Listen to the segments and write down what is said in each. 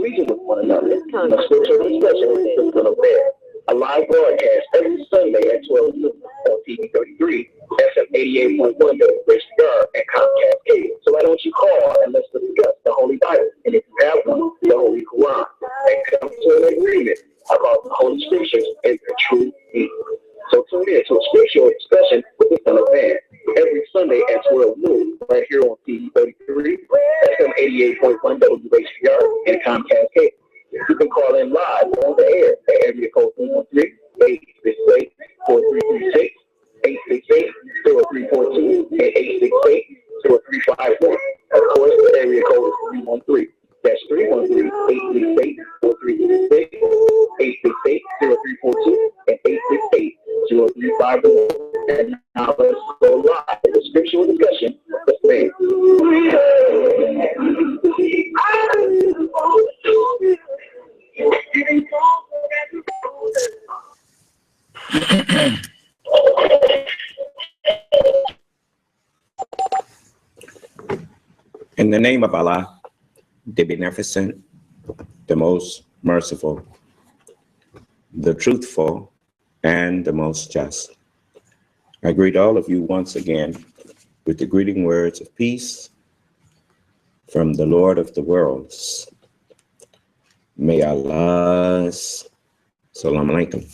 reason with one another. A scriptural discussion with the son of man. A live broadcast every Sunday at 12 noon on TV 33, FM 88.1 WHPR, and Comcast Cable. So why don't you call and let's discuss the Holy Bible? And if you have one, the Holy Quran, and come to an agreement about the Holy Scriptures and the true meaning. So tune in to a scriptural discussion with the Son of Man every Sunday at 12 noon, right here on TV 33, FM 88.1 WHPR, and Comcast Cable. You can call in live on the air at area code 313-868-4336, 868-0342, and 868-0351. Of course, the area code is 313. That's 313-868-4336, 868-0342, and 868-0351. And now let's go live with the scriptural discussion of the faith. In the name of Allah, the Beneficent, the Most Merciful, the Truthful, and the Most Just, I greet all of you once again with the greeting words of peace from the Lord of the worlds. May Allah's Salam Alaikum.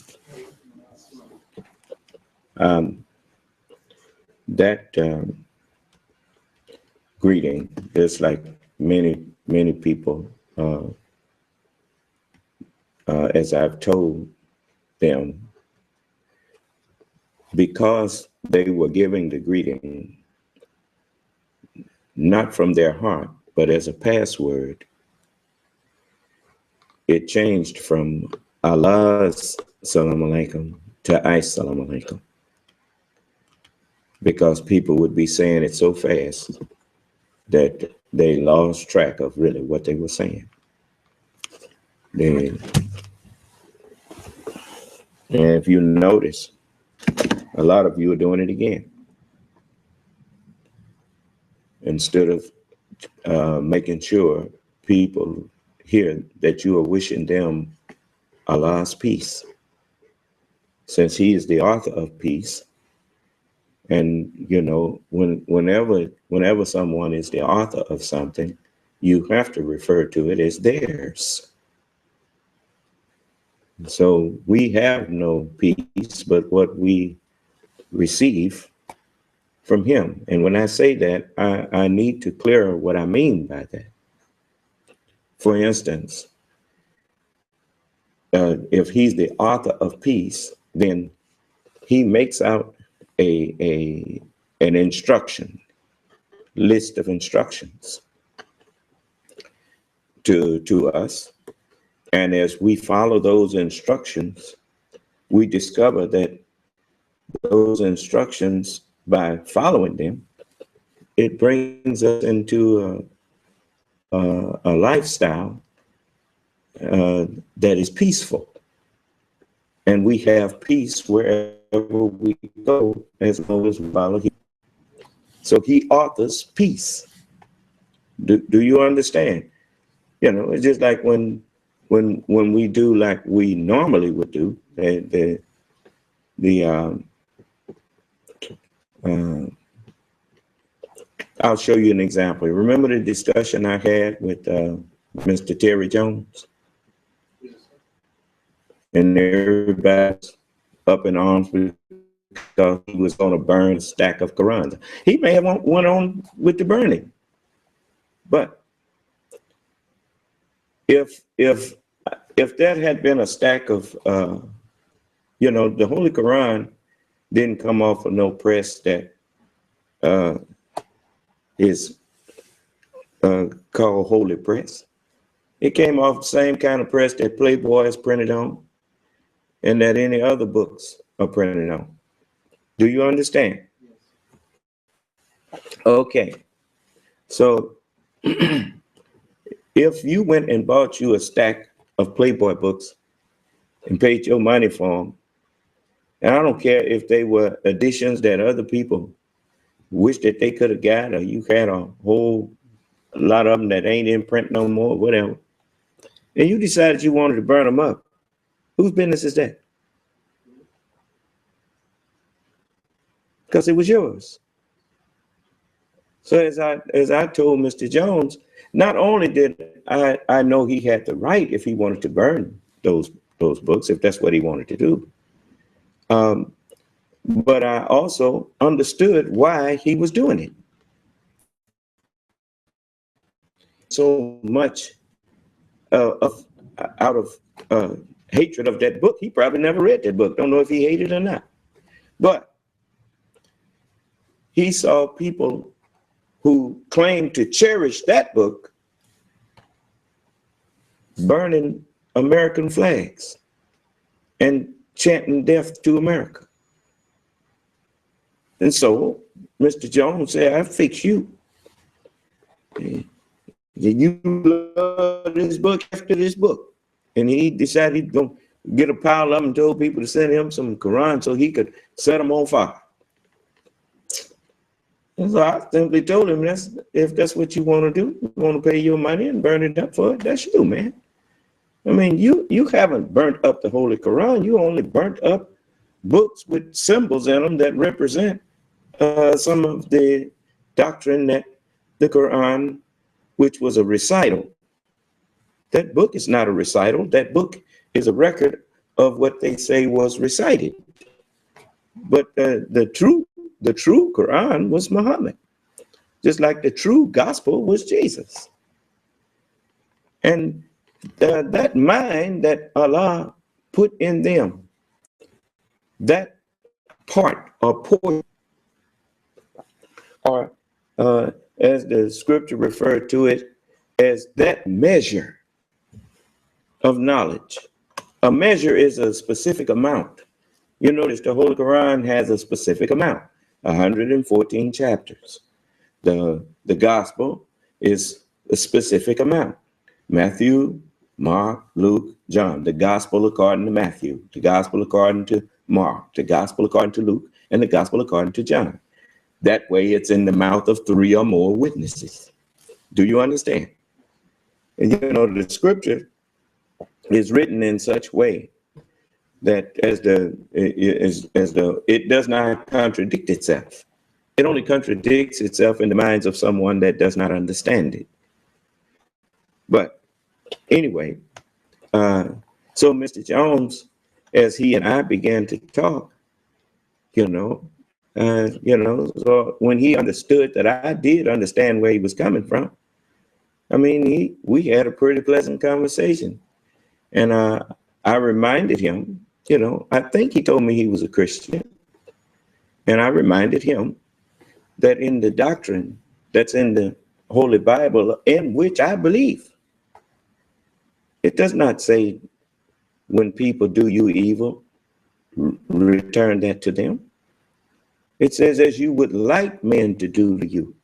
That greeting is like many people, as I've told them, because they were giving the greeting not from their heart, but as a password, it changed from Allah's Salam Alaikum to Salam Alaikum, because people would be saying it so fast that they lost track of really what they were saying. And if you notice, a lot of you are doing it again. Instead of making sure people hear that you are wishing them Allah's peace, since He is the author of peace. And, you know, whenever someone is the author of something, you have to refer to it as theirs. So we have no peace but what we receive from Him. And when I say that, I need to clear what I mean by that. For instance, if He's the author of peace, then He makes out an instruction, list of instructions to us. And as we follow those instructions, we discover that those instructions, by following them, it brings us into a lifestyle that is peaceful. And we have peace wherever we go, as long as we follow Him. So He authors peace. Do you understand? You know, it's just like when we do like we normally would do, I'll show you an example. Remember the discussion I had with Mr. Terry Jones? And everybody's up in arms because he was going to burn a stack of Qurans. He may have went on with the burning, but if that had been a stack of, you know, the Holy Quran didn't come off of no press that is called Holy Press. It came off the same kind of press that Playboy is printed on, and that any other books are printed on. Do you understand? Okay. So if you went and bought you a stack of Playboy books and paid your money for them, and I don't care if they were editions that other people wish that they could have got, or you had a whole lot of them that ain't in print no more, whatever. and you decided you wanted to burn them up, whose business is that? Because it was yours. So as I told Mr. Jones, not only did I know he had the right if he wanted to burn those books, if that's what he wanted to do, but I also understood why he was doing it. So much out of hatred of that book, he probably never read that book. Don't know if he hated it or not, but he saw people who claimed to cherish that book burning American flags and chanting death to America. And so Mr. Jones said, I fix you. You love this book after this book. And he decided he'd go get a pile of them and told people to send him some Quran so he could set them on fire. And so I simply told him, if that's what you want to do, you want to pay your money and burn it up for it, that's you, man. I mean, you haven't burnt up the Holy Quran. You only burnt up books with symbols in them that represent some of the doctrine that the Quran, which was a recital. That book is not a recital. That book is a record of what they say was recited. But the true Quran was Muhammad, just like the true gospel was Jesus. And that mind that Allah put in them, that part or portion, or as the scripture referred to it, as that measure of knowledge. A measure is a specific amount. You notice the Holy Quran has a specific amount, 114 chapters. The gospel is a specific amount. Matthew, Mark, Luke, John, the gospel according to Matthew, the gospel according to Mark, the gospel according to Luke, and the gospel according to John. That way it's in the mouth of 3 or more witnesses. Do you understand? And you know, the scripture is written in such way that it does not contradict itself. It only contradicts itself in the minds of someone that does not understand it. But anyway, so Mr. Jones, as he and I began to talk, so when he understood that I did understand where he was coming from, I mean, we had a pretty pleasant conversation. And I reminded him, I think he told me he was a Christian. And I reminded him that in the doctrine that's in the Holy Bible, in which I believe, it does not say when people do you evil, return that to them. It says, as you would like men to do to you,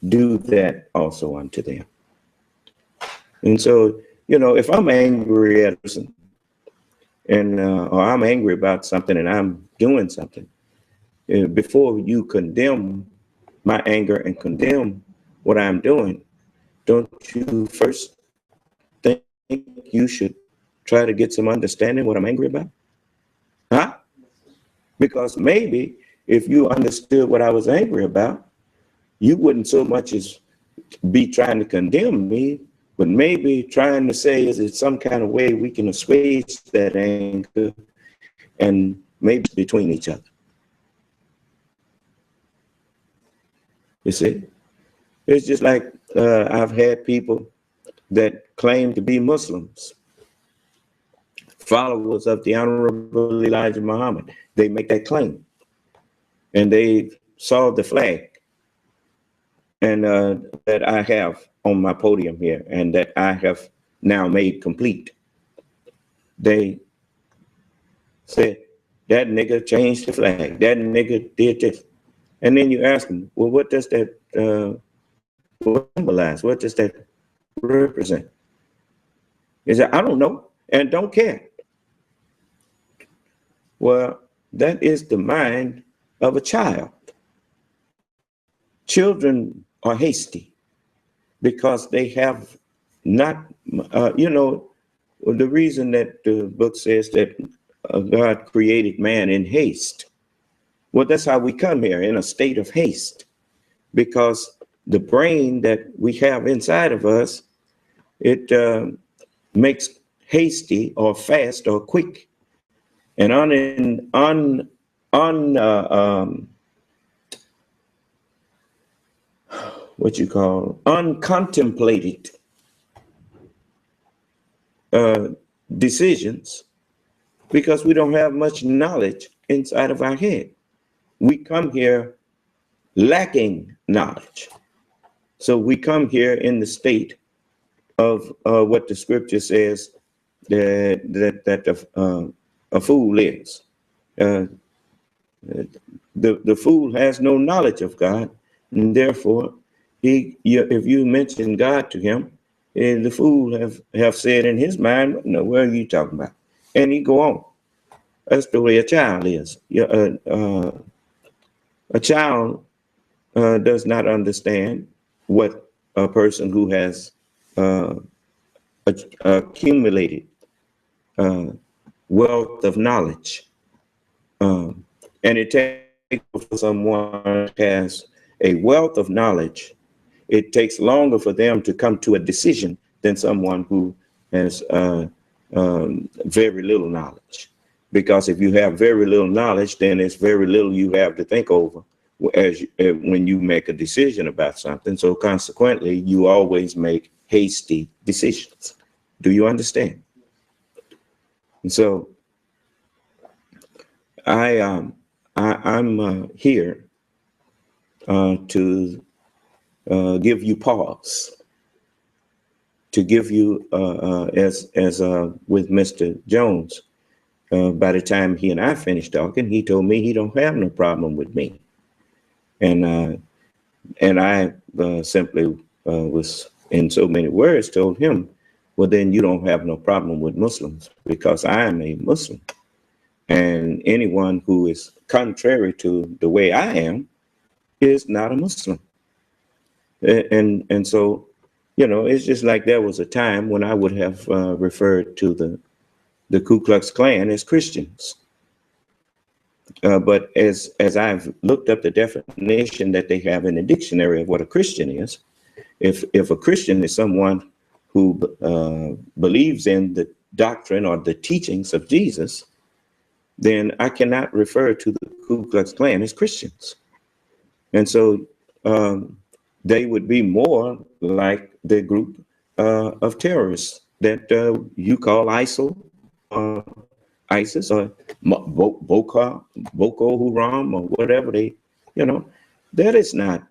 do that also unto them. And so, if I'm angry at a person, and or I'm angry about something and I'm doing something, before you condemn my anger and condemn what I'm doing, don't you first think you should try to get some understanding what I'm angry about? Huh? Because maybe if you understood what I was angry about, you wouldn't so much as be trying to condemn me, but maybe trying to say, is it some kind of way we can assuage that anger and maybe between each other? You see, it's just like I've had people that claim to be Muslims, followers of the Honorable Elijah Muhammad. They make that claim, and they saw the flag, and that I have on my podium here, and that I have now made complete. They said, that nigga changed the flag, that nigga did this. And then you ask them, well, what does that symbolize? What does that represent? He said, I don't know and don't care. Well, that is the mind of a child. Children are hasty because they have not, you know, the reason that the book says that God created man in haste. Well, that's how we come here, in a state of haste, because the brain that we have inside of us, it makes hasty or fast or quick and what you call uncontemplated decisions, because we don't have much knowledge inside of our head. We come here lacking knowledge. So we come here in the state of what the scripture says that a fool is. Uh, the fool has no knowledge of God, and therefore, if you mention God to him, the fool have said in his mind, "No, what are you talking about?" And he go on. That's the way a child is. A child does not understand what a person who has accumulated wealth of knowledge, and it takes for someone who has a wealth of knowledge. It takes longer for them to come to a decision than someone who has very little knowledge. Because if you have very little knowledge, then it's very little you have to think over when you make a decision about something. So consequently, you always make hasty decisions. Do you understand? And so I'm here to give you pause, to give you as with Mr. Jones. By the time he and I finished talking, he told me he don't have no problem with me, and I simply was, in so many words, told him, well, then you don't have no problem with Muslims, because I am a Muslim, and anyone who is contrary to the way I am is not a Muslim. And so, you know, it's just like there was a time when I would have referred to the Ku Klux Klan as Christians. But as I've looked up the definition that they have in the dictionary of what a Christian is, if a Christian is someone who believes in the doctrine or the teachings of Jesus, then I cannot refer to the Ku Klux Klan as Christians. And so they would be more like the group of terrorists that you call ISIL, ISIS, or Boko Haram, or whatever they, you know. That is not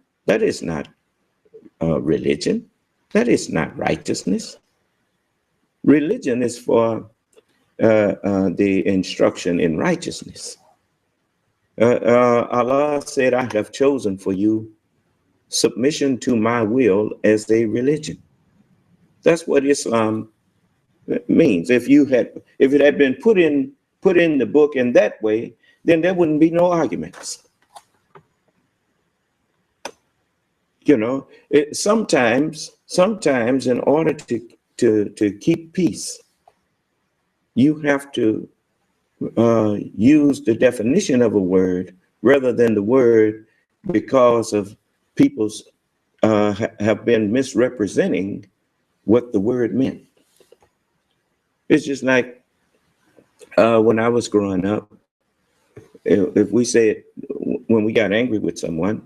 religion. That is not righteousness. Religion is for the instruction in righteousness. Allah said, "I have chosen for you submission to my will as a religion." That's what Islam means. If it had been put in the book in that way, then there wouldn't be no arguments. You know, sometimes in order to keep peace, you have to use the definition of a word rather than the word, because of people's have been misrepresenting what the word meant. It's just like when I was growing up, if we said, when we got angry with someone,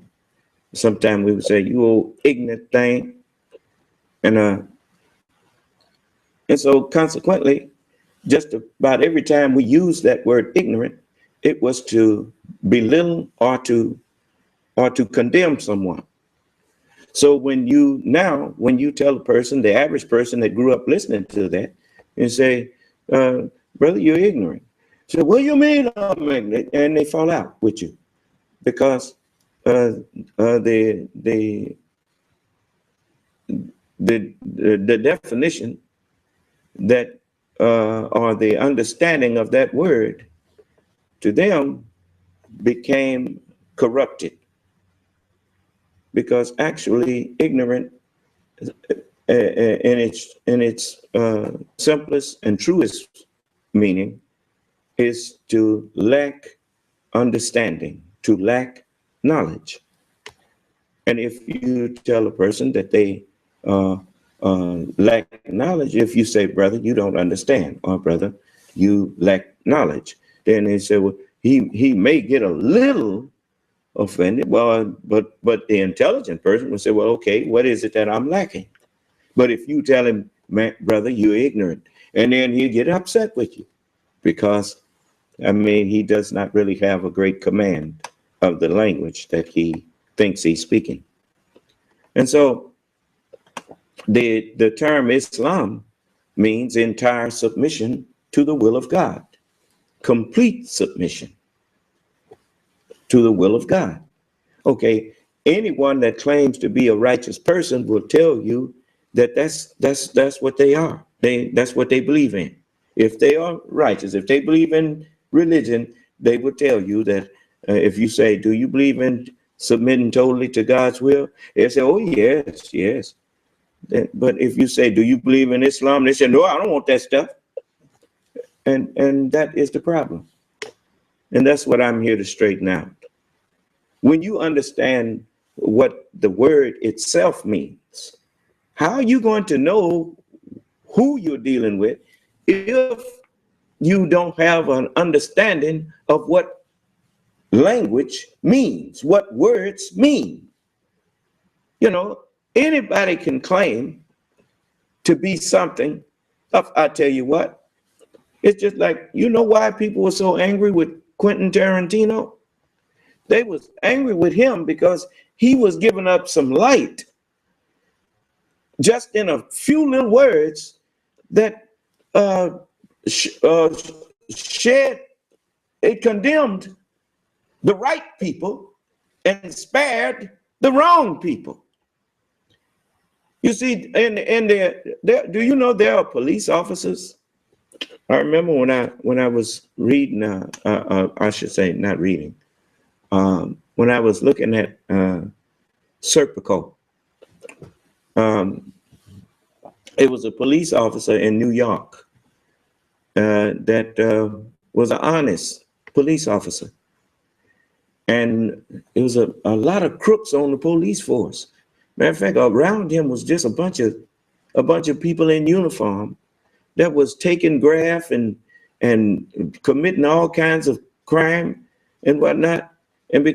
sometimes we would say, "You old ignorant thing," and so consequently, just about every time we used that word ignorant, it was to belittle or to condemn someone. So when you tell a person, the average person that grew up listening to that, and say, "Brother, you're ignorant," so what do you mean I'm ignorant? And they fall out with you, because the definition that or the understanding of that word to them became corrupted, because actually ignorant in its simplest and truest meaning is to lack understanding, to lack knowledge. And if you tell a person that they lack knowledge, if you say, brother, you don't understand, or brother, you lack knowledge, then they say, well, he may get a little offended. Well, but the intelligent person will say, well, okay, what is it that I'm lacking? But if you tell him, man, brother, you're ignorant, and then he'll get upset with you because, I mean, he does not really have a great command of the language that he thinks he's speaking. And so the term Islam means entire submission to the will of God, complete submission to the will of God. Okay, anyone that claims to be a righteous person will tell you that that's what they are. That's what they believe in. If they are righteous, if they believe in religion, they will tell you that if you say, do you believe in submitting totally to God's will? They say, oh, yes, yes. But if you say, do you believe in Islam? They say, no, I don't want that stuff. And that is the problem. And that's what I'm here to straighten out. When you understand what the word itself means, how are you going to know who you're dealing with if you don't have an understanding of what language means, what words mean? You know, anybody can claim to be something. I tell you what, it's just like, you know why people were so angry with Quentin Tarantino? They was angry with him because he was giving up some light just in a few little words that shed, it condemned the right people and spared the wrong people. You see, do you know there are police officers? I remember when I was reading, I should say not reading, when I was looking at Serpico. It was a police officer in New York that was an honest police officer. And it was a lot of crooks on the police force. Matter of fact, around him was just a bunch of people in uniform that was taking graft and committing all kinds of crime and whatnot. And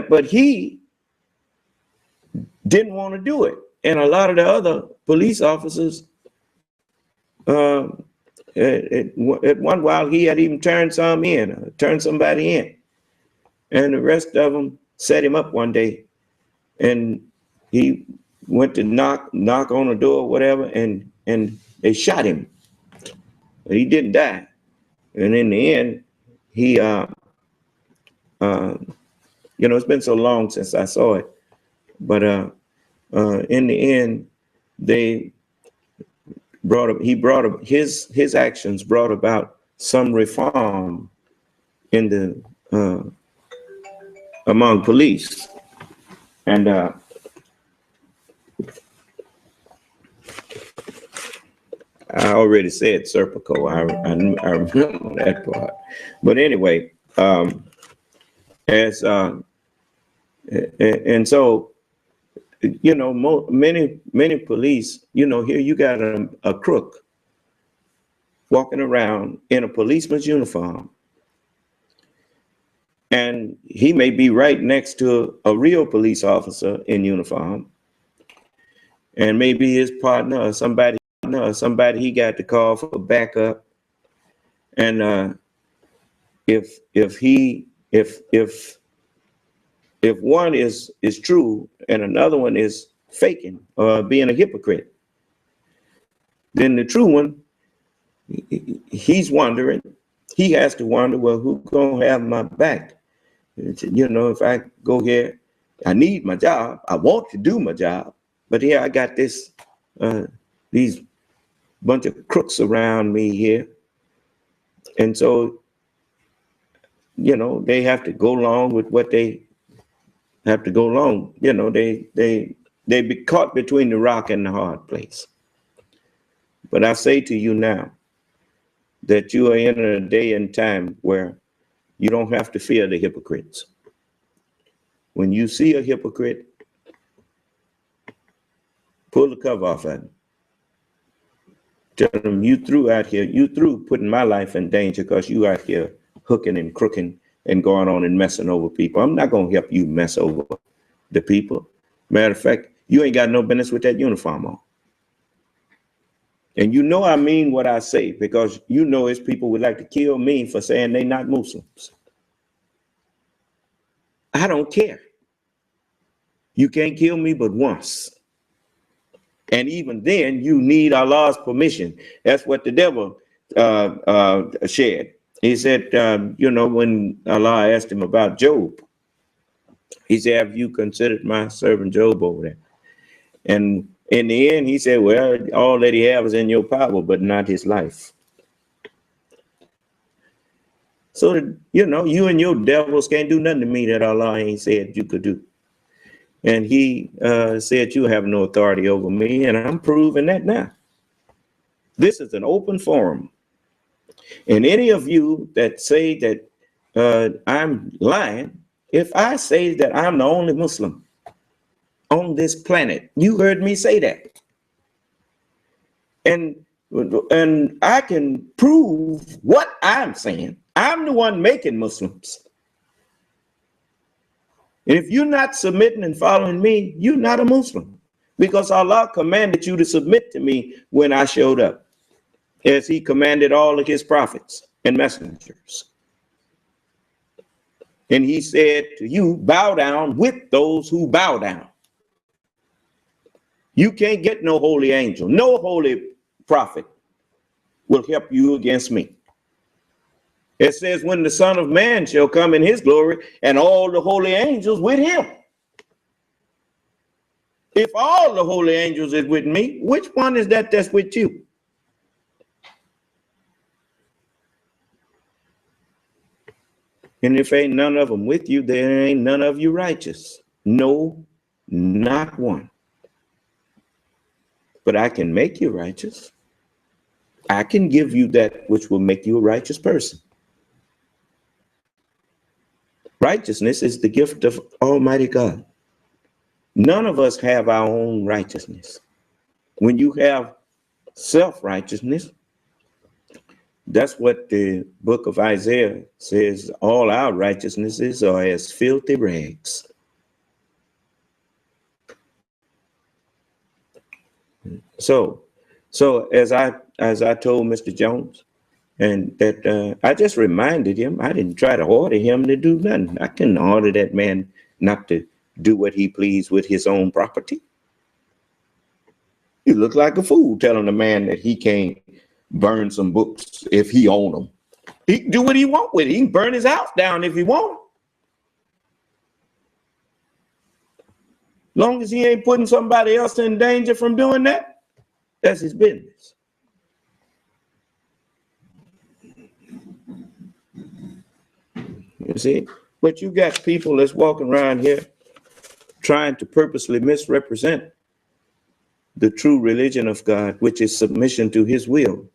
but he didn't want to do it. And a lot of the other police officers, at one while, he had even turned somebody in. And the rest of them set him up one day. And he went to knock on the door, whatever, and they shot him. He didn't die. And in the end, he, it's been so long since I saw it. But in the end, his actions brought about some reform in the among police. And I already said Serpico. I remember that part. But anyway, and so, many police, here you got a crook walking around in a policeman's uniform, and he may be right next to a real police officer in uniform, and maybe his partner or somebody he got to call for backup. And if one is true and another one is faking or being a hypocrite, then the true one, he's wondering, he has to wonder, well, who's gonna have my back? If I go here, I need my job, I want to do my job, but here I got these bunch of crooks around me here. And so, they have to go along with what they have to go along. They They be caught between the rock and the hard place. But I say to you now that you are in a day and time where you don't have to fear the hypocrites. When you see a hypocrite, pull the cover off of him. Tell them, you through out here, you through putting my life in danger because you out here hooking and crooking and going on and messing over people. I'm not going to help you mess over the people. Matter of fact, you ain't got no business with that uniform on. And you know I mean what I say, because you know it's people would like to kill me for saying they not Muslims. I don't care. You can't kill me but once. And even then, you need Allah's permission. That's what the devil shared. He said, when Allah asked him about Job, he said, have you considered my servant Job over there? And in the end, he said, well, all that he has is in your power, but not his life. So, you and your devils can't do nothing to me that Allah ain't said you could do. And he said, you have no authority over me, and I'm proving that now. This is an open forum. And any of you that say that I'm lying, if I say that I'm the only Muslim on this planet, you heard me say that. And I can prove what I'm saying. I'm the one making Muslims. And if you're not submitting and following me, you're not a Muslim, because Allah commanded you to submit to me when I showed up, as he commanded all of his prophets and messengers. And he said to you, bow down with those who bow down. You can't get no holy angel, no holy prophet will help you against me. It says, when the Son of Man shall come in his glory and all the holy angels with him. If all the holy angels is with me, which one is that that's with you? And if ain't none of them with you, there ain't none of you righteous. No, not one. But I can make you righteous. I can give you that which will make you a righteous person. Righteousness is the gift of Almighty God. None of us have our own righteousness. When you have self-righteousness, that's what the book of Isaiah says, all our righteousnesses are as filthy rags. So as I told Mr. Jones, and that I just reminded him, I didn't try to order him to do nothing. I couldn't order that man not to do what he pleased with his own property. You look like a fool telling a man that he can't burn some books if he own them. He can do what he want with it. He can burn his house down if he want. Long as he ain't putting somebody else in danger from doing that, that's his business. You see, but you got people that's walking around here trying to purposely misrepresent the true religion of God, which is submission to his will.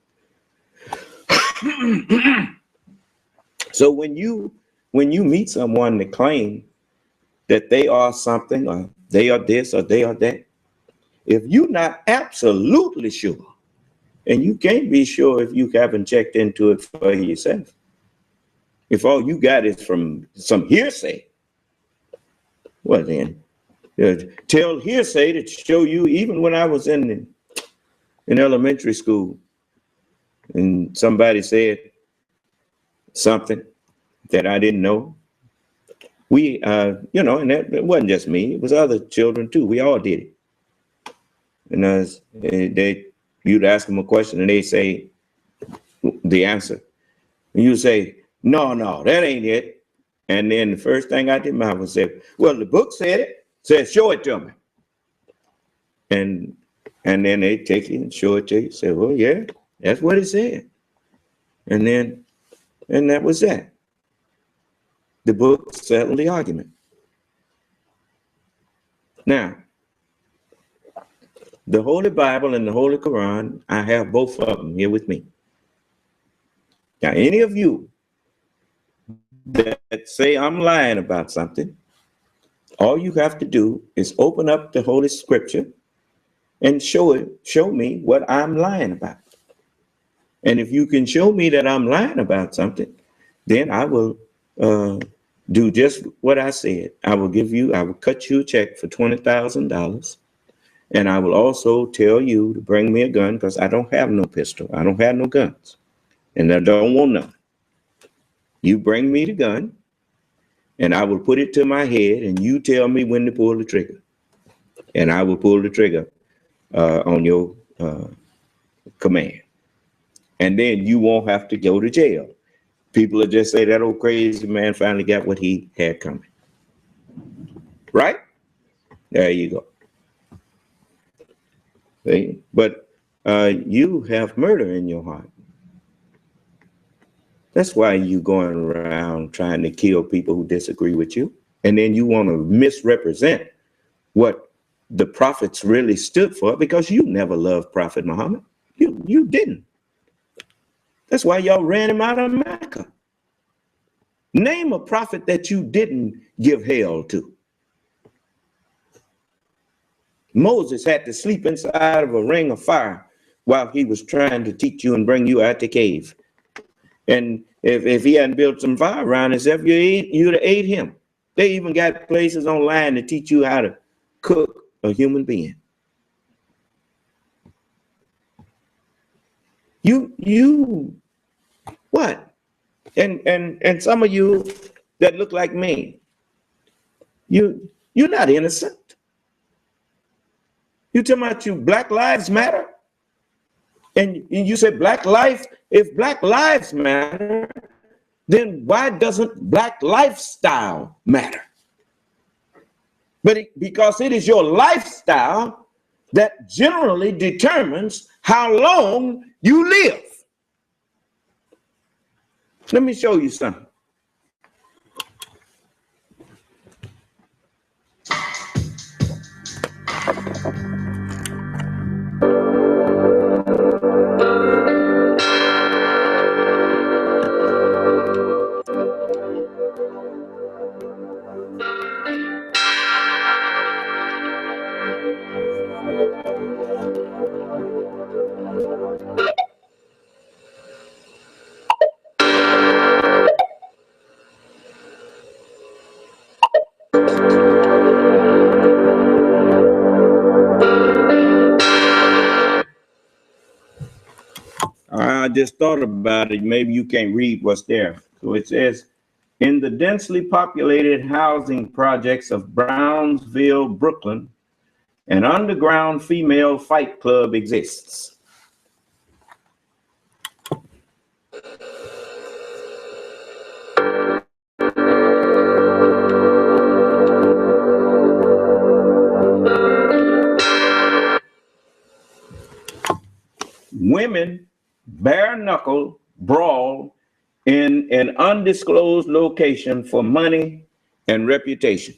So when you meet someone that claim that they are something, or they are this, or they are that, if you're not absolutely sure, and you can't be sure if you haven't checked into it for yourself, if all you got is from some hearsay, well then, tell hearsay to show you. Even when I was in elementary school, and somebody said something that I didn't know, we, and it wasn't just me, it was other children too. We all did it. And you'd ask them a question and they say the answer. And you say, no, that ain't it. And then the first thing out their mouth was say, well, the book said it. Said, show it to me. And then they take it and show it to you. Say, well, yeah, that's what it said. And that was that. The book settled the argument. Now, The Holy Bible and the Holy Quran, I have both of them here with me. Now, any of you that say I'm lying about something, all you have to do is open up the Holy Scripture and show me what I'm lying about. And if you can show me that I'm lying about something, then I will do just what I said. I will cut you a check for $20,000. And I will also tell you to bring me a gun because I don't have no pistol. I don't have no guns. And I don't want none. You bring me the gun and I will put it to my head and you tell me when to pull the trigger. And I will pull the trigger on your command. And then you won't have to go to jail. People will just say that old crazy man finally got what he had coming. Right? There you go. See? But you have murder in your heart. That's why you going around trying to kill people who disagree with you. And then you want to misrepresent what the prophets really stood for because you never loved Prophet Muhammad. You didn't. That's why y'all ran him out of Mecca. Name a prophet that you didn't give hell to. Moses had to sleep inside of a ring of fire while he was trying to teach you and bring you out the cave. And if he hadn't built some fire around himself, you'd have ate him. They even got places online to teach you how to cook a human being. You what? And some of you that look like me, you're not innocent. You talking about Black Lives Matter? And you say Black life, if Black lives matter, then why doesn't Black lifestyle matter? Because it is your lifestyle that generally determines how long you live. Let me show you something. I just thought about it. Maybe you can't read what's there. So it says, in the densely populated housing projects of Brownsville, Brooklyn, an underground female fight club exists. Women bare knuckle brawl in an undisclosed location for money and reputation.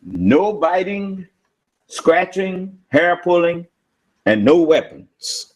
No biting, scratching, hair pulling, and no weapons.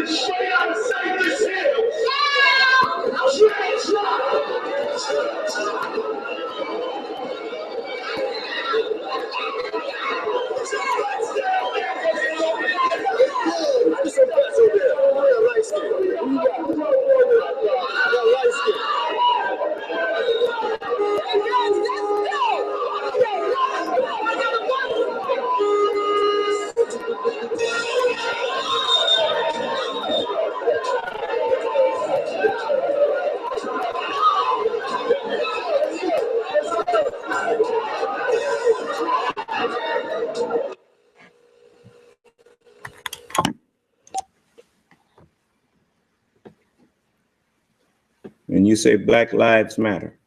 coming straight outside this hill. And you say Black Lives Matter.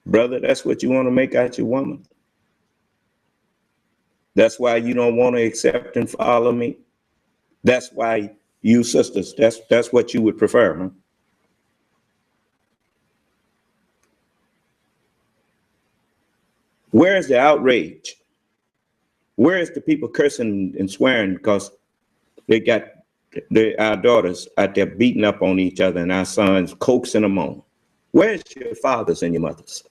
Brother, that's what you want to make out your woman. That's why you don't want to accept and follow me. That's why you sisters, that's what you would prefer, huh? Where's the outrage? Where is the people cursing and swearing because they got our daughters out there beating up on each other and our sons coaxing them on? Where's your fathers and your mothers?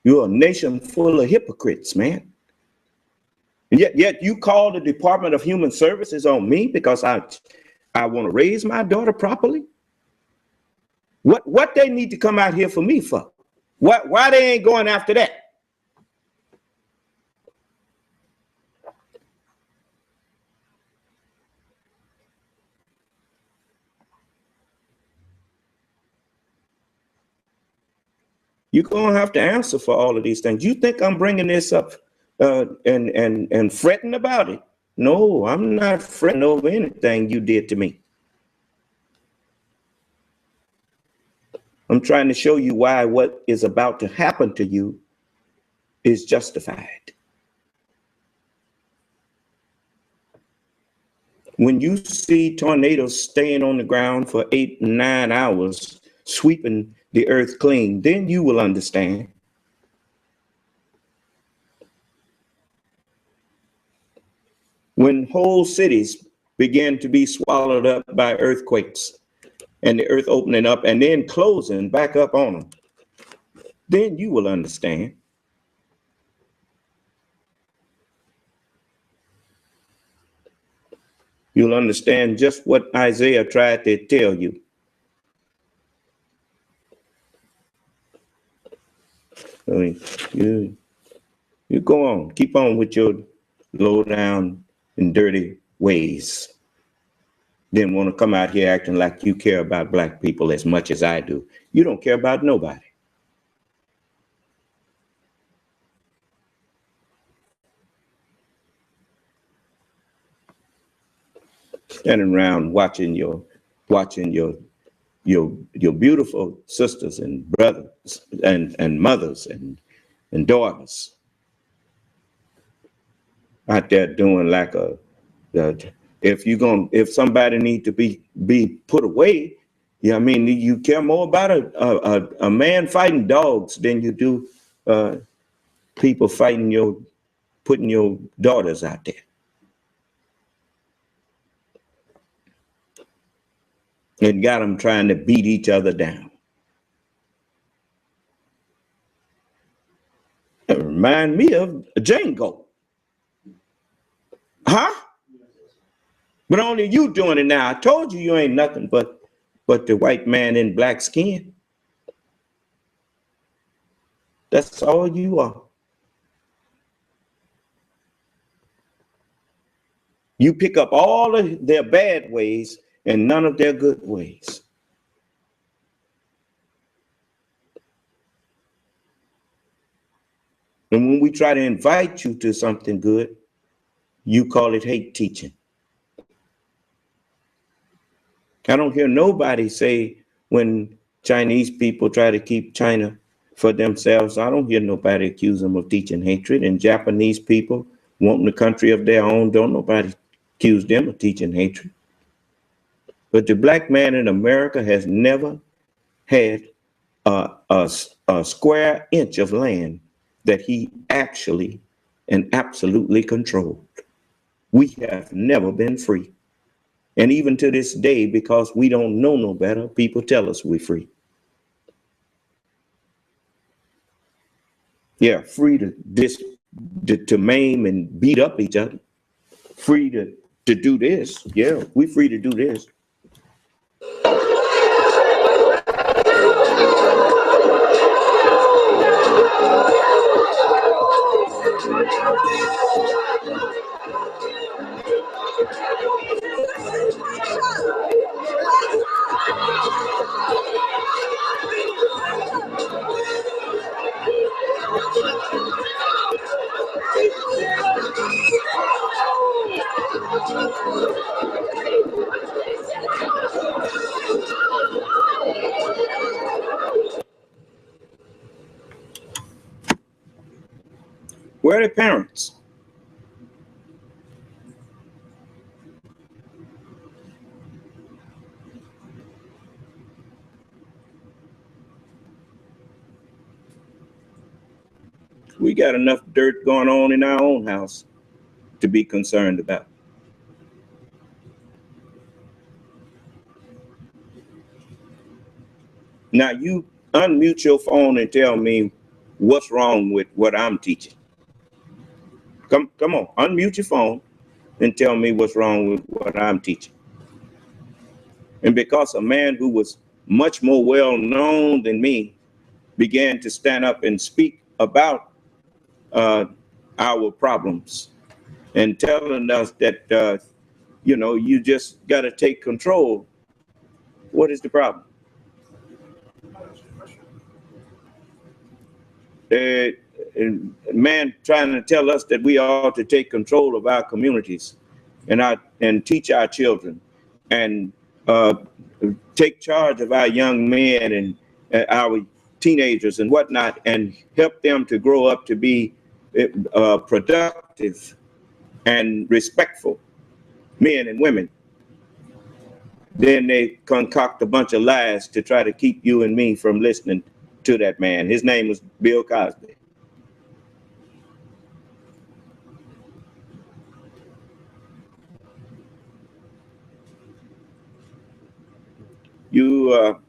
You're a nation full of hypocrites, man. And yet you call the Department of Human Services on me because I want to raise my daughter properly? What they need to come out here for me for? Why they ain't going after that? You're going to have to answer for all of these things. You think I'm bringing this up and fretting about it? No, I'm not fretting over anything you did to me. I'm trying to show you why what is about to happen to you is justified. When you see tornadoes staying on the ground for 8 and 9 hours, sweeping the earth clean, then you will understand. When whole cities begin to be swallowed up by earthquakes and the earth opening up and then closing back up on them, then you will understand. You'll understand just what Isaiah tried to tell you. I mean, you go on, keep on with your low down and dirty ways. Then want to come out here acting like you care about black people as much as I do. You don't care about nobody. Standing around watching your beautiful sisters and brothers and mothers and daughters out there doing like if somebody need to be put away, yeah, I mean, you care more about a man fighting dogs than you do people putting your daughters out there. And got them trying to beat each other down. It remind me of Django. Huh? But only you doing it now. I told you ain't nothing but the white man in black skin. That's all you are. You pick up all of their bad ways and none of their good ways. And when we try to invite you to something good, you call it hate teaching. I don't hear nobody say when Chinese people try to keep China for themselves, I don't hear nobody accuse them of teaching hatred. And Japanese people wanting a country of their own, don't nobody accuse them of teaching hatred. But the black man in America has never had a square inch of land that he actually and absolutely controlled. We have never been free. And even to this day, because we don't know no better, people tell us we're free. Yeah, free to maim and beat up each other. Free to do this. Yeah, we free to do this. Where are the parents? We got enough dirt going on in our own house to be concerned about. Now you unmute your phone and tell me what's wrong with what I'm teaching. Come on, unmute your phone and tell me what's wrong with what I'm teaching. And because a man who was much more well known than me began to stand up and speak about our problems and telling us that, you just got to take control. What is the problem? A man trying to tell us that we ought to take control of our communities and teach our children and take charge of our young men and our teenagers and whatnot, and help them to grow up to be productive and respectful men and women. Then they concoct a bunch of lies to try to keep you and me from listening to that man. His name was Bill Cosby. You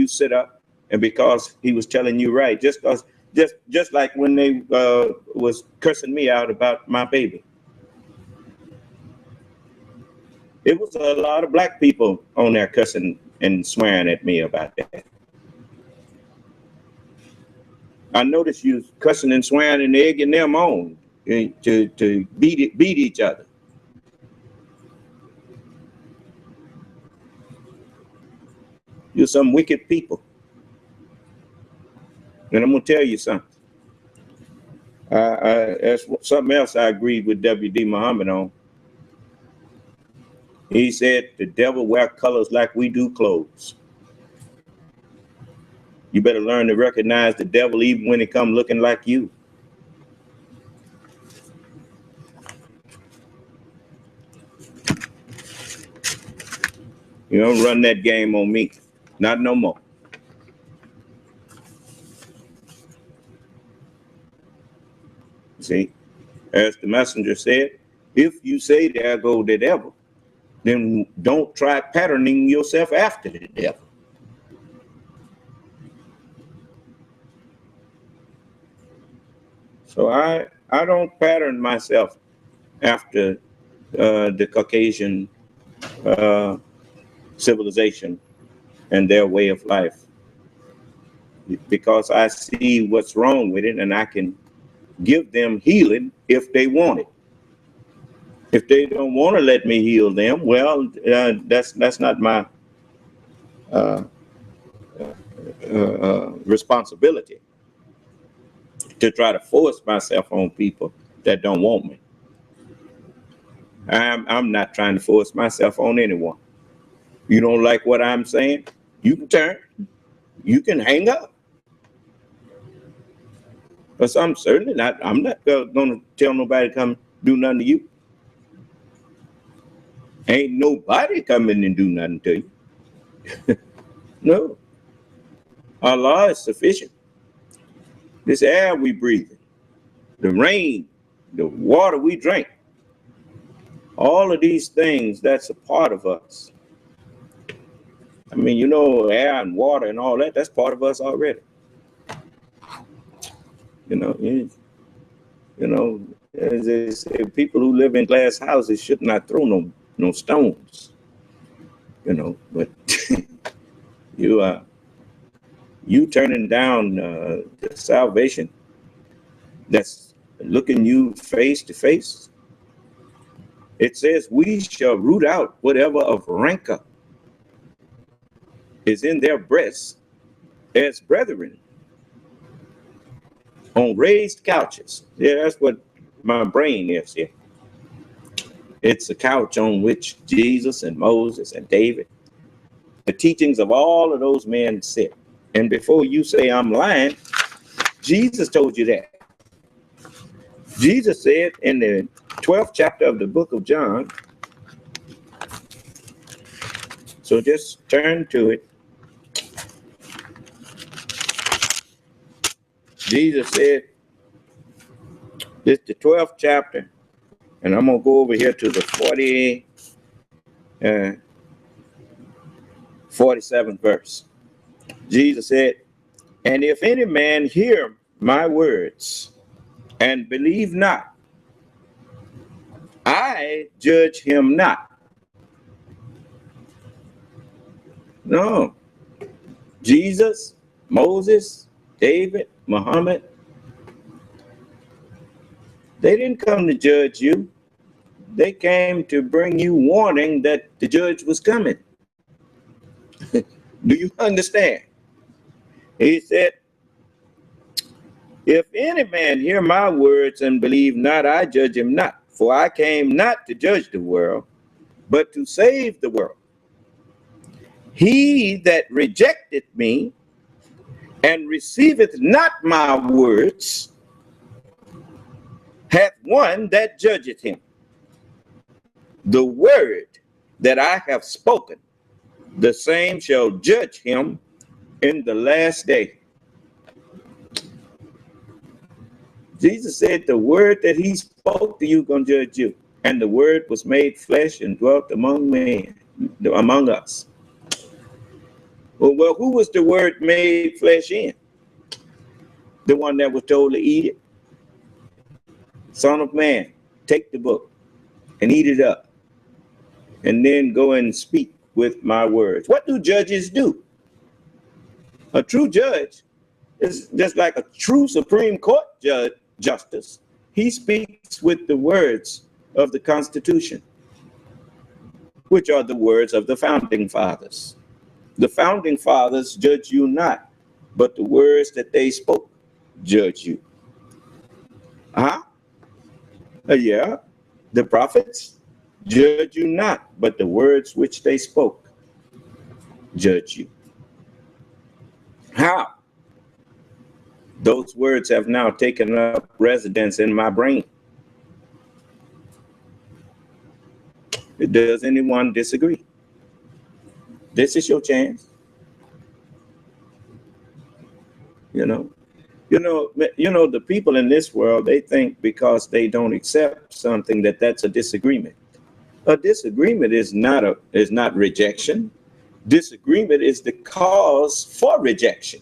sit up, and because he was telling you right, just like when they was cursing me out about my baby. It was a lot of black people on there cussing and swearing at me about that. I noticed you cussing and swearing and egging them on to beat each other. You're some wicked people. And I'm gonna tell you something. That's something else I agreed with W.D. Muhammad on. He said the devil wear colors like we do clothes. You better learn to recognize the devil even when he come looking like you. You don't run that game on me. Not no more. See, as the messenger said, if you say there go the devil, then don't try patterning yourself after the devil. So I don't pattern myself after the Caucasian civilization and their way of life, because I see what's wrong with it and I can give them healing if they want it. If they don't want to let me heal them, well, that's not my responsibility to try to force myself on people that don't want me. I'm not trying to force myself on anyone. You don't like what I'm saying? You can turn. You can hang up. But I'm certainly not. I'm not going to tell nobody to come do nothing to you. Ain't nobody coming and do nothing to you. No. Allah is sufficient. this air we breathe, the rain, the water we drink, all of these things, that's a part of us. I mean, you know, air and water and all that, that's part of us already. You know, as they say, people who live in glass houses should not throw no stones. You know, but you turning down the salvation that's looking you face to face. It says we shall root out whatever of rancor is in their breasts as brethren on raised couches. Yeah, that's what my brain is here. It's a couch on which Jesus and Moses and David, the teachings of all of those men sit. And before you say I'm lying, Jesus told you that. Jesus said in the 12th chapter of the book of John, so just turn to it. Jesus said, this is the 12th chapter, and I'm going to go over here to the 47th verse. Jesus said, and if any man hear my words and believe not, I judge him not. No. Jesus, Moses, David, Muhammad, they didn't come to judge you. They came to bring you warning that the judge was coming. Do you understand? He said, if any man hear my words and believe not, I judge him not. For I came not to judge the world, but to save the world. He that rejecteth me and receiveth not my words hath one that judgeth him. The word that I have spoken, the same shall judge him in the last day. Jesus said the word that he spoke to you gonna judge you. And the word was made flesh and dwelt among men, among us. Well, who was the word made flesh in? The one that was told to eat it. Son of man, take the book and eat it up, and then go and speak with my words. What do judges do? A true judge is just like a true Supreme Court justice. He speaks with the words of the Constitution, which are the words of the founding fathers. The founding fathers judge you not, but the words that they spoke judge you. Yeah, the prophets judge you not, but the words which they spoke judge you. How? Those words have now taken up residence in my brain. Does anyone disagree? This is your chance. The people in this world, they think because they don't accept something that's a disagreement. A disagreement is not rejection. Disagreement is the cause for rejection.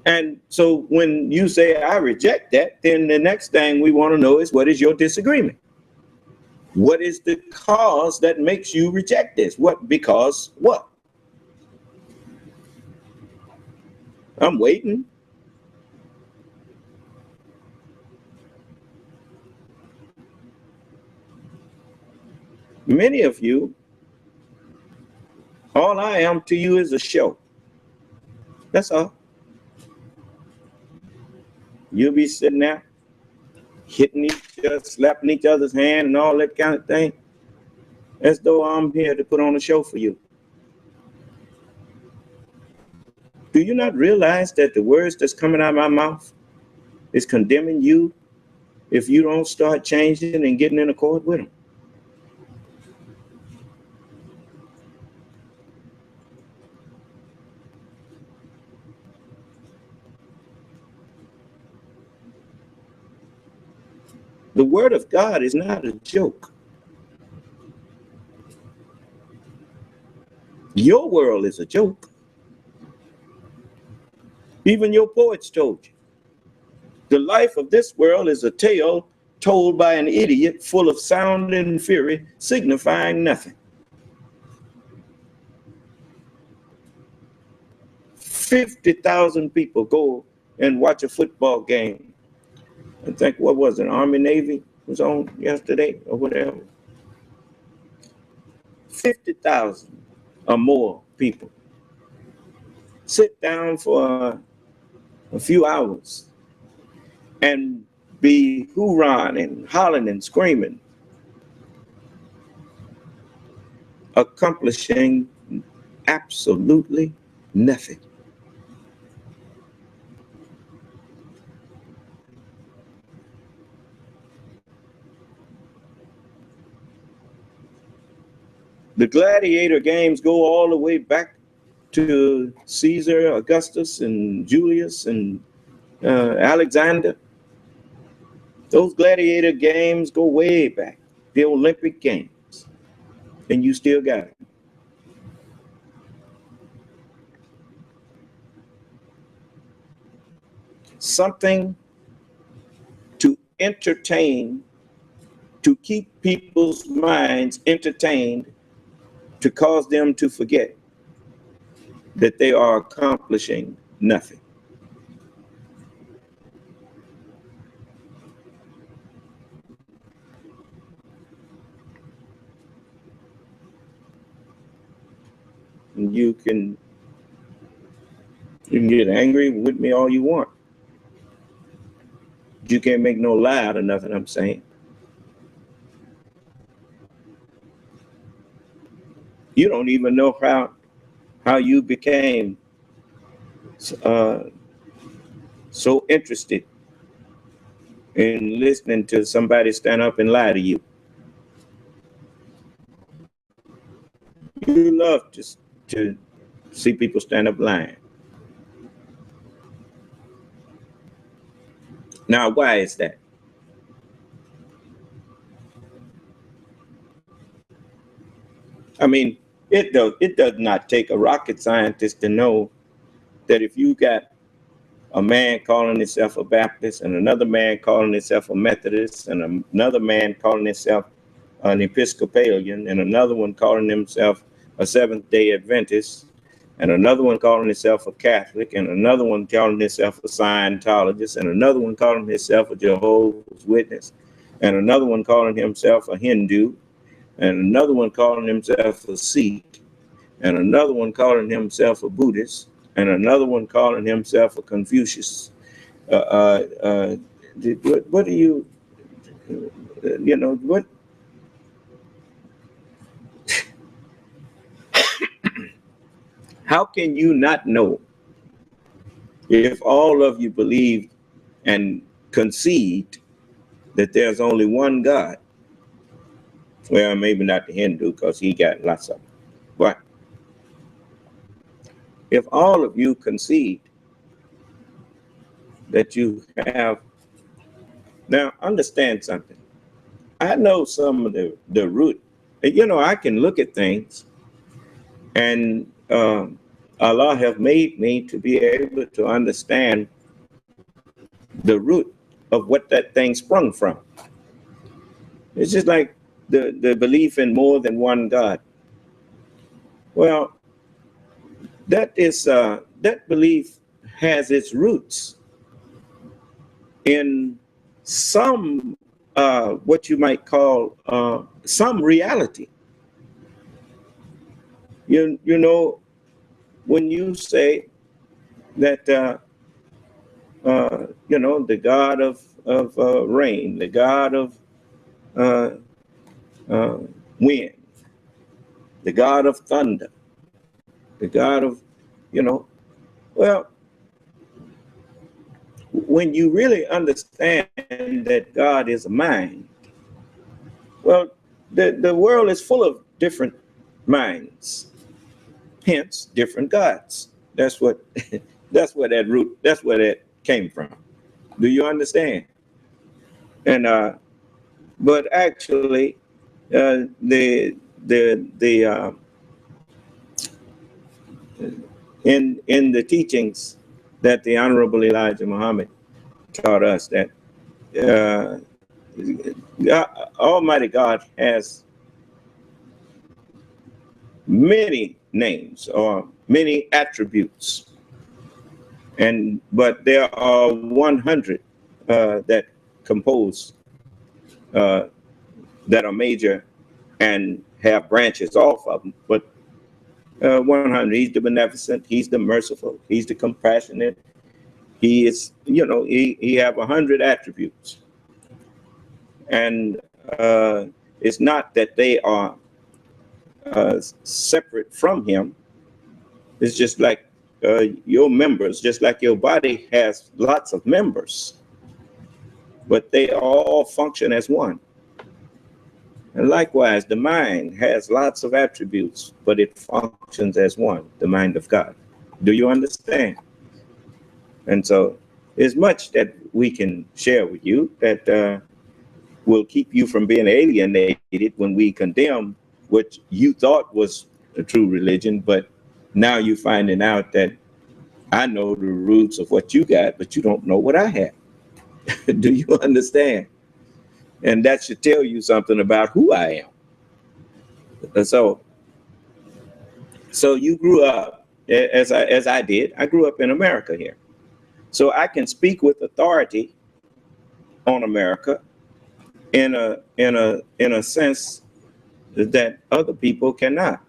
And so when you say I reject that, then the next thing we want to know is, what is your disagreement? What is the cause that makes you reject this? Because what? I'm waiting. Many of you, all I am to you is a show. That's all. You'll be sitting there hitting each other, slapping each other's hand and all that kind of thing, as though I'm here to put on a show for you. Do you not realize that the words that's coming out of my mouth is condemning you if you don't start changing and getting in accord with them? The word of God is not a joke. Your world is a joke. Even your poets told you. The life of this world is a tale told by an idiot, full of sound and fury, signifying nothing. 50,000 people go and watch a football game. I think, what was it, Army Navy was on yesterday or whatever. 50,000 or more people sit down for a few hours and be hoorahing and hollering and screaming, accomplishing absolutely nothing. The gladiator games go all the way back to Caesar, Augustus, and Julius, and Alexander. Those gladiator games go way back, the Olympic Games, and you still got it. Something to entertain, to keep people's minds entertained, to cause them to forget that they are accomplishing nothing. And you can get angry with me all you want. You can't make no lie out of nothing I'm saying. You don't even know how you became so interested in listening to somebody stand up and lie to you. You love to see people stand up lying. Now, why is that? I mean, it does not take a rocket scientist to know that if you got a man calling himself a Baptist and another man calling himself a Methodist and another man calling himself an Episcopalian and another one calling himself a Seventh-day Adventist and another one calling himself a Catholic and another one calling himself a Scientologist and another one calling himself a Jehovah's Witness and another one calling himself a Hindu and another one calling himself a Sikh and another one calling himself a Buddhist and another one calling himself a Confucius. What do you, what? How can you not know if all of you believe and concede that there's only one God? Well, maybe not the Hindu because he got lots of them. But if all of you concede that you have, now understand something. I know some of the root, I can look at things and Allah have made me to be able to understand the root of what that thing sprung from. It's just like the belief in more than one God. Well, that belief has its roots in some what you might call some reality. You know, when you say that the God of rain, the God of wind, the God of thunder, the God of, well, when you really understand that God is a mind, well, the world is full of different minds, hence different gods. That's what that's where that came from. Do you understand? And But actually, the in the teachings that the Honorable Elijah Muhammad taught us, that uh, Almighty God has many names or many attributes, but there are 100 that compose uh, that are major and have branches off of them. But 100, he's the beneficent, he's the merciful, he's the compassionate. He is, he have 100 attributes, and it's not that they are separate from him. It's just like your members, just like your body has lots of members, but they all function as one. And likewise, the mind has lots of attributes, but it functions as one, the mind of God. Do you understand? And so there's much that we can share with you that will keep you from being alienated when we condemn what you thought was a true religion, but now you're finding out that I know the roots of what you got, but you don't know what I have. Do you understand? And that should tell you something about who I am. So you grew up as I did. I grew up in America here, so I can speak with authority on America in a sense that other people cannot.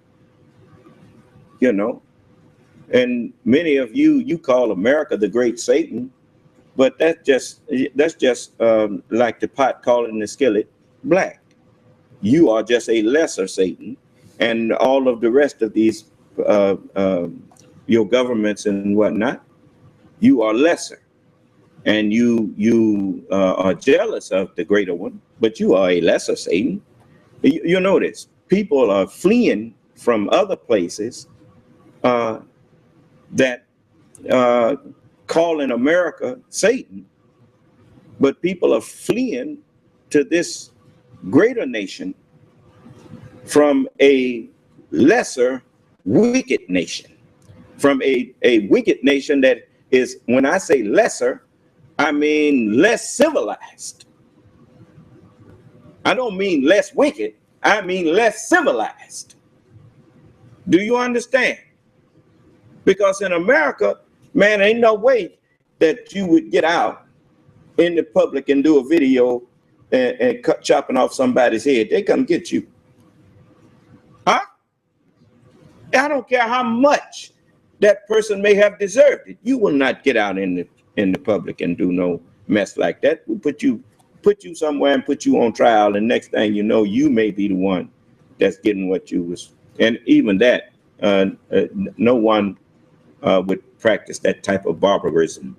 And many of you call America the Great Satan, but that's just like the pot calling the skillet black. You are just a lesser Satan, and all of the rest of these your governments and whatnot, you are lesser, and you are jealous of the greater one, but you are a lesser Satan. You notice people are fleeing from other places that calling America Satan, but people are fleeing to this greater nation from a lesser wicked nation, from a wicked nation that is, when I say lesser, I mean less civilized. I don't mean less wicked, I mean less civilized. Do you understand? Because in America, man, ain't no way that you would get out in the public and do a video and chopping off somebody's head. They come get you. Huh? I don't care how much that person may have deserved it. You will not get out in the public and do no mess like that. We'll put you somewhere and put you on trial, and next thing you know, you may be the one that's getting what you was. And even that, no one would practice that type of barbarism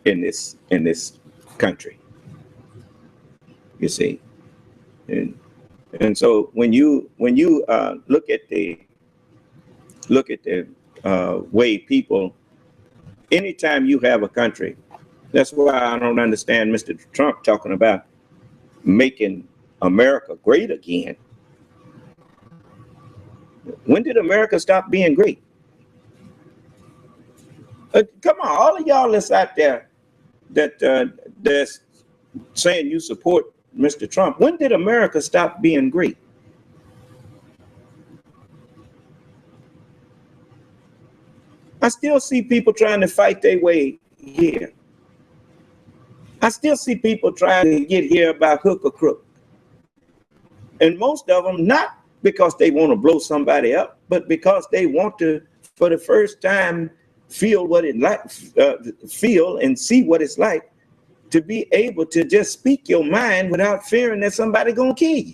in this country. You see, and so when you look at the way people, anytime you have a country, that's why I don't understand Mr. Trump talking about making America great again. When did America stop being great? Come on, all of y'all that's out there that's saying you support Mr. Trump, when did America stop being great? I still see people trying to fight their way here. I still see people trying to get here by hook or crook. And most of them, not because they want to blow somebody up, but because they want to, for the first time, feel what it like, feel and see what it's like to be able to just speak your mind without fearing that somebody gonna kill you.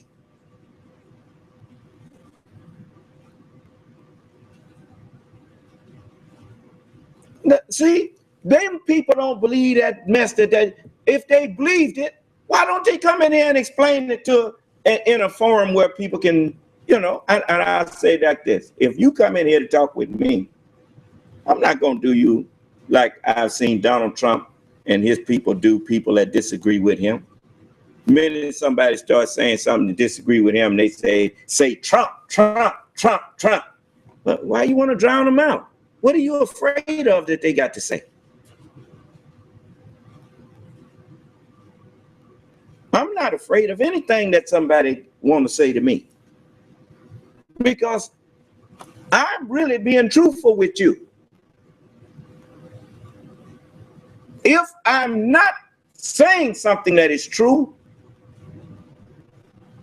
See, them people don't believe that mess that if they believed it, why don't they come in here and explain it to in a forum where people can, and I say like this: if you come in here to talk with me, I'm not gonna do you like I've seen Donald Trump and his people do people that disagree with him. The minute somebody starts saying something to disagree with him, they say Trump, Trump, Trump, Trump. But why you want to drown them out? What are you afraid of that they got to say? I'm not afraid of anything that somebody want to say to me, because I'm really being truthful with you. If I'm not saying something that is true,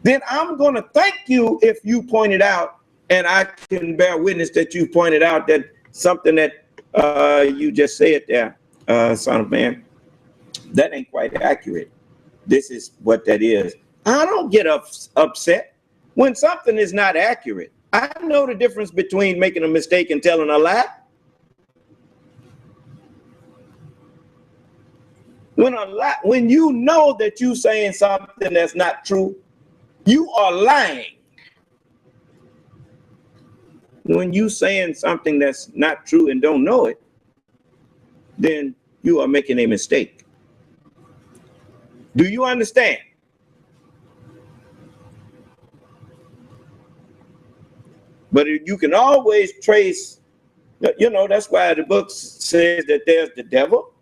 then I'm going to thank you if you pointed out, and I can bear witness that you pointed out that something that you just said there, son of man, that ain't quite accurate. This is what that is. I don't get upset when something is not accurate. I know the difference between making a mistake and telling a lie. When you know that you're saying something that's not true, you are lying. When you saying something that's not true and don't know it, then you are making a mistake. Do you understand? But you can always trace, that's why the book says that there's the devil,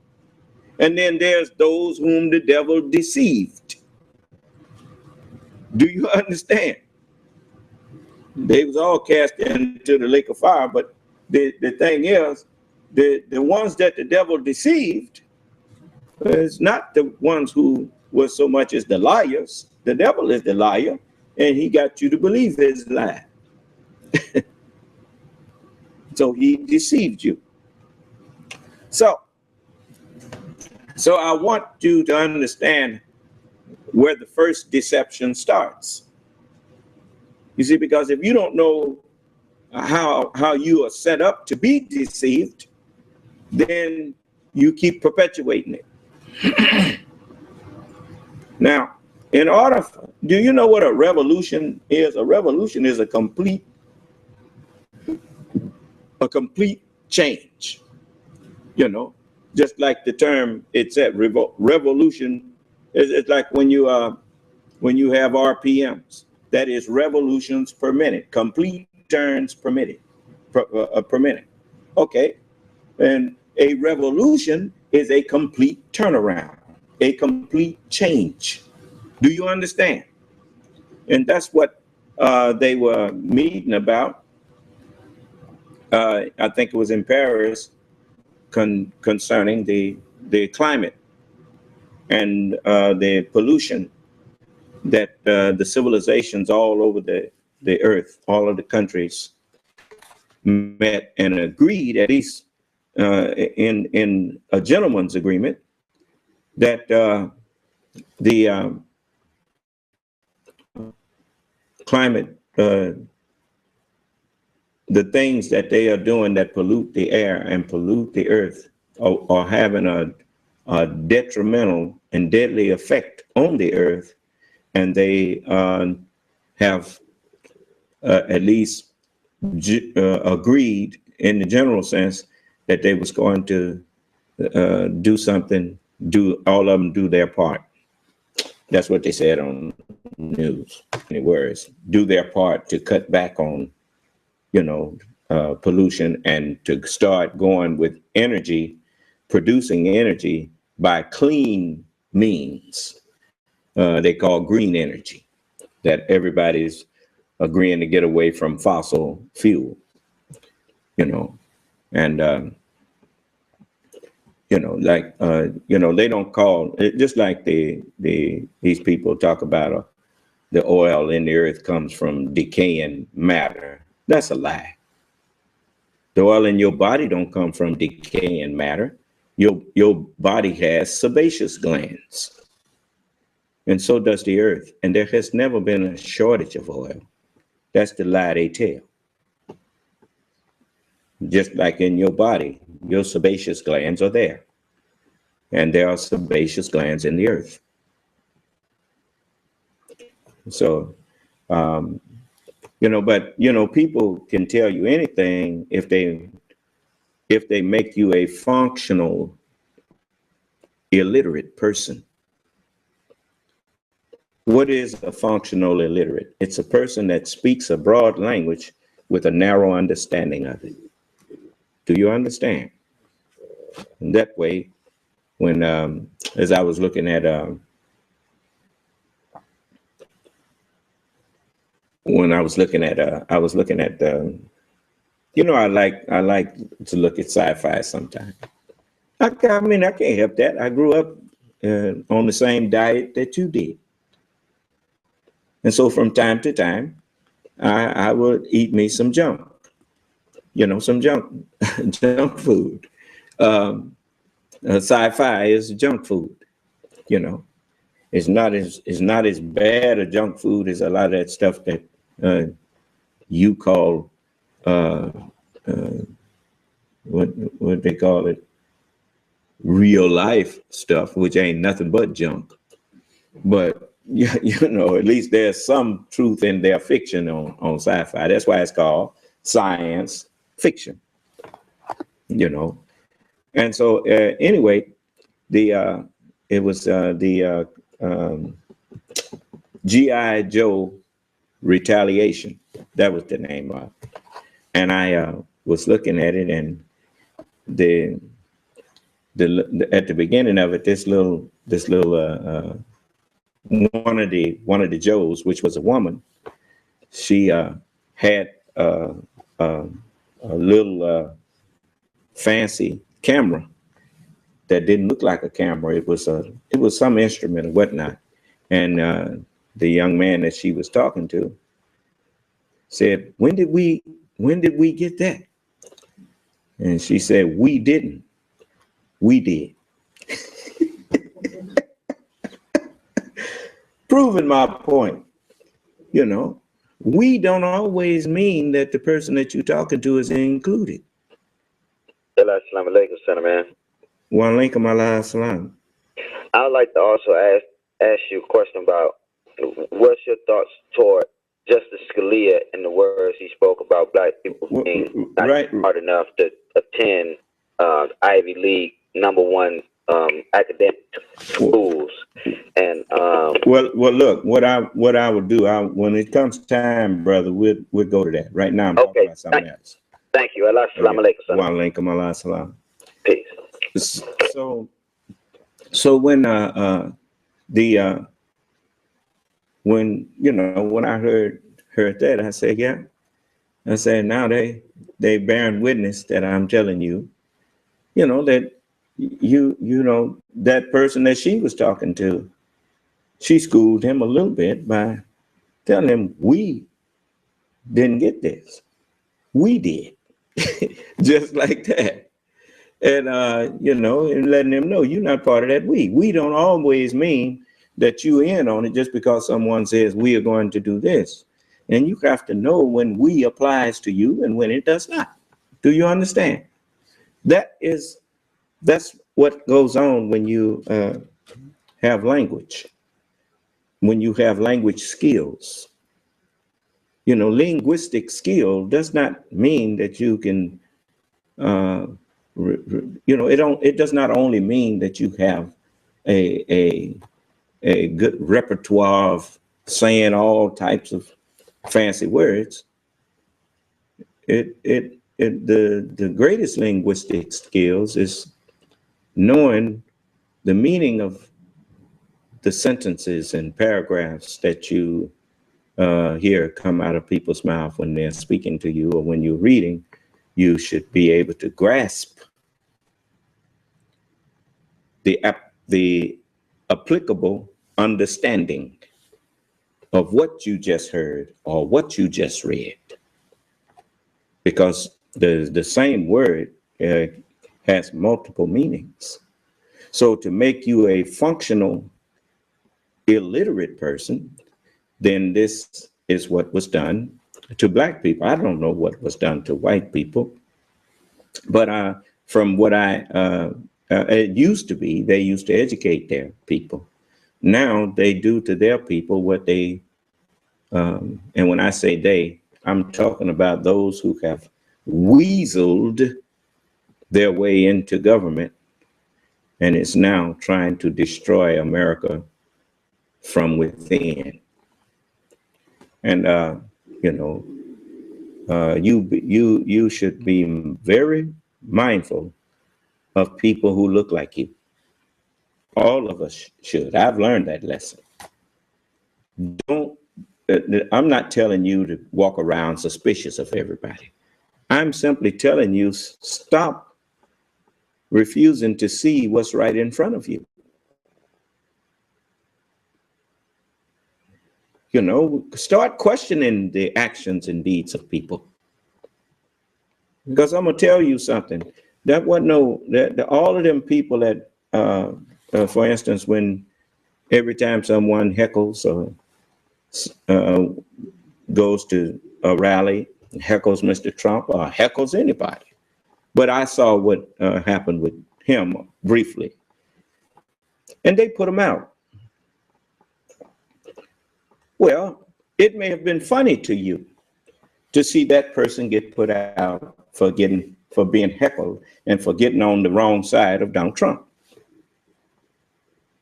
and then there's those whom the devil deceived. Do you understand? They was all cast into the lake of fire, but the thing is, the ones that the devil deceived is not the ones who were so much as the liars. The devil is the liar, and he got you to believe his lie. So he deceived you. So I want you to understand where the first deception starts. You see, because if you don't know how you are set up to be deceived, then you keep perpetuating it. Now, do you know what a revolution is? A revolution is a complete change. Just like the term it said, revolution. It's like when you have RPMs, that is revolutions per minute, complete turns per minute, per minute. Okay, and a revolution is a complete turnaround, a complete change. Do you understand? And that's what they were meeting about. I think it was in Paris, concerning the climate and the pollution that the civilizations all over the earth, all of the countries met and agreed, at least in a gentleman's agreement, that the climate, the things that they are doing that pollute the air and pollute the earth are having a detrimental and deadly effect on the earth. And they have at least agreed in the general sense that they was going to do something, all of them do their part. That's what they said on news. In words, do their part to cut back on pollution, and to start going with energy, producing energy by clean means. They call green energy, that everybody's agreeing to get away from fossil fuel, and they don't call it, just like these people talk about the oil in the earth comes from decaying matter. That's a lie. The oil in your body don't come from decaying matter. Your body has sebaceous glands, and so does the earth. And there has never been a shortage of oil. That's the lie they tell. Just like in your body, your sebaceous glands are there, and there are sebaceous glands in the earth. So, people can tell you anything if they make you a functional illiterate person. What is a functional illiterate? It's a person that speaks a broad language with a narrow understanding of it. Do you understand? And that way, when as I was looking at you know, I like to look at sci-fi sometimes. I mean, I can't help that. I grew up on the same diet that you did. And so from time to time, I would eat me some junk, you know, some junk, junk food. Sci-fi is junk food, you know. It's not as bad a junk food as a lot of that stuff that you call what they call it, real life stuff, which ain't nothing but junk. But you know, at least there's some truth in their fiction on sci-fi. That's why it's called science fiction, you know. And so anyway, it was the G.I. Joe Retaliation. That was the name of it. And I was looking at it, and the at the beginning of it, this little one of the Joes, which was a woman, she had a little fancy camera that didn't look like a camera. It was some instrument or whatnot. And the young man that she was talking to said, when did we get that? And she said, we didn't. We did. Proving my point. You know, we don't always mean that the person that you're talking to is included. Assalamu alaikum, son of man. Wa alaikum assalam. I would like to also ask you a question about what's your thoughts toward Justice Scalia and the words he spoke about black people being not smart enough to attend Ivy League #1 academic schools. And well, look, what I would do, when it comes time, brother, we'll go to that. Right now, I'm talking about something else. Thank you. Assalamu alaikum. Wa alaikum assalam. Peace. So when when you know, when I heard that, I said, yeah. I said, now they bearing witness that I'm telling you, you know, that you know, that person that she was talking to, she schooled him a little bit by telling him, we didn't get this. We did. Just like that. And you know, and letting them know you're not part of that we. We don't always mean that you in on it just because someone says we are going to do this. And you have to know when we applies to you and when it does not. Do you understand? That's what goes on when you have language, when you have language skills. You know, linguistic skill does not mean that you can, you know, it does not only mean that you have a good repertoire of saying all types of fancy words. The greatest linguistic skills is knowing the meaning of the sentences and paragraphs that you hear come out of people's mouth when they're speaking to you, or when you're reading. You should be able to grasp the applicable understanding of what you just heard or what you just read, because the same word has multiple meanings. So to make you a functional illiterate person, then this is what was done to black people. I don't know what was done to white people, but from what it used to be, they used to educate their people. Now they do to their people what they, and when I say they, I'm talking about those who have weaseled their way into government and is now trying to destroy America from within. And you should be very mindful of people who look like you. All of us should. I've learned that lesson. I'm not telling you to walk around suspicious of everybody. I'm simply telling you, stop refusing to see what's right in front of you. Start questioning the actions and deeds of people. Because I'm gonna tell you something. That wasn't all of them people that, for instance, when every time someone heckles or goes to a rally, heckles Mr. Trump or heckles anybody. But I saw what happened with him briefly, and they put him out. Well, it may have been funny to you to see that person get put out for being heckled and for getting on the wrong side of Donald Trump.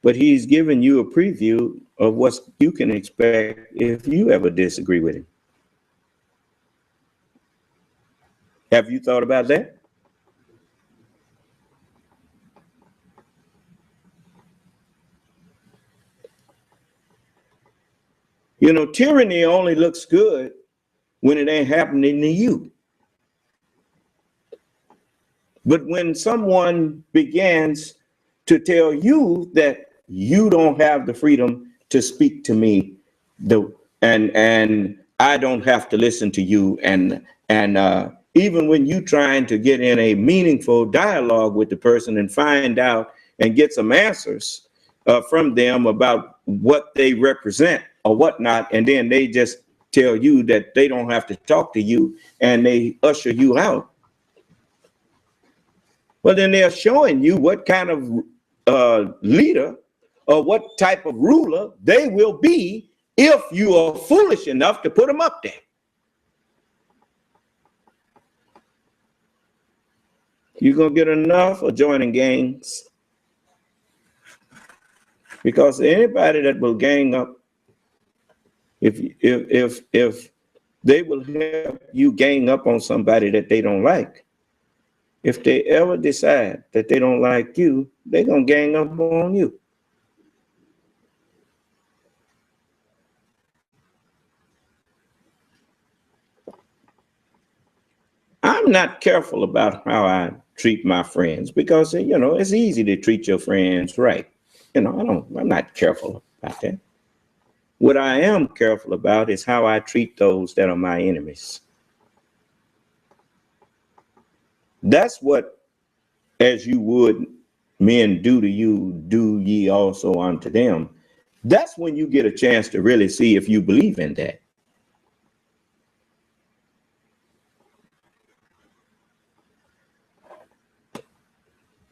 But he's given you a preview of what you can expect if you ever disagree with him. Have you thought about that? Tyranny only looks good when it ain't happening to you. But when someone begins to tell you that you don't have the freedom to speak to me, and I don't have to listen to you, and even when you trying to get in a meaningful dialogue with the person and find out and get some answers from them about what they represent or whatnot, and then they just tell you that they don't have to talk to you and they usher you out. Well, then they're showing you what kind of leader or what type of ruler they will be if you are foolish enough to put them up there. You're going to get enough of joining gangs, because anybody that will gang up, if they will help you gang up on somebody that they don't like, if they ever decide that they don't like you, they're going to gang up on you. I'm not careful about how I treat my friends, because, it's easy to treat your friends right. I'm not careful about that. What I am careful about is how I treat those that are my enemies. That's what, as you would men do to you, do ye also unto them. That's when you get a chance to really see if you believe in that.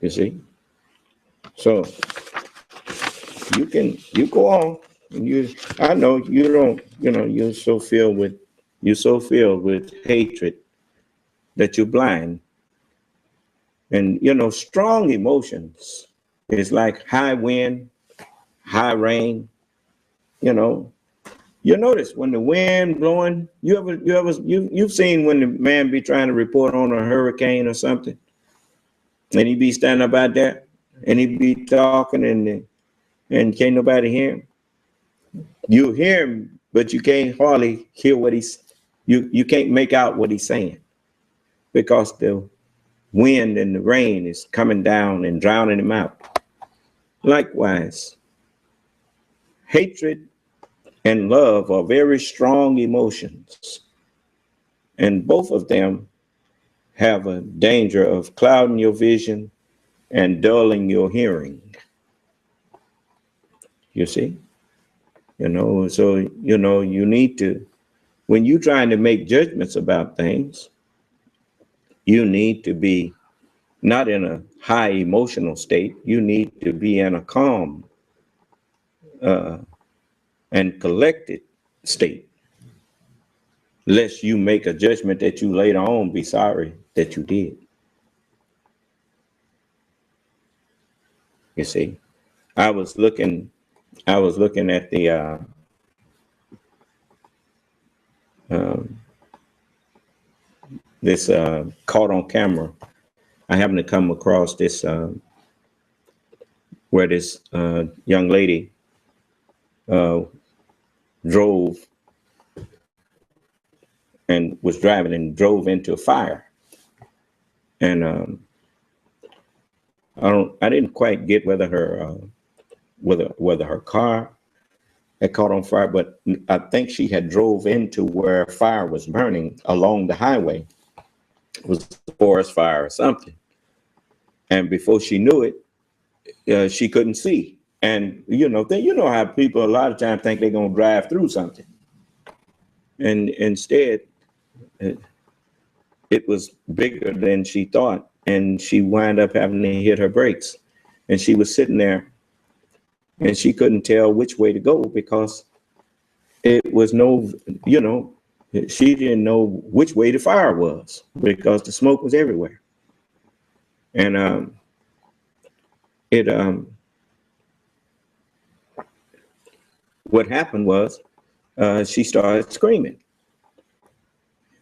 You see? So you go on. I know you don't, you're so filled with hatred that you're blind. And strong emotions is like high wind, high rain. You notice when the wind blowing, you've seen when the man be trying to report on a hurricane or something, and he be standing up out there and he be talking and can't nobody hear him. You hear him, but you can't hardly hear what you can't make out what he's saying, because the wind and the rain is coming down and drowning him out. Likewise, hatred and love are very strong emotions, and both of them have a danger of clouding your vision and dulling your hearing. You see? So, you need to, when you're trying to make judgments about things, you need to be not in a high emotional state. You need to be in a calm and collected state, lest you make a judgment that you later on be sorry that you did. You see, I was looking at the this caught on camera. I happened to come across this where this young lady drove and was driving and drove into a fire. And I didn't quite get whether her whether her car had caught on fire, but I think she had drove into where fire was burning along the highway. It was a forest fire or something. And before she knew it, she couldn't see. And you know how people a lot of times think they're gonna drive through something, and instead it was bigger than she thought, and she wound up having to hit her brakes. And she was sitting there, and she couldn't tell which way to go because it was she didn't know which way the fire was because the smoke was everywhere. And what happened was she started screaming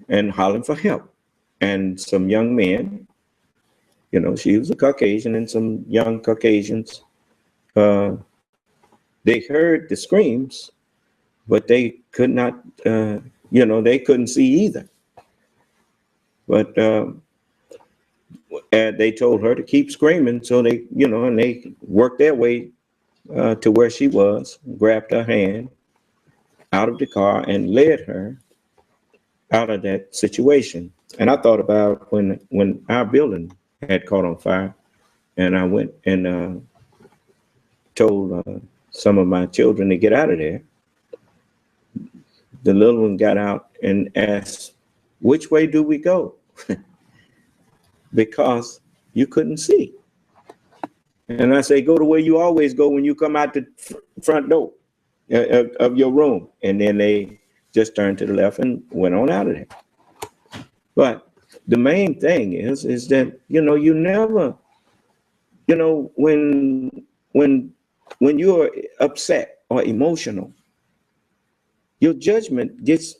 and hollering for help. And some young men, she was a Caucasian, and some young Caucasians, they heard the screams, but they could not, they couldn't see either. But they told her to keep screaming. So they, and they worked their way to where she was, grabbed her hand out of the car and led her out of that situation. And I thought about when our building had caught on fire, and I went and told some of my children to get out of there. The little one got out and asked, "Which way do we go?" Because you couldn't see. And I say, "Go to where you always go when you come out the front door of your room." And then they just turned to the left and went on out of there. But the main thing is that, you never, when you're upset or emotional, your judgment gets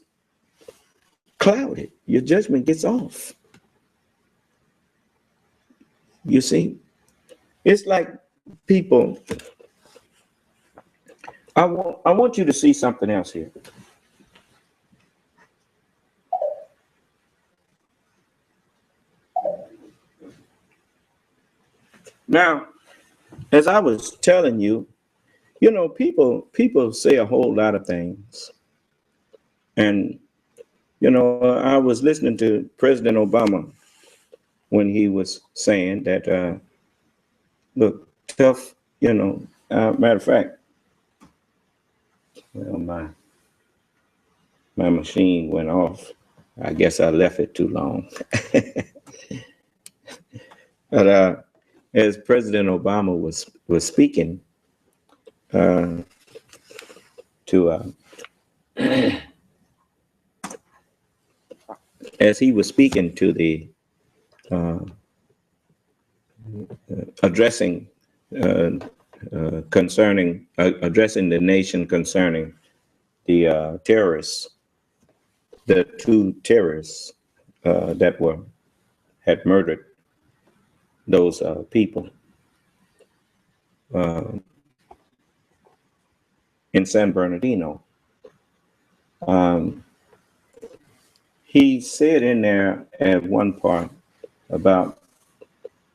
clouded. Your judgment gets off. You see, it's like people. I want you to see something else here. Now, as I was telling you, people say a whole lot of things. And, I was listening to President Obama when he was saying that, look, tough, matter of fact, well, my machine went off. I guess I left it too long. But as President Obama was speaking as he was speaking to the addressing the nation concerning the terrorists, the two terrorists that had murdered those people in San Bernardino. He said in there at one part about,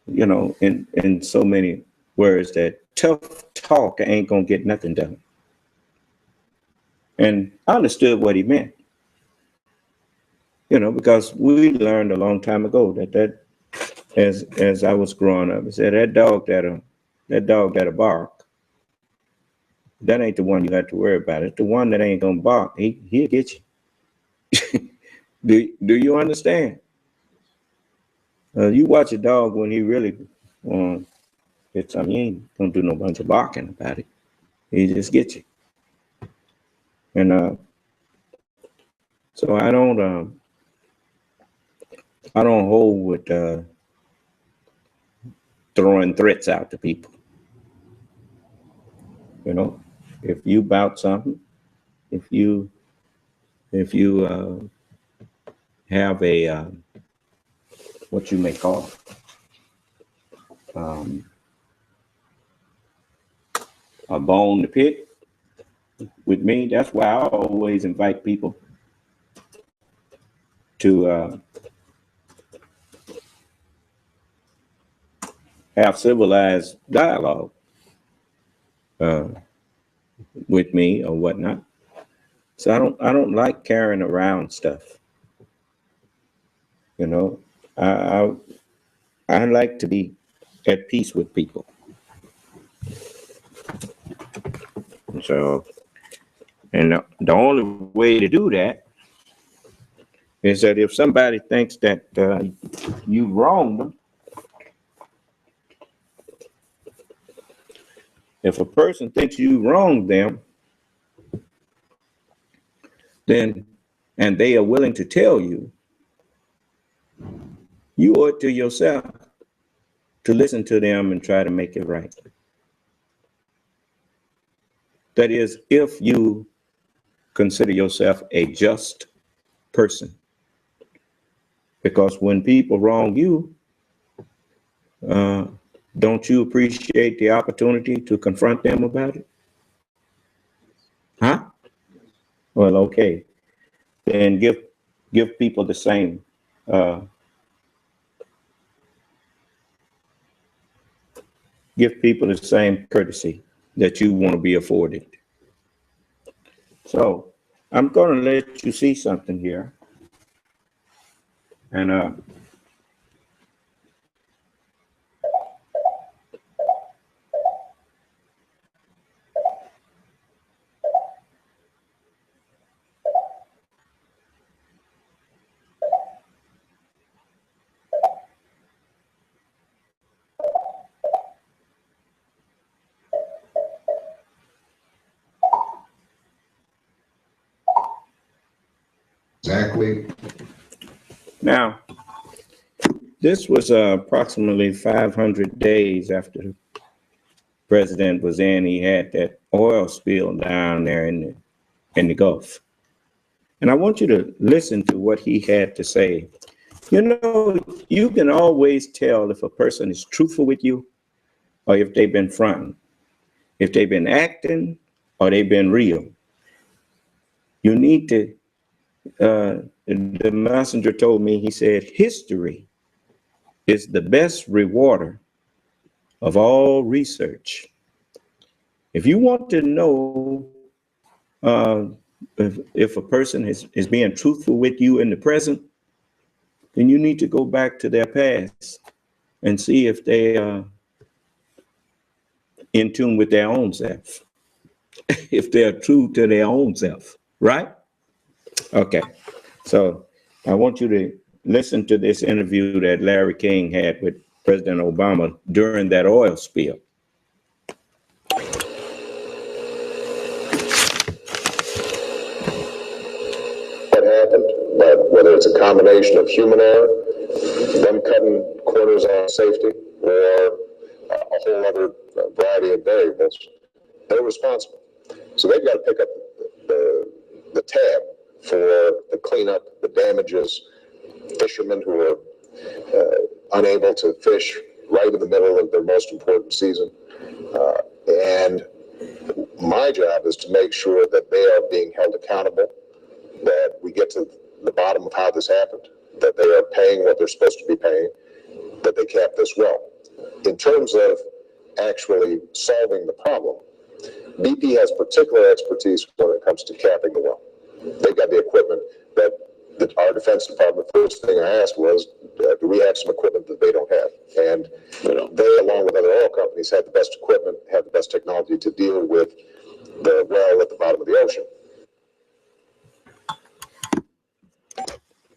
in so many words, that tough talk ain't gonna get nothing done. And I understood what he meant, because we learned a long time ago that as I was growing up, he said that dog that'll bark, that ain't the one you got to worry about. It's the one that ain't gonna bark. He'll get you. Do you understand? You watch a dog when he really gets something, he ain't gonna do no bunch of barking about it. He just gets you. And so I don't hold with throwing threats out to people. You know, if you bout something, if you have a what you may call a bone to pick with me, that's why I always invite people to have civilized dialogue with me or whatnot. So I don't like carrying around stuff. You know, I like to be at peace with people. So, and the only way to do that is that if somebody thinks that you wronged them, if a person thinks you wronged them, then, and they are willing to tell you, you owe it to yourself to listen to them and try to make it right. That is, if you consider yourself a just person. Because when people wrong you, don't you appreciate the opportunity to confront them about it? Huh? Well, okay. Then give people the same courtesy that you want to be afforded. So I'm going to let you see something here. And exactly. Now, this was approximately 500 days after the president was in. He had that oil spill down there in the Gulf. And I want you to listen to what he had to say. You know, you can always tell if a person is truthful with you or if they've been fronting, if they've been acting or they've been real. You need to, the messenger told me, he said, history is the best rewarder of all research. If you want to know if a person is being truthful with you in the present, then you need to go back to their past and see if they are in tune with their own self, if they're true to their own self, right? Okay, so I want you to listen to this interview that Larry King had with President Obama during that oil spill. What happened, but whether it's a combination of human error, them cutting corners on safety, or a whole other variety of variables, they're responsible. So they've got to pick up the tab for the cleanup, the damages, fishermen who are unable to fish right in the middle of their most important season. And my job is to make sure that they are being held accountable, that we get to the bottom of how this happened, that they are paying what they're supposed to be paying, that they cap this well. In terms of actually solving the problem, BP has particular expertise when it comes to capping the well. They've got the equipment that our Defense Department, first thing I asked was, do we have some equipment that they don't have? And they, along with other oil companies, have the best equipment, have the best technology to deal with the well at the bottom of the ocean.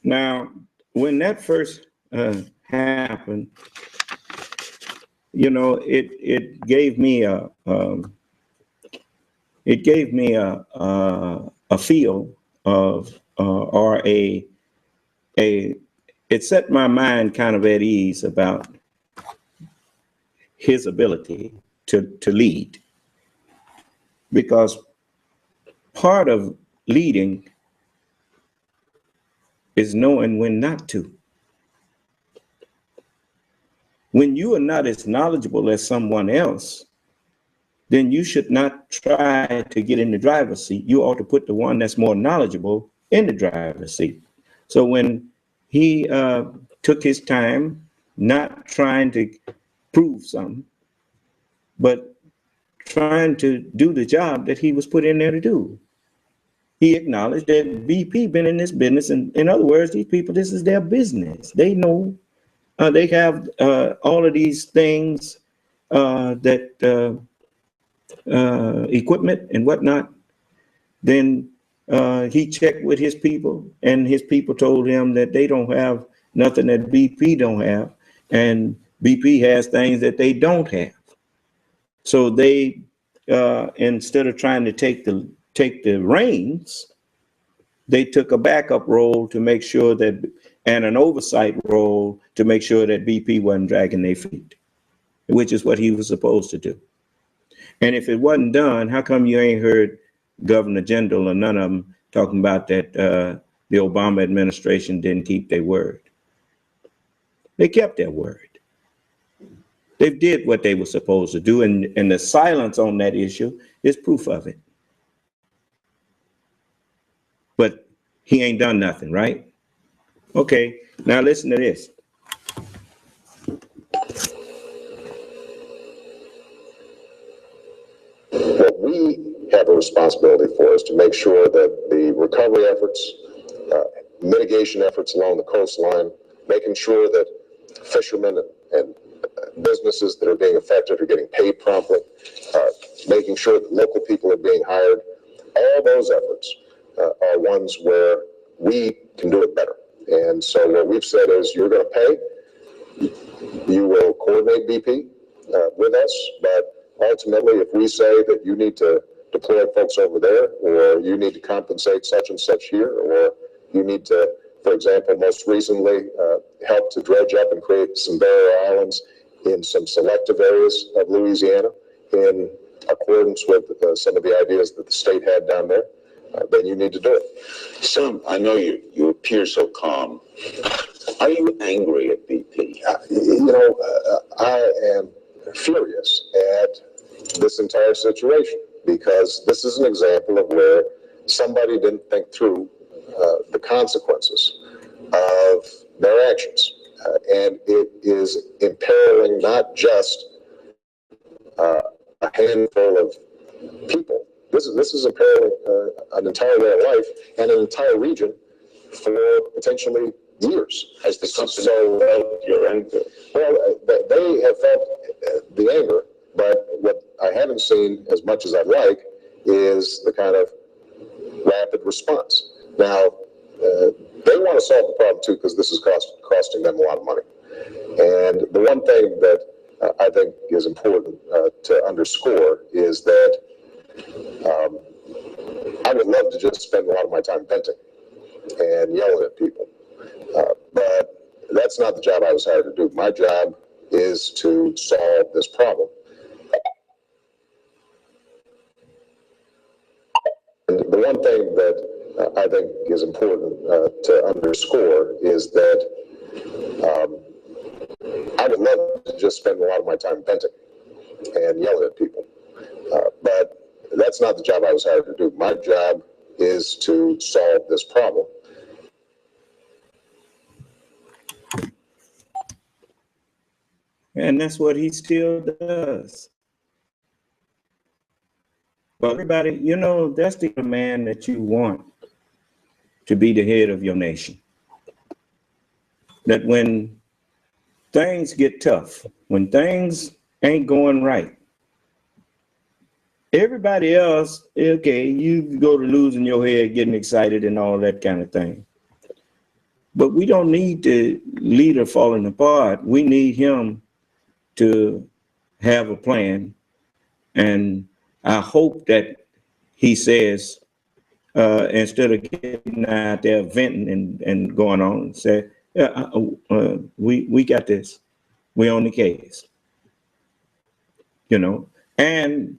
Now, when that first happened, you know, it gave me a feel of or it set my mind kind of at ease about his ability to lead. because part of leading is knowing when not to. When you are not as knowledgeable as someone else, then you should not try to get in the driver's seat. You ought to put the one that's more knowledgeable in the driver's seat. So when he took his time, not trying to prove something, but trying to do the job that he was put in there to do. He acknowledged that BP been in this business, and in other words, these people, this is their business. They know, they have all of these things, equipment and whatnot. Then he checked with his people, and his people told him that they don't have nothing that BP don't have, and BP has things that they don't have. So they, instead of trying to take the reins, they took a backup role to make sure that, and an oversight role to make sure that BP wasn't dragging their feet, which is what he was supposed to do. And if it wasn't done, how come you ain't heard Governor Jindal or none of them talking about that the Obama administration didn't keep their word? They kept their word. They did what they were supposed to do, and the silence on that issue is proof of it. But he ain't done nothing, right? Okay, now listen to this. What we have a responsibility for is to make sure that the recovery efforts, mitigation efforts along the coastline, making sure that fishermen and businesses that are being affected are getting paid promptly, making sure that local people are being hired. All those efforts are ones where we can do it better. And so what we've said is, you're going to pay, you will coordinate BP with us, but ultimately, if we say that you need to deploy folks over there, or you need to compensate such and such here, or you need to, for example, most recently, help to dredge up and create some barrier islands in some selective areas of Louisiana in accordance with some of the ideas that the state had down there, then you need to do it. Sam, I know you appear so calm. Are you angry at BP? I am furious at this entire situation, because this is an example of where somebody didn't think through the consequences of their actions. And it is imperiling not just a handful of people. This is imperiling an entire way of life and an entire region for potentially years. Has the company felt your anger? Well, they have felt the anger, but what I haven't seen as much as I'd like is the kind of rapid response. Now, they want to solve the problem too, because this is costing them a lot of money. And the one thing that I think is important to underscore is that I would love to just spend a lot of my time venting and yelling at people. But that's not the job I was hired to do. My job is to solve this problem. And the one thing that I think is important to underscore is that I would love to just spend a lot of my time venting and yelling at people. But that's not the job I was hired to do. My job is to solve this problem. And that's what he still does. But everybody, that's the man that you want to be the head of your nation. That when things get tough, when things ain't going right, everybody else, okay, you go to losing your head, getting excited and all that kind of thing. But we don't need the leader falling apart. We need him to have a plan. And I hope that he says, instead of getting out there venting and going on, say, we got this. We on the case. And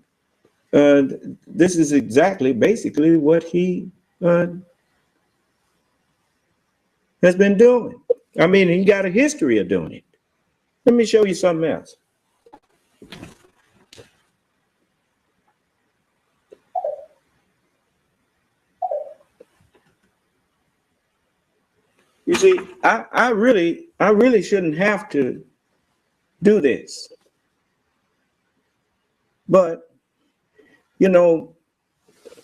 this is exactly, basically, what he has been doing. I mean, he got a history of doing it. Let me show you something else. You see, I really shouldn't have to do this. But, you know,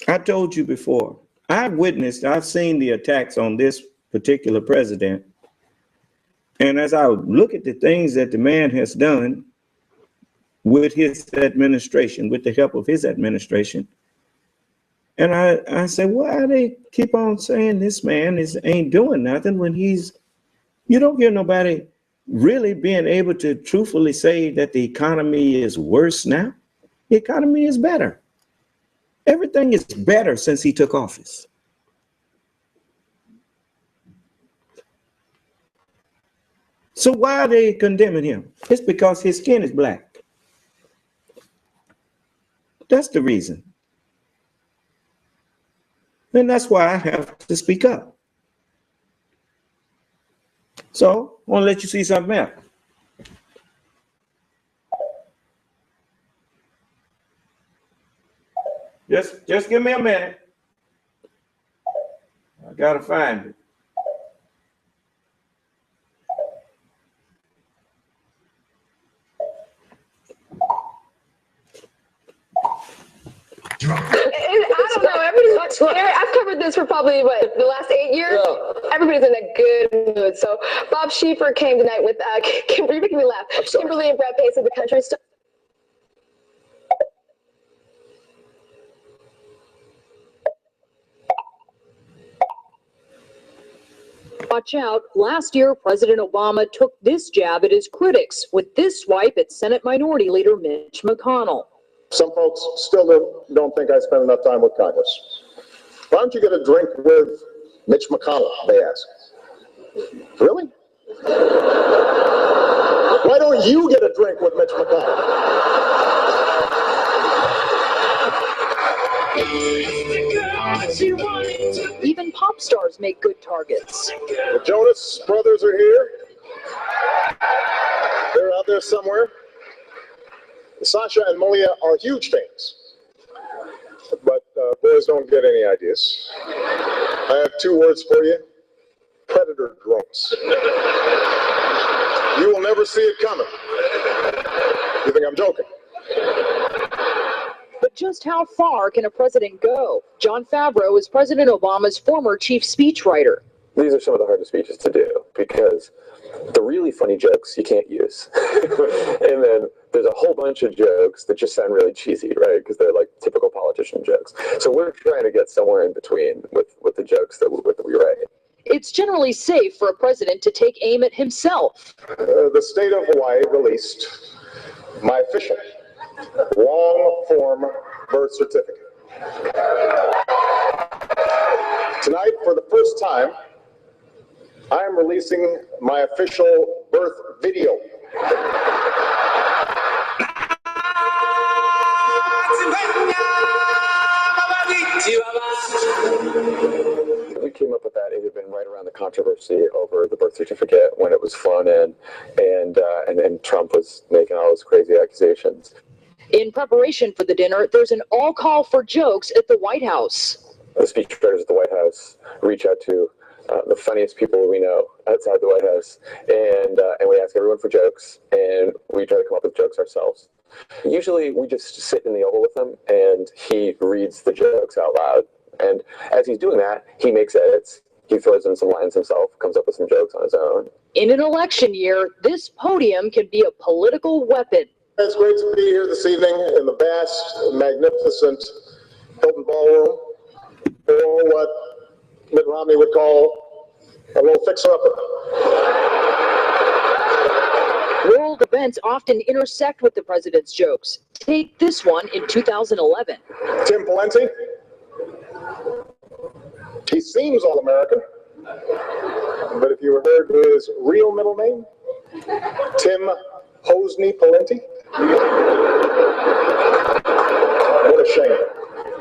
I told you before, I've seen the attacks on this particular president. And as I look at the things that the man has done with his administration, with the help of his administration, and I say, why they keep on saying this man ain't doing nothing when you don't hear nobody really being able to truthfully say that the economy is worse now. The economy is better. Everything is better since he took office. So why are they condemning him? It's because his skin is black. That's the reason. And that's why I have to speak up. So I want to let you see something else. Just give me a minute. I gotta find it. I don't know. Everybody's. I've covered this for probably the last 8 years. Yeah. Everybody's in a good mood. So Bob Schieffer came tonight with Kimberly, making me laugh. Kimberly and Brad Pace of the country. Watch out. Last year, President Obama took this jab at his critics with this swipe at Senate Minority Leader Mitch McConnell. Some folks still don't think I spend enough time with Congress. Why don't you get a drink with Mitch McConnell, they ask. Really? Why don't you get a drink with Mitch McConnell? Even pop stars make good targets. The Jonas Brothers are here. They're out there somewhere. Sasha and Malia are huge fans. But boys don't get any ideas. I have 2 words for you. Predator drones. You will never see it coming. You think I'm joking? But just how far can a president go? John Favreau is President Obama's former chief speechwriter. These are some of the hardest speeches to do because the really funny jokes you can't use. And then there's a whole bunch of jokes that just sound really cheesy, right? Because they're like typical politician jokes. So we're trying to get somewhere in between with the jokes that we write. It's generally safe for a president to take aim at himself. The state of Hawaii released my official long-form birth certificate. Tonight, for the first time, I am releasing my official birth video. We came up with that. It had been right around the controversy over the birth certificate when it was flown in, and Trump was making all those crazy accusations. In preparation for the dinner, there's an all-call for jokes at the White House. The speechwriters at the White House reach out to the funniest people we know outside the White House, and we ask everyone for jokes, and we try to come up with jokes ourselves. Usually we just sit in the Oval with him, and he reads the jokes out loud. And as he's doing that, he makes edits. He throws in some lines himself, comes up with some jokes on his own. In an election year, this podium can be a political weapon. It's great to be here this evening in the vast, magnificent Hilton Ballroom, or what Mitt Romney would call a little fixer-upper. World events often intersect with the president's jokes. Take this one in 2011. Tim Pawlenty. He seems all-American, but if you heard his real middle name, Tim Hosney Pawlenty. What a shame.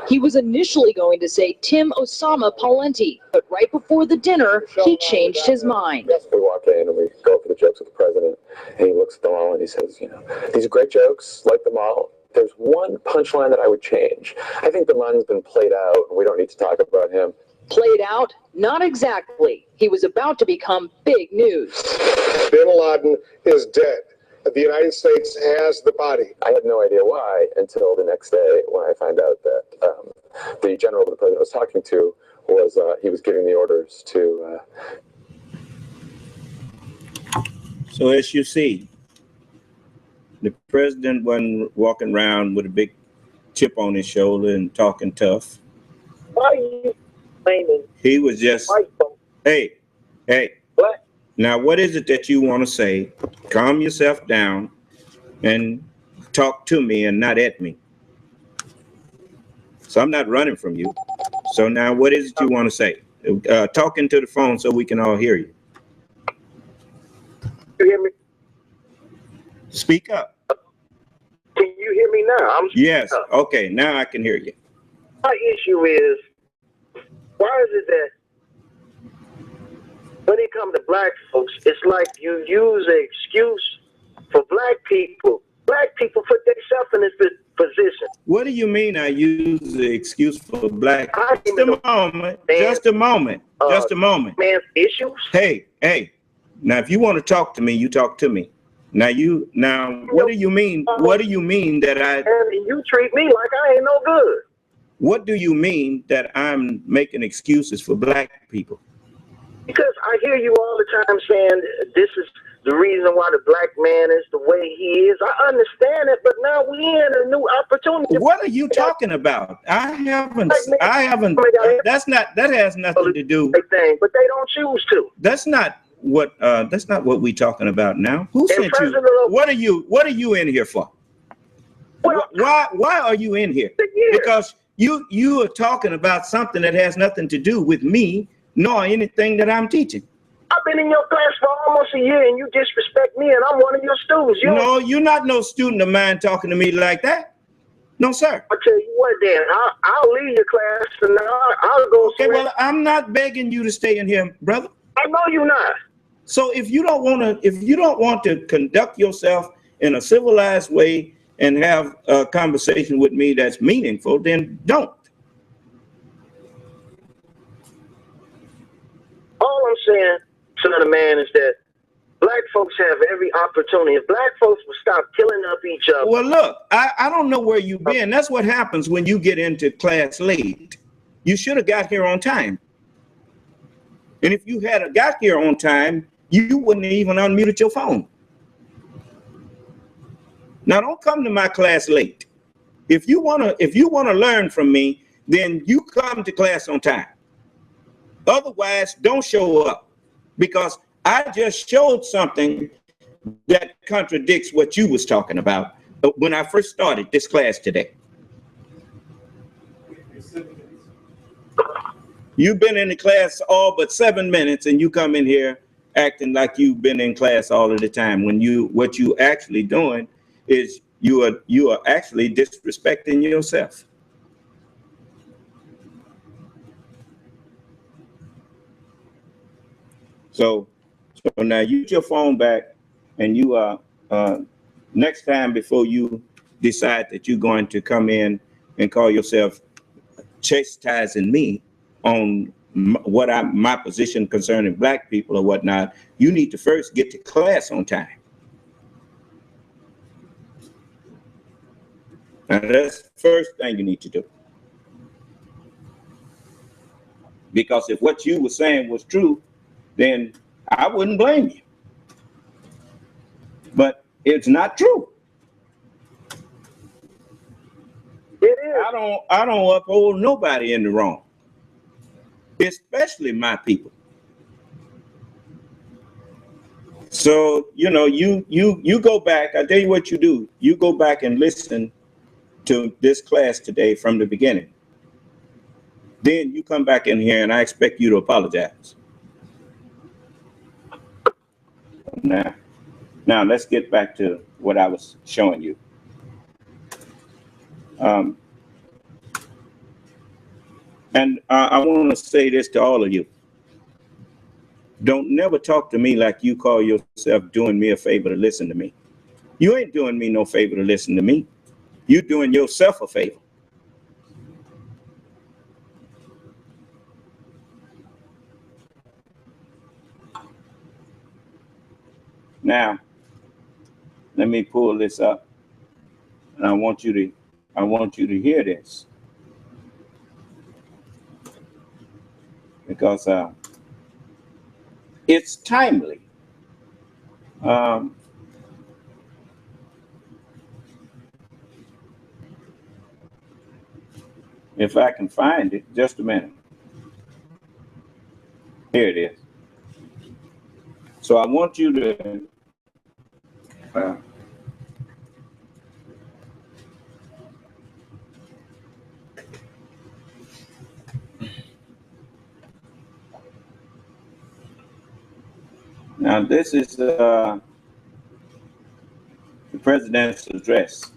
He was initially going to say Tim Osama Pawlenty, but right before the dinner, he changed his mind. We walk in and we go for the jokes with the president, and he looks at them all and he says, you know, these are great jokes, like them all. There's one punchline that I would change. I think the line's been played out, and we don't need to talk about him. Played out? Not exactly. He was about to become big news. Bin Laden is dead. The United States has the body. I had no idea why until the next day when I find out that the general the president was talking to was, he was giving the orders to... So as you see, the president wasn't walking around with a big chip on his shoulder and talking tough. Why are you blaming? He was just, hey, What? now what is it that you want to say? Calm yourself down and talk to me and not at me. So I'm not running from you. So now what is it you want to say? Talk into the phone so we can all hear you. You hear me? Speak up. Can you hear me now? Yes. Okay. Now I can hear you. My issue is, why is it that when it comes to black folks, it's like you use an excuse for black people. Black people put themselves in this position. What do you mean I use the excuse for black? Just a moment. Just a moment. Just a moment. Man's issues. Hey. Now, if you want to talk to me, you talk to me. Now, what do you mean? What do you mean that And you treat me like I ain't no good. What do you mean that I'm making excuses for black people? Because I hear you all the time saying this is the reason why the black man is the way he is. I understand it, but now we're in a new opportunity. What are you talking about? I haven't, that has nothing to do. But they don't choose to. That's not what we're talking about now. Who sent you? What are you in here for? Why are you in here? Because you are talking about something that has nothing to do with me, nor anything that I'm teaching. I've been in your class for almost a year and you disrespect me and I'm one of your students. No, you're not no student of mine talking to me like that. No, sir. I'll tell you what then, I'll leave your class and I'll go. Okay, well, I'm not begging you to stay in here, brother. I know you're not. So if you don't want to conduct yourself in a civilized way and have a conversation with me that's meaningful, then don't. All I'm saying, son of man, is that black folks have every opportunity. If black folks will stop killing up each other. Well, look, I don't know where you've been. That's what happens when you get into class late. You should have got here on time. And if you had got here on time, you wouldn't even unmuted your phone. Now, don't come to my class late. If you wanna learn from me, then you come to class on time. Otherwise, don't show up, because I just showed something that contradicts what you was talking about when I first started this class today. You've been in the class all but 7 minutes, and you come in here acting like you've been in class all of the time, when what you actually doing is you are actually disrespecting yourself. So now use your phone back, and you next time, before you decide that you're going to come in and call yourself chastising me on my position concerning black people or whatnot, you need to first get to class on time. Now that's the first thing you need to do. Because if what you were saying was true, then I wouldn't blame you. But it's not true. It is. I don't uphold nobody in the wrong, especially my people. So, you go back. I tell you what you do. You go back and listen to this class today from the beginning. Then you come back in here and I expect you to apologize. Now let's get back to what I was showing you. And I want to say this to all of you. Don't never talk to me like you call yourself doing me a favor to listen to me. You ain't doing me no favor to listen to me. You're doing yourself a favor. Now, let me pull this up, and I want you to hear this, because it's timely. If I can find it, just a minute. Here it is. So I want you to now this is the president's address.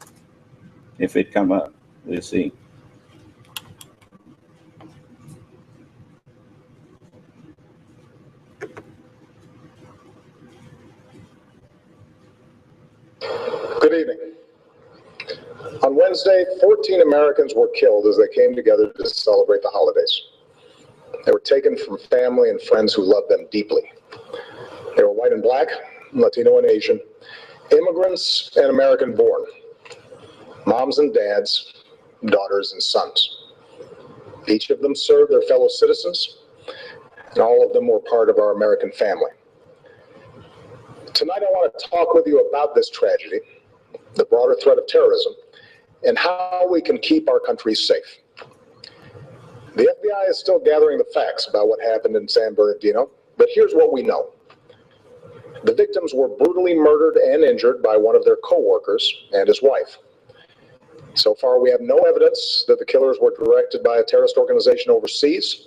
If it come up, we'll see. Good evening. On Wednesday, 14 Americans were killed as they came together to celebrate the holidays. They were taken from family and friends who loved them deeply. They were white and black, Latino and Asian, immigrants and American born, moms and dads, daughters and sons. Each of them served their fellow citizens, and all of them were part of our American family. Tonight I want to talk with you about this tragedy, the broader threat of terrorism, and how we can keep our country safe. The FBI is still gathering the facts about what happened in San Bernardino, but here's what we know. The victims were brutally murdered and injured by one of their co-workers and his wife. So far, we have no evidence that the killers were directed by a terrorist organization overseas,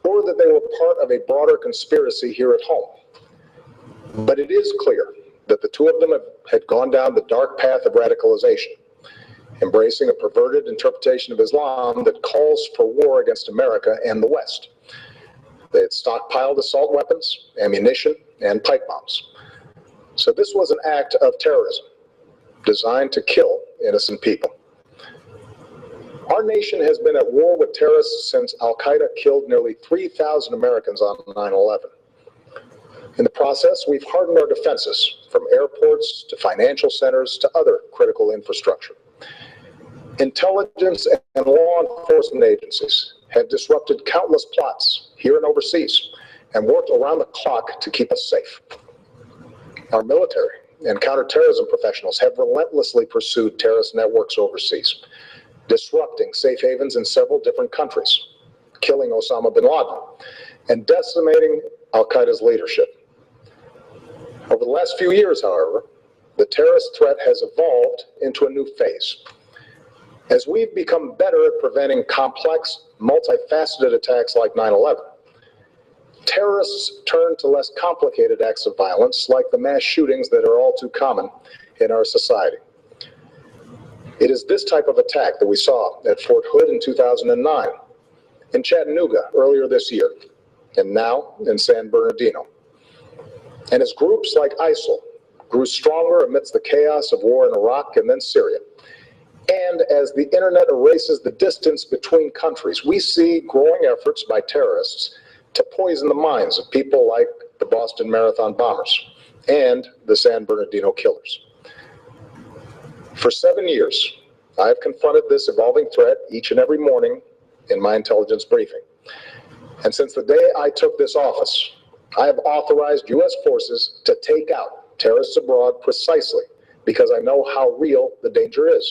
or that they were part of a broader conspiracy here at home. But it is clear that the two of them had gone down the dark path of radicalization, embracing a perverted interpretation of Islam that calls for war against America and the West. They had stockpiled assault weapons, ammunition, and pipe bombs. So this was an act of terrorism designed to kill innocent people. Our nation has been at war with terrorists since Al-Qaeda killed nearly 3,000 Americans on 9/11. In the process, we've hardened our defenses, from airports to financial centers to other critical infrastructure. Intelligence and law enforcement agencies have disrupted countless plots here and overseas and worked around the clock to keep us safe. Our military and counterterrorism professionals have relentlessly pursued terrorist networks overseas, disrupting safe havens in several different countries, killing Osama bin Laden, and decimating Al-Qaeda's leadership. Over the last few years, however, the terrorist threat has evolved into a new phase. As we've become better at preventing complex, multifaceted attacks like 9/11, terrorists turn to less complicated acts of violence like the mass shootings that are all too common in our society. It is this type of attack that we saw at Fort Hood in 2009, in Chattanooga earlier this year, and now in San Bernardino. And as groups like ISIL grew stronger amidst the chaos of war in Iraq and then Syria, and as the internet erases the distance between countries, we see growing efforts by terrorists to poison the minds of people like the Boston Marathon bombers and the San Bernardino killers. For 7 years, I have confronted this evolving threat each and every morning in my intelligence briefing. And since the day I took this office, I have authorized U.S. forces to take out terrorists abroad precisely because I know how real the danger is.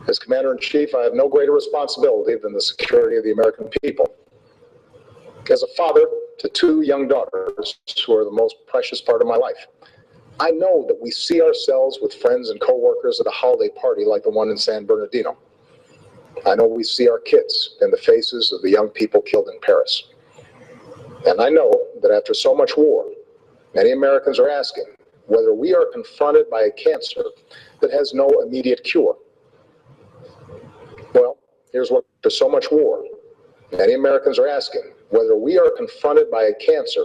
As Commander-in-Chief, I have no greater responsibility than the security of the American people. As a father to 2 young daughters who are the most precious part of my life, I know that we see ourselves with friends and coworkers at a holiday party like the one in San Bernardino. I know we see our kids in the faces of the young people killed in Paris. And I know that after so much war, many Americans are asking whether we are confronted by a cancer that has no immediate cure. Well, here's what, after so much war, Many Americans are asking whether we are confronted by a cancer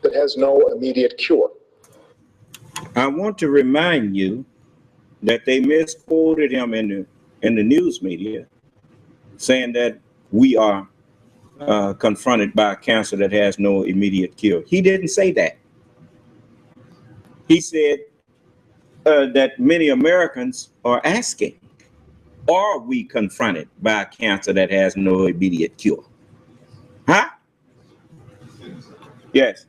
that has no immediate cure. I want to remind you that they misquoted him in the news media, saying that we are confronted by a cancer that has no immediate cure. He didn't say that. He said that many Americans are asking, are we confronted by a cancer that has no immediate cure? Huh? Yes.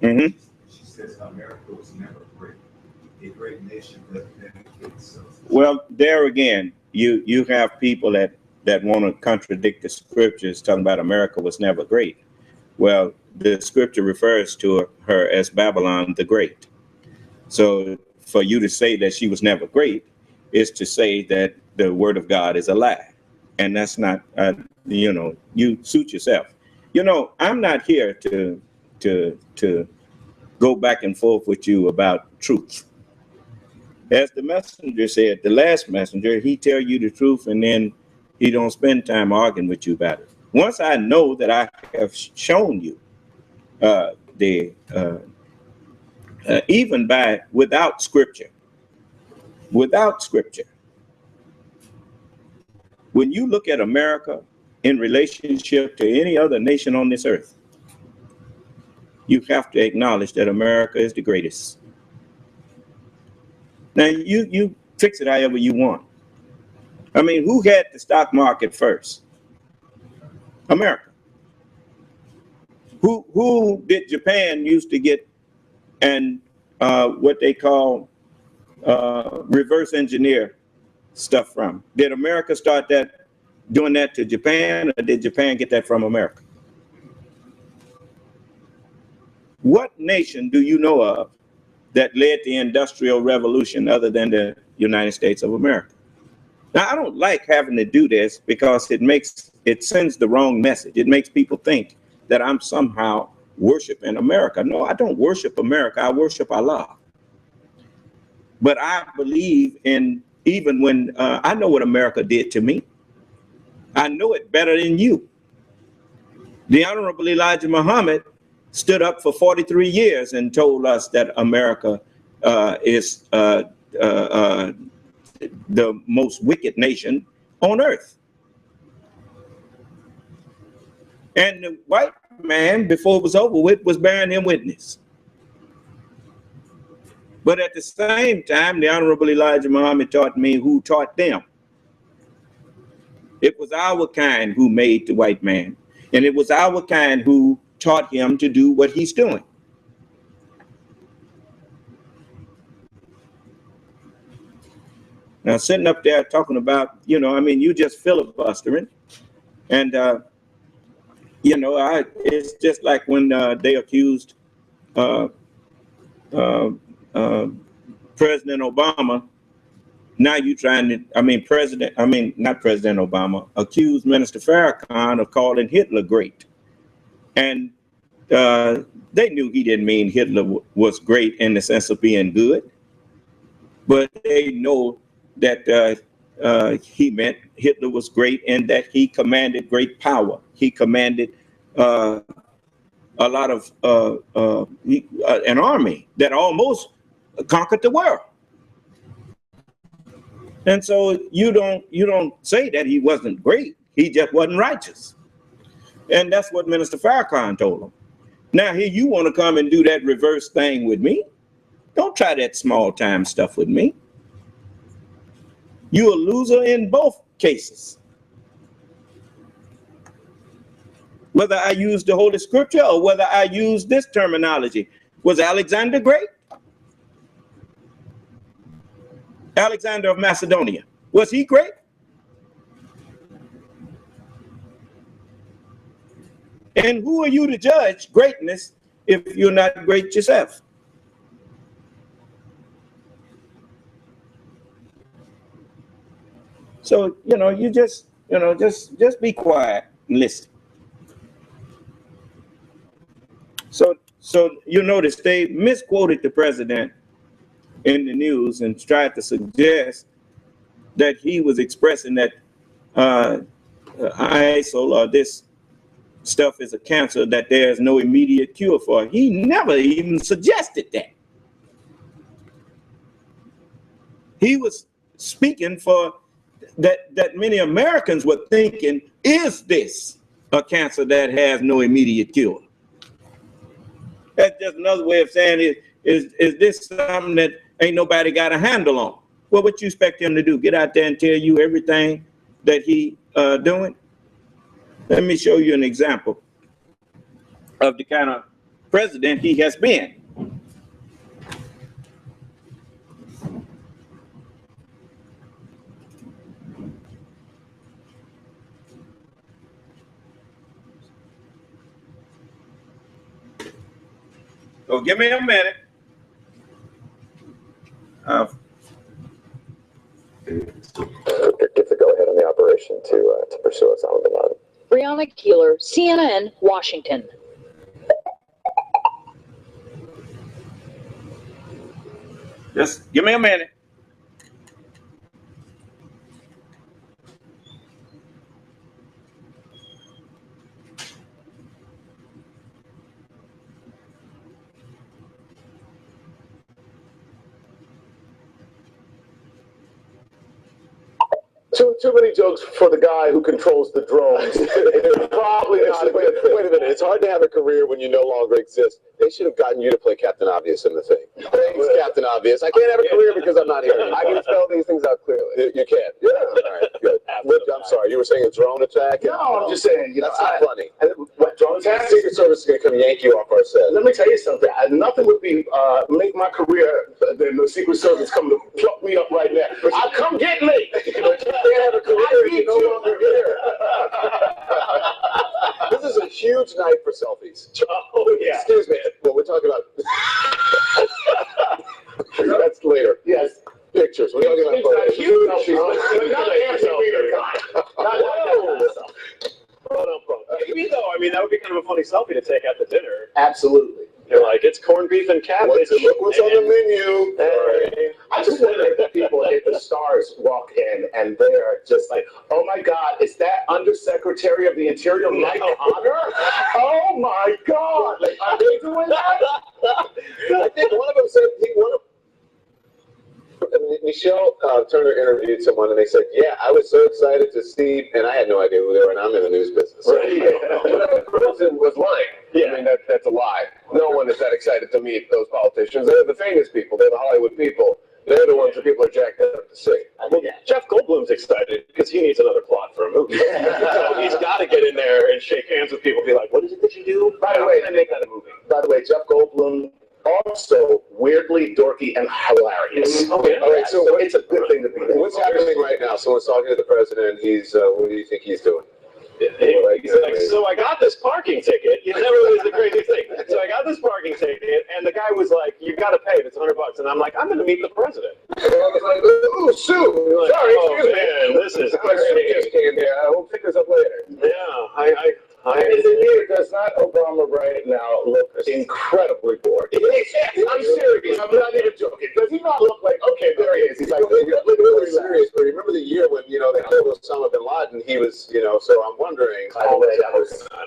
Mm-hmm. She says America was never great. A great nation that dedicates itself. Well, there again, you have people that want to contradict the scriptures, talking about America was never great. Well, the scripture refers to her as Babylon the Great. So for you to say that she was never great is to say that the word of God is a lie. And that's not, you suit yourself. I'm not here to go back and forth with you about truth. As the messenger said, the last messenger, he tell you the truth and then he don't spend time arguing with you about it. Once I know that I have shown you even without scripture, when you look at America in relationship to any other nation on this earth, you have to acknowledge that America is the greatest. Now, you fix it however you want. I mean, who had the stock market first? America. Who did Japan used to get and what they call reverse engineer stuff from? Did America start doing that to Japan, or did Japan get that from America? What nation do you know of that led the Industrial Revolution other than the United States of America? Now, I don't like having to do this because it sends the wrong message. It makes people think that I'm somehow worshiping America. No, I don't worship America. I worship Allah. But I believe in, even when I know what America did to me, I know it better than you. The Honorable Elijah Muhammad stood up for 43 years and told us that America is the most wicked nation on earth. And the white man, before it was over with, was bearing him witness. But at the same time, the Honorable Elijah Muhammad taught me who taught them. It was our kind who made the white man. And it was our kind who taught him to do what he's doing. Now, sitting up there talking about, you just filibustering. And, it's just like when they accused President Obama. Now you trying to, not President Obama, accused Minister Farrakhan of calling Hitler great. And they knew he didn't mean Hitler was great in the sense of being good. But they know that he meant Hitler was great in that he commanded great power. He commanded a lot of an army that almost conquered the world. And so you don't say that he wasn't great. He just wasn't righteous. And that's what Minister Farrakhan told him. Now here you want to come and do that reverse thing with me? Don't try that small time stuff with me. You're a loser in both cases. Whether I use the Holy Scripture or whether I use this terminology. Was Alexander great? Alexander of Macedonia, was he great? And who are you to judge greatness if you're not great yourself? So, you just be quiet and listen. So you notice they misquoted the president in the news and tried to suggest that he was expressing that ISIL or this stuff is a cancer that there's no immediate cure for. He never even suggested that. He was speaking for that many Americans were thinking, is this a cancer that has no immediate cure? That's just another way of saying is this something that ain't nobody got a handle on? Well, what you expect him to do? Get out there and tell you everything that he doing? Let me show you an example of the kind of president he has been. So give me a minute. Give the go-ahead on the operation to pursue Osama bin Laden. Brianna Keeler, CNN, Washington. Just give me a minute. Too many jokes for the guy who controls the drones. Probably not a good thing. Wait a minute. It's hard to have a career when you no longer exist. They should have gotten you to play Captain Obvious in the thing. Thanks, Captain Obvious. I can't have a career because I'm not here. I can spell these things out clearly. You can. Yeah. All right. Good. I'm sorry. You were saying a drone attack? No, I'm just saying. That's not funny. What drone attacks? Secret Service is going to come yank you off our set. Let me tell you something. Nothing would be make my career than the Secret Service come to pluck me up right now. I come get me. They have a career. You're no longer here. This is a huge night for selfies. Oh yeah. Excuse me. Well, we're talking about. That's later. Yes. Pictures. We're talking about photos. Huge. Maybe though, I mean, that would be kind of a funny selfie to take at the dinner. Absolutely. You're like, it's corned beef and cabbage. Look what's on the menu. Right. I just wonder if people at the stars walk in and they're just like, oh my God, is that Undersecretary of the Interior Mike Honor? Oh my God. Like, are they doing that? I think one of them said Michelle Turner interviewed someone and they said, yeah, I was so excited to see, and I had no idea who they were, and I'm in the news business. Right. The president was lying. Yeah. I mean, that's a lie. No one is that excited to meet those politicians. They're the famous people. They're the Hollywood people. They're the ones that people are jacked up to see. Well, Jeff Goldblum's excited because he needs another plot for a movie. So he's got to get in there and shake hands with people, be like, what is it that you do? By the way, make that a movie. By the way, Jeff Goldblum, also weirdly dorky and hilarious. Oh, yeah. All right, so it's a good thing to be there. What's happening right now? Someone's talking to the president. He's, what do you think he's doing? He's like, so I got this parking ticket. You never lose the crazy thing. So I got this parking ticket, and the guy was like, you got to pay it. It's $100. And I'm like, I'm going to meet the president. I was like, ooh, Sue. Like, sorry, oh, excuse man, me. this is my suitcase came there. I will pick this up later. Yeah, Does not Obama right now look incredibly bored? I'm serious. I'm not even joking. Does he not look like, okay, there he is. He's like, really serious, but remember the year when, they killed Osama bin Laden, he was, so I'm wondering.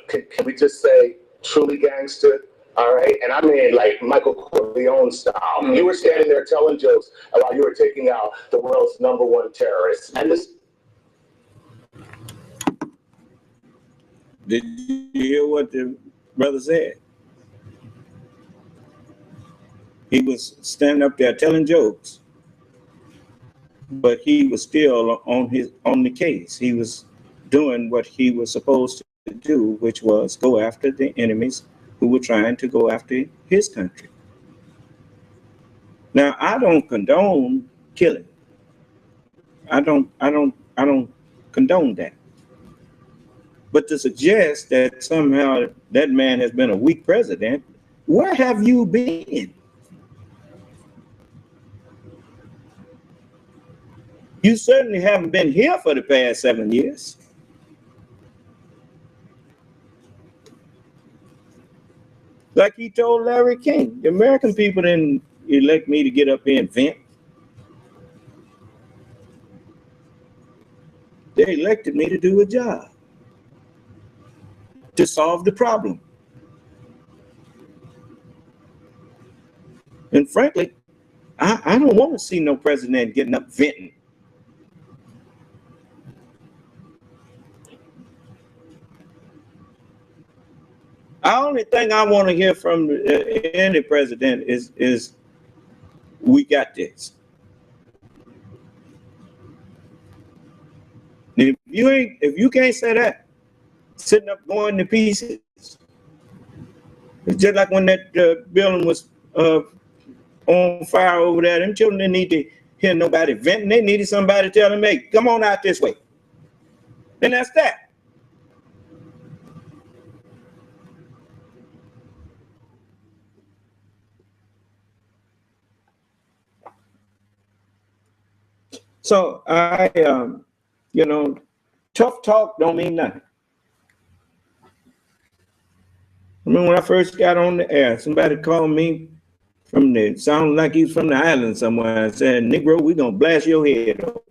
Can we just say truly gangster? All right. And I mean, like Michael Corleone style. Mm-hmm. You were standing there telling jokes while you were taking out the world's #1 terrorist. And this. Did you hear what the brother said? He was standing up there telling jokes, but he was still on the case. He was doing what he was supposed to do, which was go after the enemies who were trying to go after his country. Now, I don't condone killing. I don't condone that. But to suggest that somehow that man has been a weak president, where have you been? You certainly haven't been here for the past 7 years. Like he told Larry King, the American people didn't elect me to get up here and vent. They elected me to do a job, to solve the problem. And frankly, I don't want to see no president getting up venting. The only thing I want to hear from any president is we got this. And if you can't say that, sitting up going to pieces. It's just like when that building was on fire over there. Them children didn't need to hear nobody venting. They needed somebody to tell them, hey, come on out this way. And that's that. So you know, tough talk don't mean nothing. I remember when I first got on the air, somebody called me from the, sounded like he was from the island somewhere, and said, Negro, we're gonna blast your head off.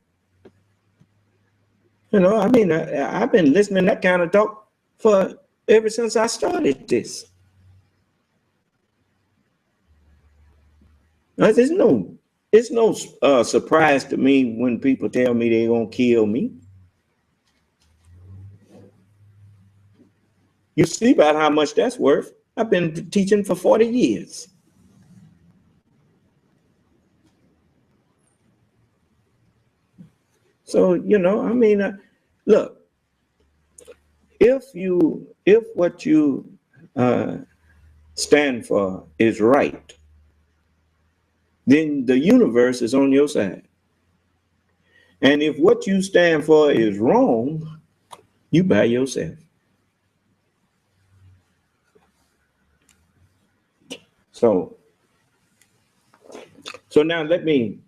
You know, I mean, I've been listening to that kind of talk for ever since I started this. It's no surprise to me when people tell me they're gonna kill me. You see about how much that's worth. I've been teaching for 40 years. So, you know, I mean, look, if what you stand for is right, then the universe is on your side. And if what you stand for is wrong, you by yourself. So now let me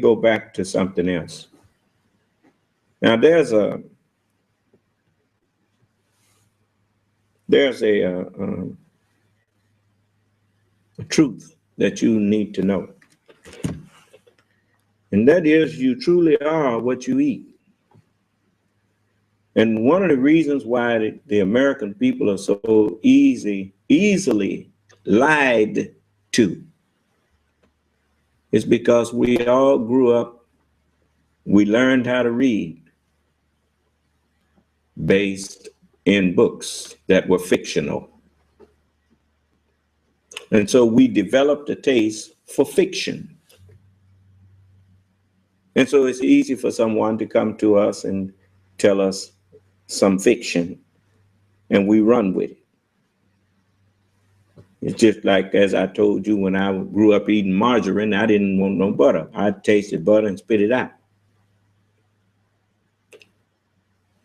go back to something else. Now there's a truth that you need to know. And that is, you truly are what you eat. And one of the reasons why the American people are so easily lied to is because we all grew up, we learned how to read based in books that were fictional. And so we developed a taste for fiction. And so it's easy for someone to come to us and tell us some fiction, and we run with it. It's just like, as I told you, when I grew up eating margarine, I didn't want no butter. I tasted butter and spit it out.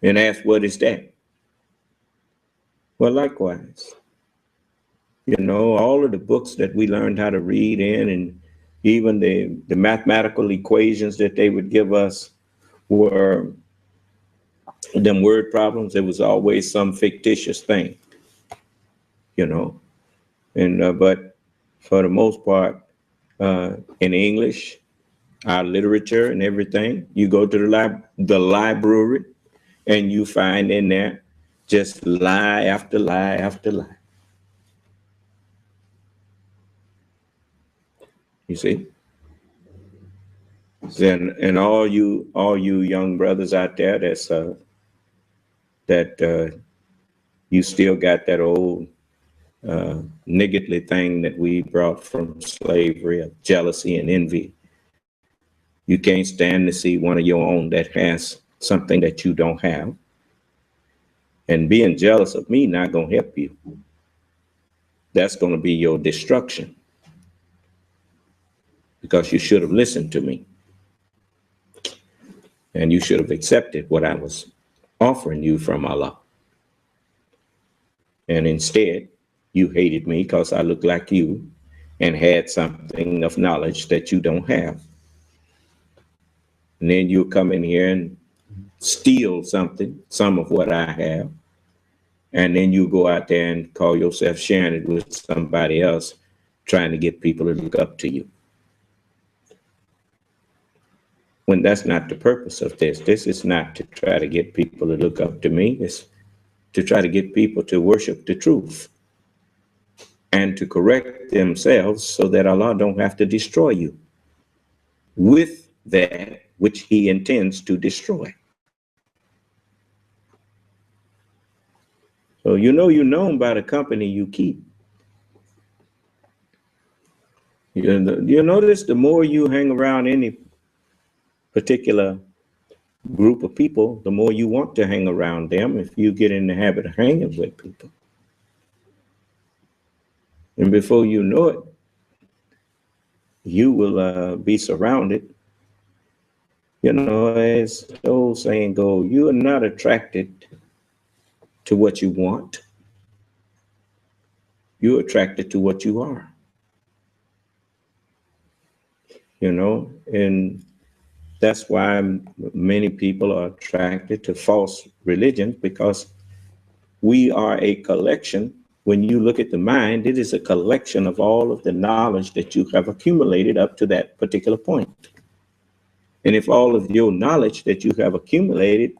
And asked, what is that? Well, likewise, you know, all of the books that we learned how to read in, and even the mathematical equations that they would give us were them word problems. It was always some fictitious thing, you know. And but for the most part, in English, our literature and everything, you go to the library and you find in there just lie after lie after lie. You see? And all you young brothers out there that's you still got that old niggardly thing that we brought from slavery of jealousy and envy. You can't stand to see one of your own that has something that you don't have. And being jealous of me not gonna help you. That's gonna be your destruction. Because you should have listened to me. And you should have accepted what I was offering you from Allah. And instead, you hated me because I looked like you and had something of knowledge that you don't have. And then you'll come in here and steal some of what I have. And then you go out there and call yourself sharing it with somebody else, trying to get people to look up to you. when that's not the purpose of this. This is not to try to get people to look up to me. It's to try to get people to worship the truth and to correct themselves so that Allah don't have to destroy you with that which he intends to destroy. So you're known by the company you keep. You notice the more you hang around any particular group of people, the more you want to hang around them if you get in the habit of hanging with people. And before you know it, you will be surrounded. As the old saying goes, you are not attracted to what you want. You're attracted to what you are. And that's why many people are attracted to false religions, because we are a collection. When you look at the mind, it is a collection of all of the knowledge that you have accumulated up to that particular point. And if all of your knowledge that you have accumulated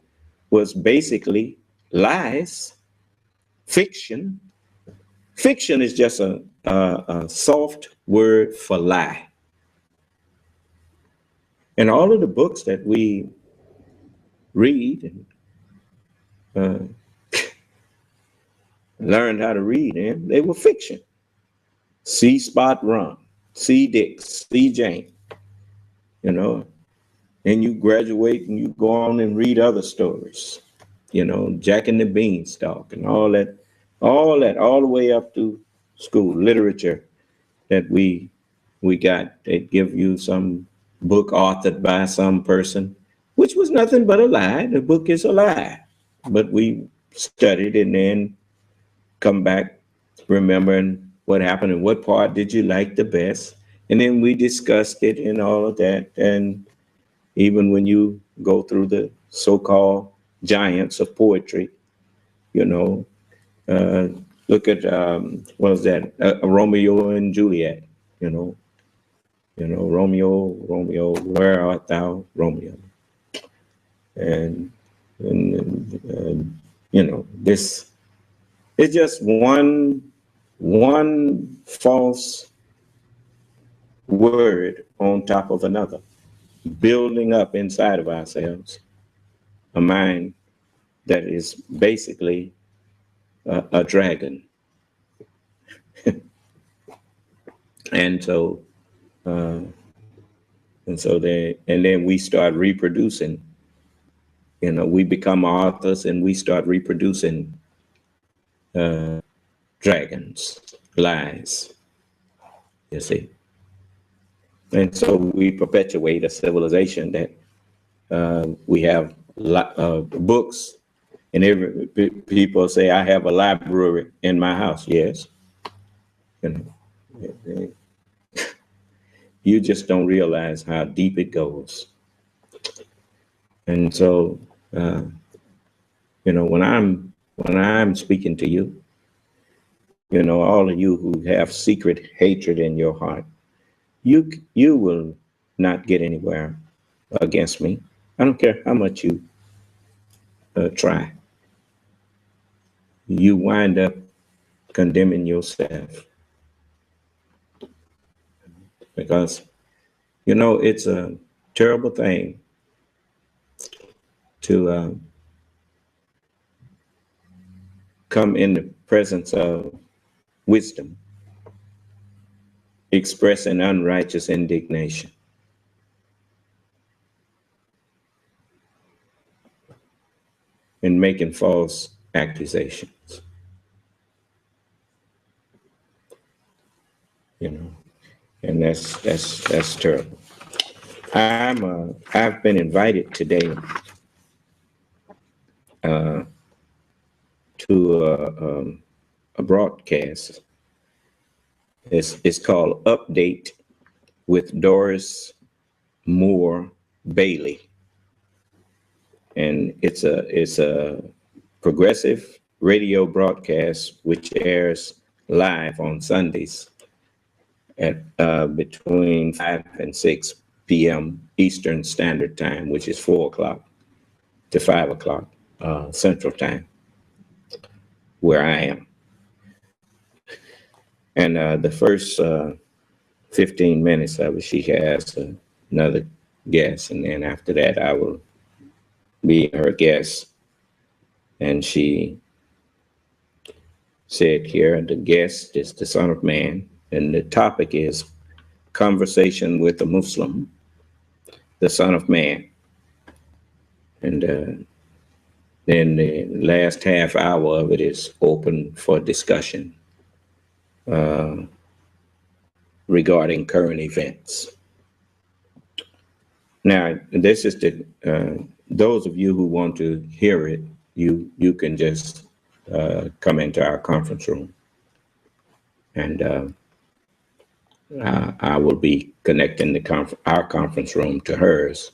was basically lies, fiction is just a soft word for lie. And all of the books that we read and learned how to read in, they were fiction. See Spot Run, see Dick, see Jane, and you graduate and you go on and read other stories, Jack and the Beanstalk and all the way up to school literature that we got. They give you some book authored by some person, which was nothing but a lie. The book is a lie, but we studied and then come back remembering what happened and what part did you like the best. And then we discussed it and all of that. And even when you go through the so-called giants of poetry, look at, what was that? Romeo and Juliet, Romeo, where art thou, Romeo? And this is just one false word on top of another, building up inside of ourselves a mind that is basically a dragon. And then we start reproducing, we become authors and we start reproducing dragons, lies, you see. And so we perpetuate a civilization that we have books, and people say, I have a library in my house. Yes. You just don't realize how deep it goes. And so, when I'm speaking to you, all of you who have secret hatred in your heart, you will not get anywhere against me. I don't care how much you try. You wind up condemning yourself. Because, it's a terrible thing to come in the presence of wisdom, expressing unrighteous indignation. And making false accusations. And that's terrible. I've been invited today to a broadcast. It's called Update with Doris Moore Bailey, and it's a progressive radio broadcast which airs live on Sundays at between 5 and 6 p.m. Eastern Standard Time, which is 4 o'clock to 5 o'clock Central Time, where I am. And the first 15 minutes of it, she has another guest, and then after that, I will be her guest. And she said here, the guest is the Son of Man, and the topic is conversation with a Muslim, the Son of Man. And then the last half hour of it is open for discussion regarding current events. Now, this is the, those of you who want to hear it, you can just come into our conference room, and I will be connecting our conference room to hers,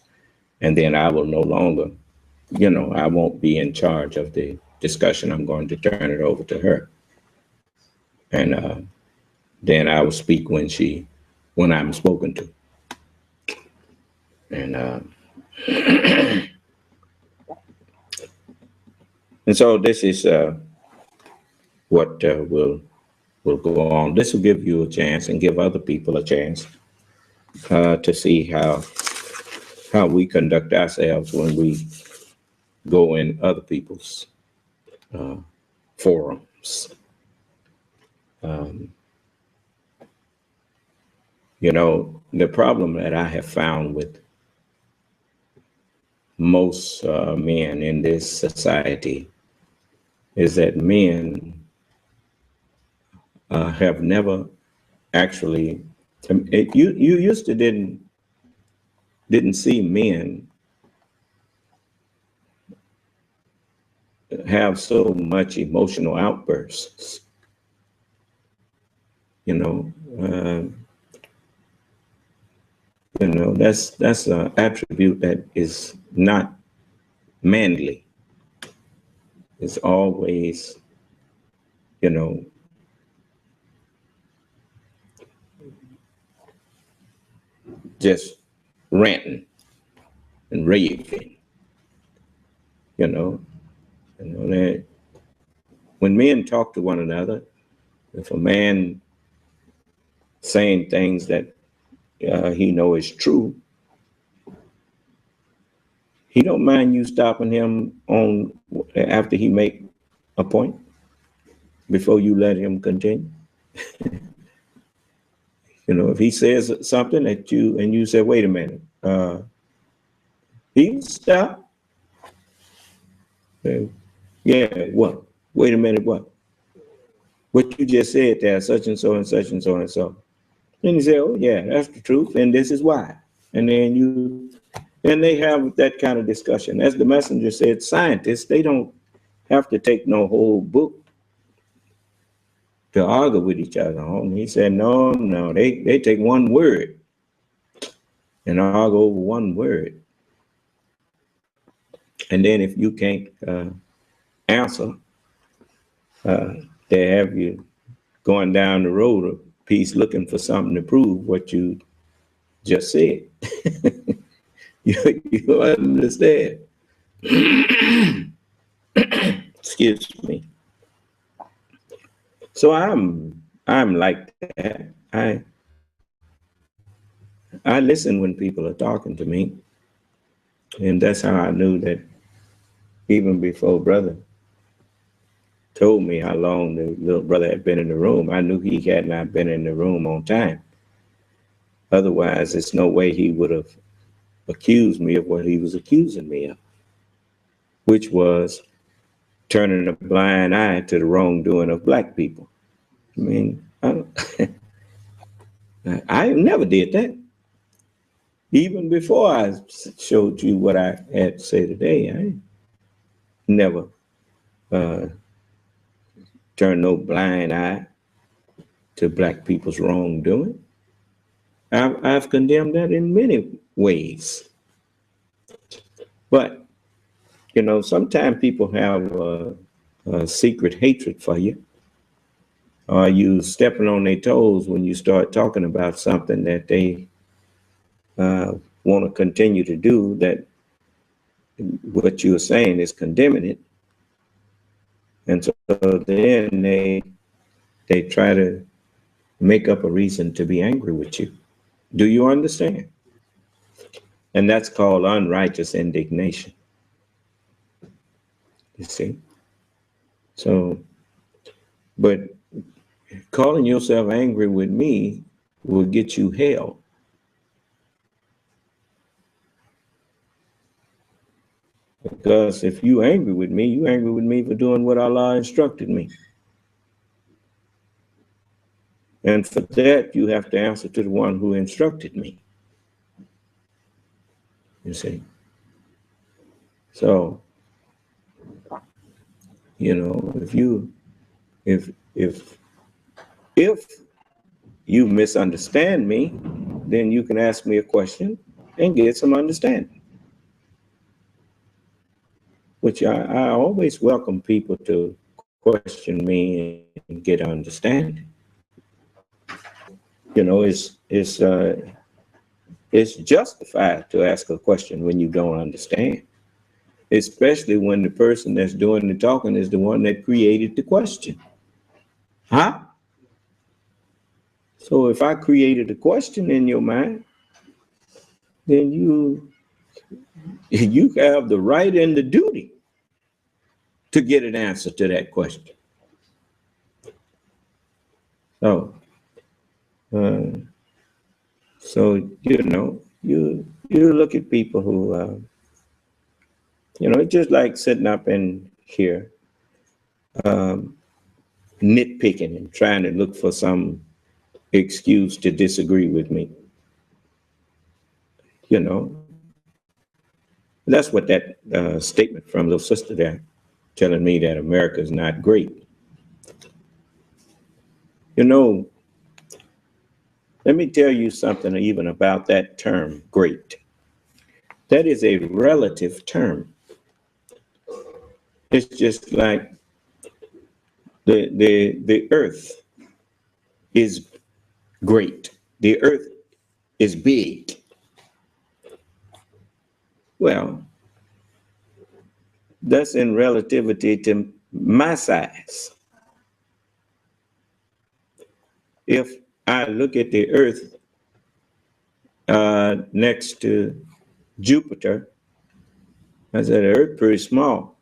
and then I will no longer, you know, I won't be in charge of the discussion. I'm going to turn it over to her, and then I will speak when I'm spoken to, and and so this is what will go on. This will give you a chance and give other people a chance to see how we conduct ourselves when we go in other people's forums. You know, the problem that I have found with most men in this society is that men have never actually, you used to didn't see men have so much emotional outbursts, you know. You know, that's an attribute that is not manly. It's always, you know, just ranting and raving, you know. That when men talk to one another, if a man saying things that he know is true, he don't mind you stopping him on after he make a point before you let him continue. You know, if he says something that you say, wait a minute, he stop. Yeah, what? Wait a minute, what? What you just said there, such and so and such and so and so. Then you say, oh yeah, that's the truth, and this is why. And then they have that kind of discussion. As the messenger said, scientists, they don't have to take no whole book to argue with each other. And he said, no, they take one word and argue over one word. And then if you can't answer, they have you going down the road a piece looking for something to prove what you just said. You understand? Excuse me. So I'm like that. I listen when people are talking to me, and that's how I knew that even before brother told me how long the little brother had been in the room, I knew he had not been in the room on time. Otherwise, there's no way he would have accused me of what he was accusing me of, which was turning a blind eye to the wrongdoing of black people. I mean, I never did that. Even before I showed you what I had to say today, I never turned no blind eye to black people's wrongdoing. I've condemned that in many ways. But, you know, sometimes people have a secret hatred for you. Or you stepping on their toes when you start talking about something that they want to continue to do, that what you're saying is condemning it. And so then they try to make up a reason to be angry with you. Do you understand? And that's called unrighteous indignation. You see? So, but calling yourself angry with me will get you hell. Because if you angry with me, you angry with me for doing what Allah instructed me. And for that, you have to answer to the one who instructed me. You see? So, you know, if you misunderstand me, then you can ask me a question and get some understanding. Which I always welcome people to question me and get understanding. You know, it's justified to ask a question when you don't understand, especially when the person that's doing the talking is the one that created the question. Huh? So if I created a question in your mind, then you have the right and the duty to get an answer to that question. So, you know, you look at people who, you know, it's just like sitting up in here, nitpicking and trying to look for some excuse to disagree with me. You know, that's what that statement from little sister there telling me that America is not great. You know, let me tell you something even about that term, great. That is a relative term. It's just like the earth is great. The earth is big. Well, that's in relativity to my size. If I look at the earth next to Jupiter, I said, the earth is pretty small.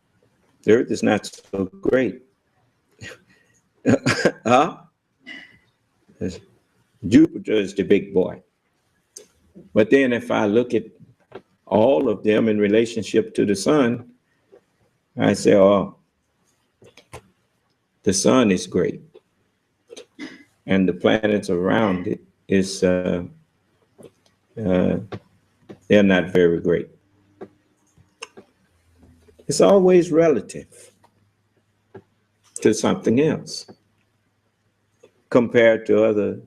The earth is not so great. Huh? Jupiter is the big boy. But then if I look at all of them in relationship to the sun, I say, oh, the sun is great. And the planets around it is, they're not very great. It's always relative to something else compared to other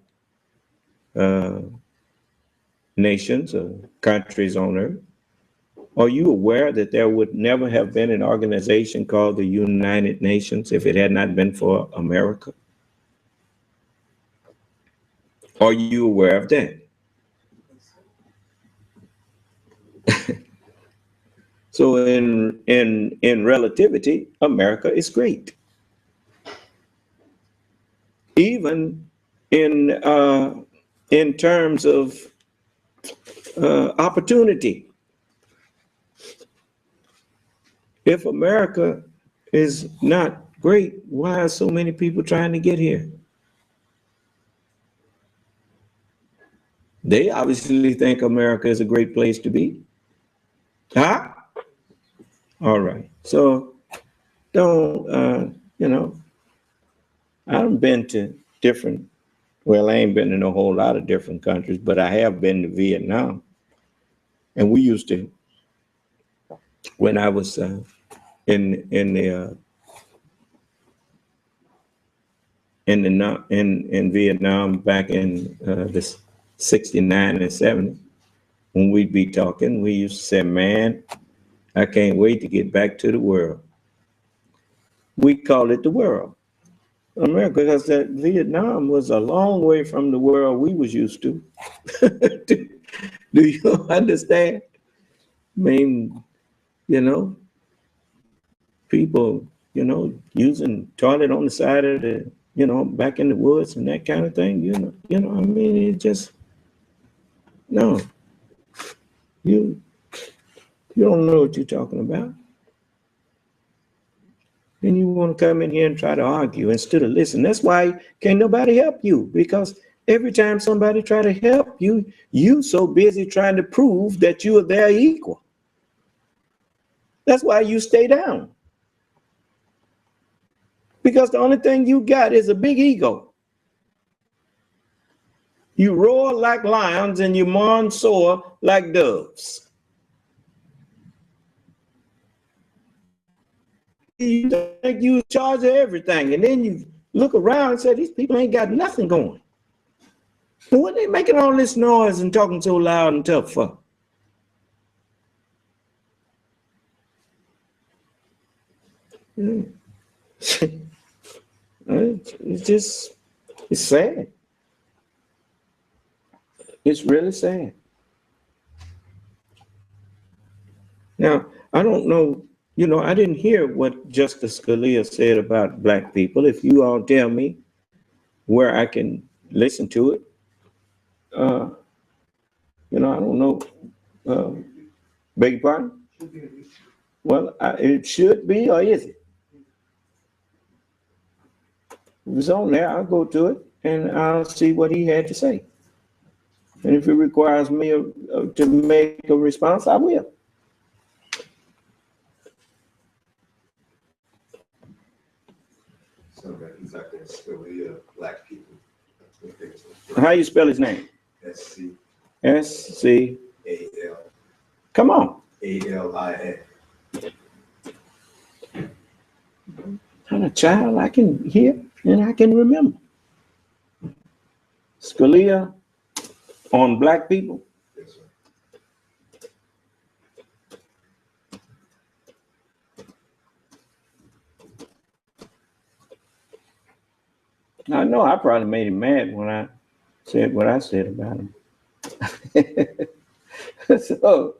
nations or countries on earth. Are you aware that there would never have been an organization called the United Nations if it had not been for America? Are you aware of that? So in relativity, America is great. Even in terms of opportunity. If America is not great, why are so many people trying to get here? They obviously think America is a great place to be. Huh? All right. So don't, you know, I've been to different, well, I ain't been in a whole lot of different countries, but I have been to Vietnam. And we used to, when I was in Vietnam back in the 69 and 70, when we'd be talking, we used to say, man, I can't wait to get back to the world. We call it the world. America, because that Vietnam was a long way from the world we was used to. Do you understand? I mean, you know, people, you know, using toilet on the side of the, you know, back in the woods and that kind of thing, you know, I mean, it just, no, you don't know what you're talking about. And you want to come in here and try to argue instead of listen. That's why can't nobody help you, because every time somebody try to help you, you so busy trying to prove that you are their equal. That's why you stay down. Because the only thing you got is a big ego. You roar like lions and you mourn sore like doves. You think you in charge of everything, and then you look around and say, these people ain't got nothing going. So what they making all this noise and talking so loud and tough for? It's just, it's sad. It's really sad. Now, I don't know, you know, I didn't hear what Justice Scalia said about black people. If you all tell me where I can listen to it, you know, I don't know. Beg your pardon? Well, it should be, or is it? If it's on there, I'll go to it and I'll see what he had to say. And if it requires me to make a response, I will. So that he's like that Scalia black people. How you spell his name? S-C. S-C-A-L. Come on. A-L-I-A. I'm a child, I can hear and I can remember. Scalia on black people. Yes, sir. I know I probably made him mad when I said what I said about him. So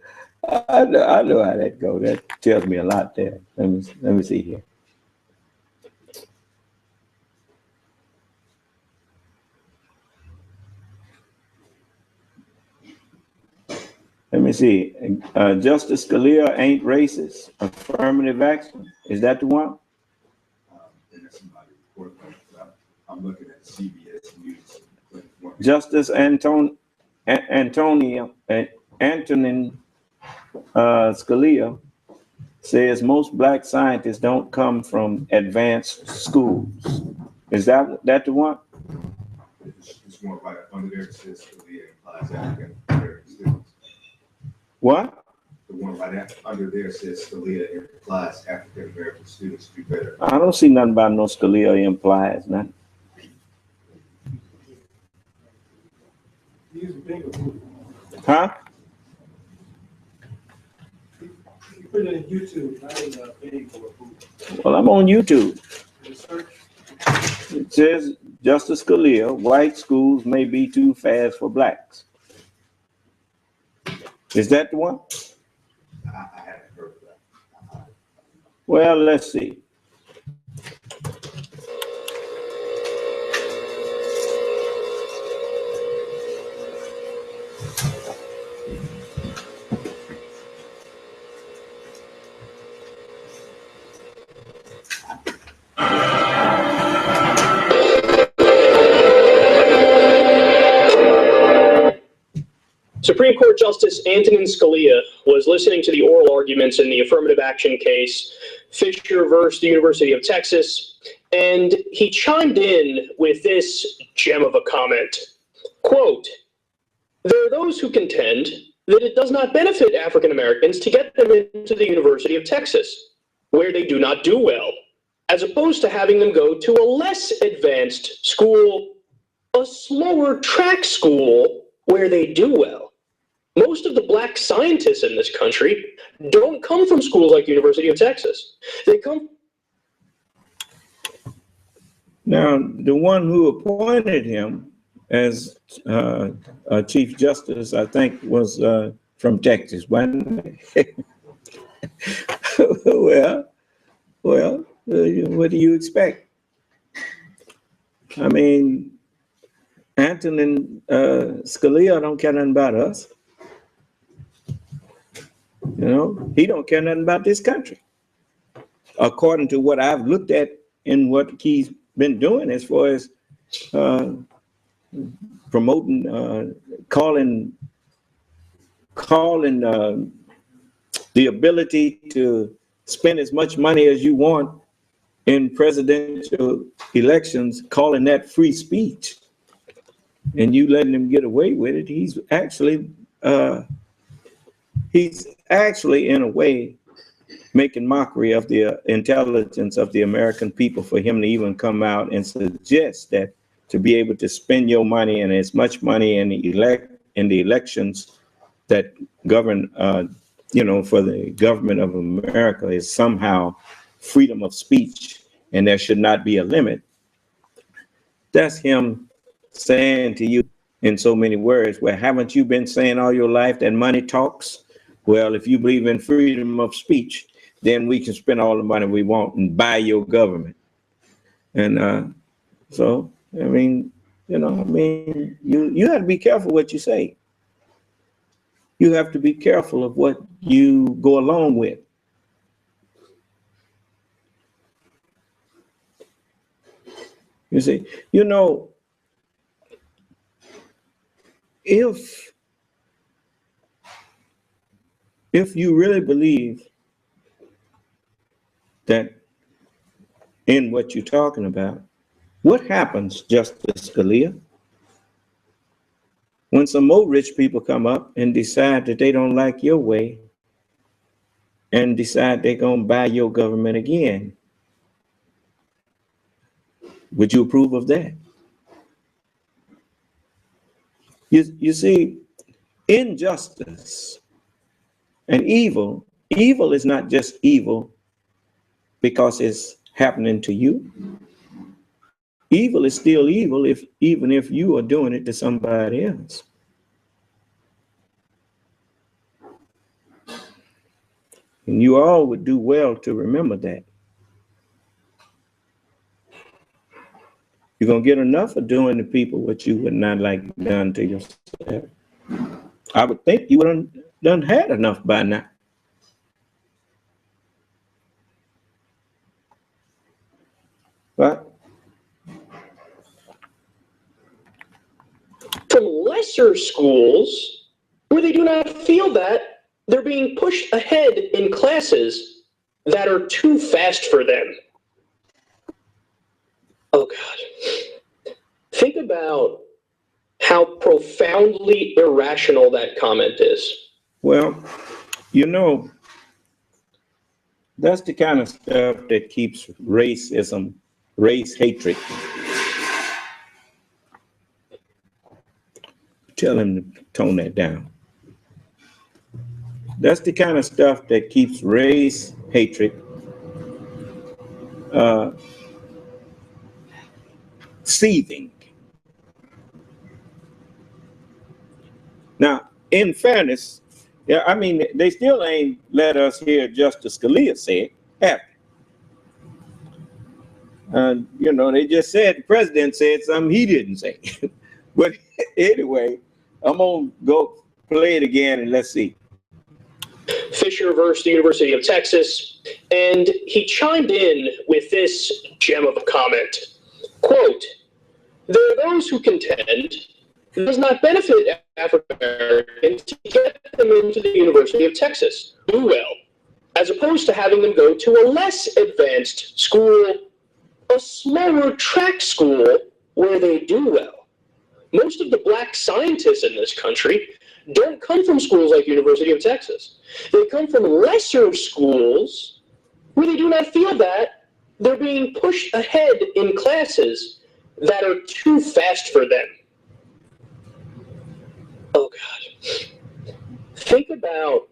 I know how that goes. That tells me a lot there. Let me see here. Let me see. Justice Scalia ain't racist. Affirmative action. Is that the one? I'm looking at CBS News. Justice Antonin Scalia says most black scientists don't come from advanced schools. Is that the one? It's more like under there it says Scalia implies African American students. What? The one right under there says Scalia implies African American students do better. I don't see nothing about no Scalia implies nothing. Huh? You put it in YouTube, not in paying for a boot. Well, I'm on YouTube. It says Justice Scalia, white schools may be too fast for blacks. Is that the one? I haven't heard of that. Well, let's see. Supreme Court Justice Antonin Scalia was listening to the oral arguments in the affirmative action case, Fisher versus the University of Texas, and he chimed in with this gem of a comment. Quote, "There are those who contend that it does not benefit African Americans to get them into the University of Texas, where they do not do well, as opposed to having them go to a less advanced school, a slower track school where they do well. Most of the black scientists in this country don't come from schools like University of Texas. They come..." Now, the one who appointed him as Chief Justice, I think, was from Texas, wasn't it? well, what do you expect? I mean, Antonin Scalia don't care nothing about us. You know, he don't care nothing about this country. According to what I've looked at and what he's been doing as far as promoting, calling the ability to spend as much money as you want in presidential elections, calling that free speech, and you letting him get away with it. He's actually in a way making mockery of the intelligence of the American people for him to even come out and suggest that to be able to spend your money and as much money in the elections that govern, for the government of America is somehow freedom of speech and there should not be a limit. That's him saying to you in so many words, well, haven't you been saying all your life that money talks? Well, if you believe in freedom of speech, then we can spend all the money we want and buy your government. And so, I mean, you have to be careful what you say. You have to be careful of what you go along with. You see, if you really believe that in what you're talking about, what happens, Justice Scalia, when some more rich people come up and decide that they don't like your way and decide they're going to buy your government again? Would you approve of that? You see, injustice and evil is not just evil because it's happening to you. Evil is still evil even if you are doing it to somebody else. And you all would do well to remember that. You're going to get enough of doing to people what you would not like done to yourself. I would think you would have done had enough by now. But from lesser schools where they do not feel that they're being pushed ahead in classes that are too fast for them. Oh God. Think about how profoundly irrational that comment is. Well, that's the kind of stuff that keeps racism, race hatred. Tell him to tone that down. That's the kind of stuff that keeps race hatred seething. Now, in fairness, I mean, they still ain't let us hear Justice Scalia say it, have they? They just said the president said something he didn't say. But anyway, I'm going to go play it again and let's see. Fisher versus the University of Texas, and he chimed in with this gem of a comment. Quote, there are those who contend it does not benefit African Americans to get them into the University of Texas, do well, as opposed to having them go to a less advanced school, a smaller track school where they do well. Most of the black scientists in this country don't come from schools like University of Texas. They come from lesser schools where they do not feel that they're being pushed ahead in classes that are too fast for them. Oh God. Think about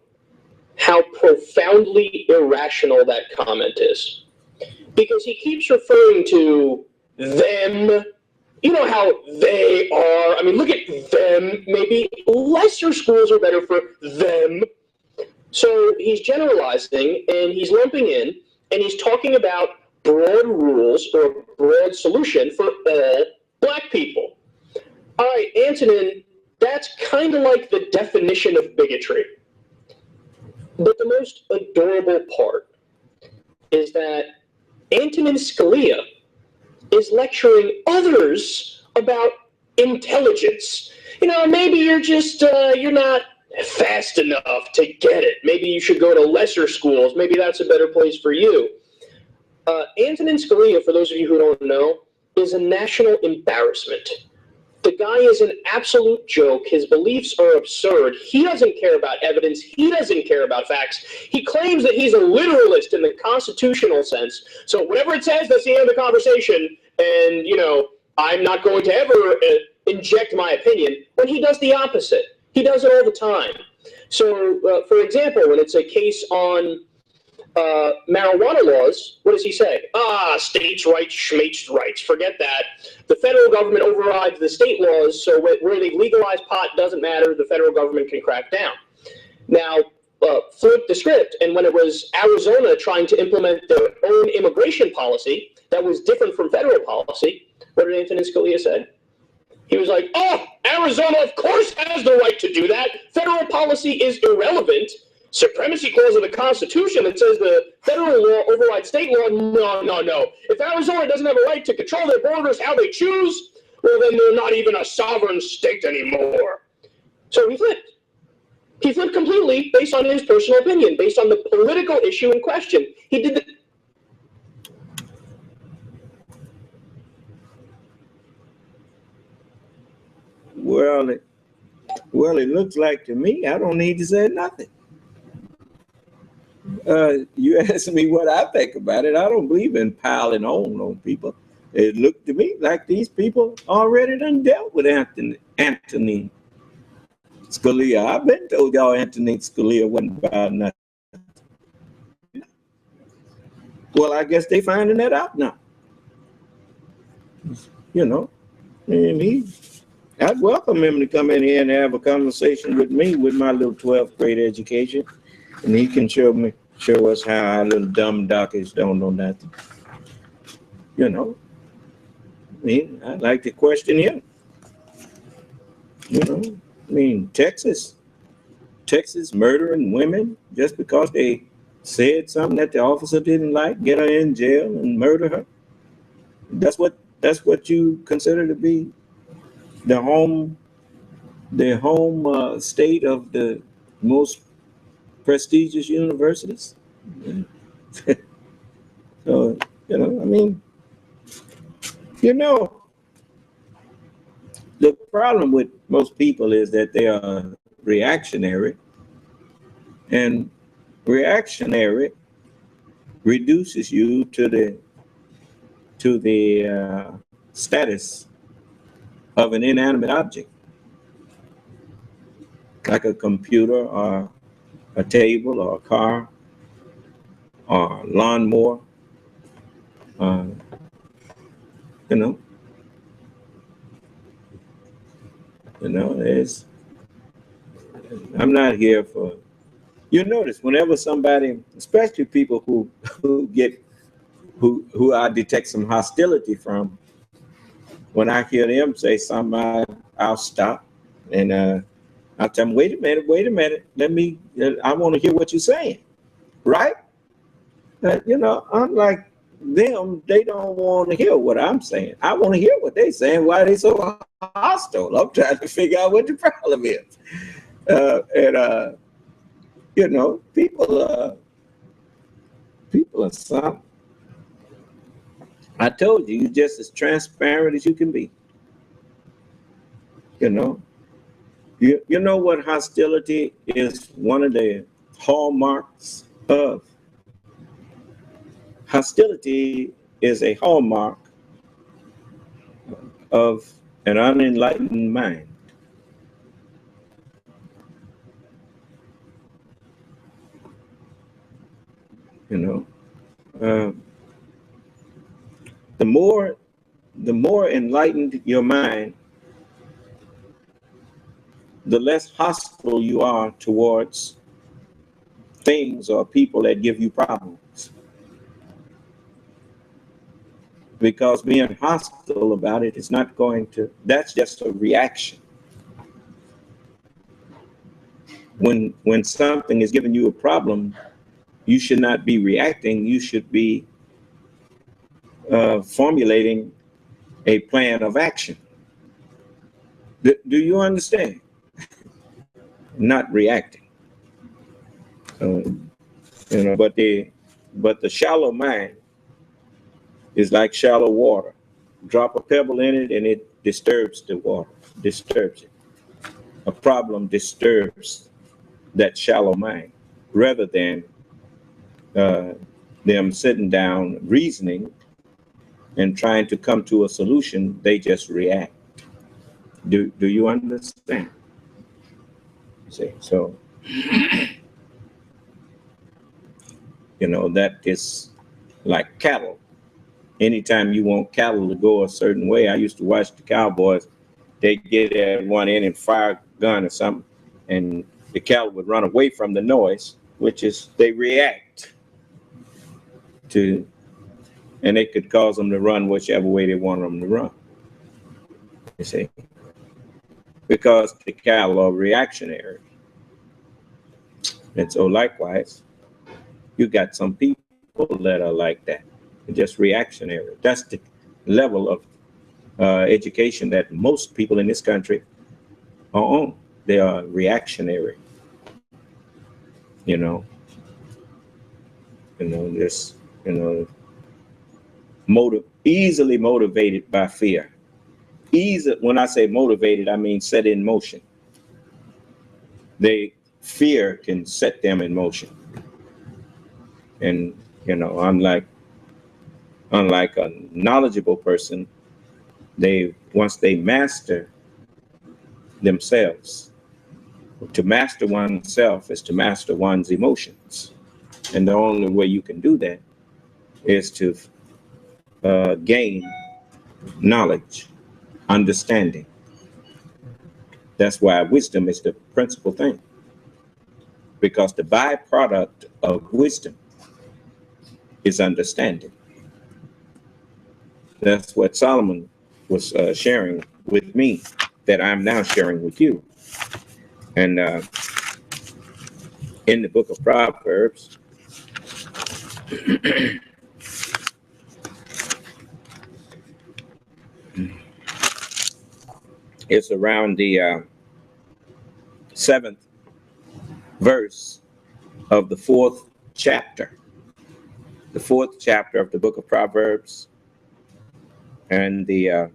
how profoundly irrational that comment is. Because he keeps referring to them you know how they are. I mean, look at them. Maybe lesser schools are better for them. So he's generalizing and he's lumping in and he's talking about broad rules or broad solution for all black people. All right, Antonin, that's kind of like the definition of bigotry. But the most adorable part is that Antonin Scalia is lecturing others about intelligence. You know, maybe you're just, you're not fast enough to get it. Maybe you should go to lesser schools. Maybe that's a better place for you. Antonin Scalia, for those of you who don't know, is a national embarrassment. The guy is an absolute joke. His beliefs are absurd. He doesn't care about evidence. He doesn't care about facts. He claims that he's a literalist in the constitutional sense. So whatever it says, that's the end of the conversation. And, you know, I'm not going to ever inject my opinion, when he does the opposite. He does it all the time. So, for example, when it's a case on marijuana laws, what does he say? States' rights, schmates' rights. Forget that. The federal government overrides the state laws, so where they legalize pot doesn't matter. The federal government can crack down. Now, flip the script, and when it was Arizona trying to implement their own immigration policy that was different from federal policy, what did Antonin Scalia say? He was like, oh, Arizona, of course, has the right to do that. Federal policy is irrelevant. Supremacy clause of the Constitution that says the federal law overrides state law. No. If Arizona doesn't have a right to control their borders how they choose, well, then they're not even a sovereign state anymore. So he flipped. He flipped completely based on his personal opinion, based on the political issue in question. He did the Well, it looks like to me I don't need to say nothing. You asked me what I think about it. I don't believe in piling on people. It looked to me like these people already done dealt with Anthony Scalia. I've been told y'all Anthony Scalia wasn't about nothing. Well, I guess they finding that out now. You know, and I'd welcome him to come in here and have a conversation with me with my little 12th grade education, and he can show us how our little dumb duckies don't know nothing. You know, I'd like to question him. You know, Texas murdering women just because they said something that the officer didn't like, get her in jail and murder her. That's what you consider to be the home state of the most prestigious universities. So, the problem with most people is that they are reactionary, and reactionary reduces you to the status of an inanimate object, like a computer or a table or a car or a lawnmower. I'm not here for. You notice whenever somebody, especially people who I detect some hostility from, when I hear them say something, I'll stop and I'll tell them, wait a minute, I want to hear what you're saying, right? Unlike them, they don't want to hear what I'm saying. I want to hear what they're saying. Why are they so hostile? I'm trying to figure out what the problem is. People are something. I told you, you're just as transparent as you can be. You know what hostility is? One of the hallmarks of hostility is a hallmark of an unenlightened mind. the more enlightened your mind, the less hostile you are towards things or people that give you problems. Because being hostile about it is not going to, that's just a reaction. When something is giving you a problem, you should not be reacting, you should be formulating a plan of action. Do you understand? Not reacting. But the shallow mind is like shallow water. Drop a pebble in it and it disturbs the water, disturbs it. A problem disturbs that shallow mind rather than them sitting down reasoning and trying to come to a solution. They just react. Do you understand? See, so that is like cattle. Anytime you want cattle to go a certain way, I used to watch the cowboys. They get at one end and fire a gun or something, and the cattle would run away from the noise, which is they react to, and it could cause them to run whichever way they want them to run. You see, because the cattle are reactionary. And so likewise, you got some people that are like that, just reactionary. That's the level of education that most people in this country are on. They are reactionary. Just easily motivated by fear. When I say motivated, I mean set in motion. Fear can set them in motion. And unlike a knowledgeable person, once they master themselves, to master oneself is to master one's emotions. And the only way you can do that is to gain knowledge, understanding. That's why wisdom is the principal thing. Because the byproduct of wisdom is understanding. That's what Solomon was sharing with me, that I'm now sharing with you. And in the book of Proverbs, it's around the 7th verse of the 4th chapter. The 4th chapter of the book of Proverbs. And the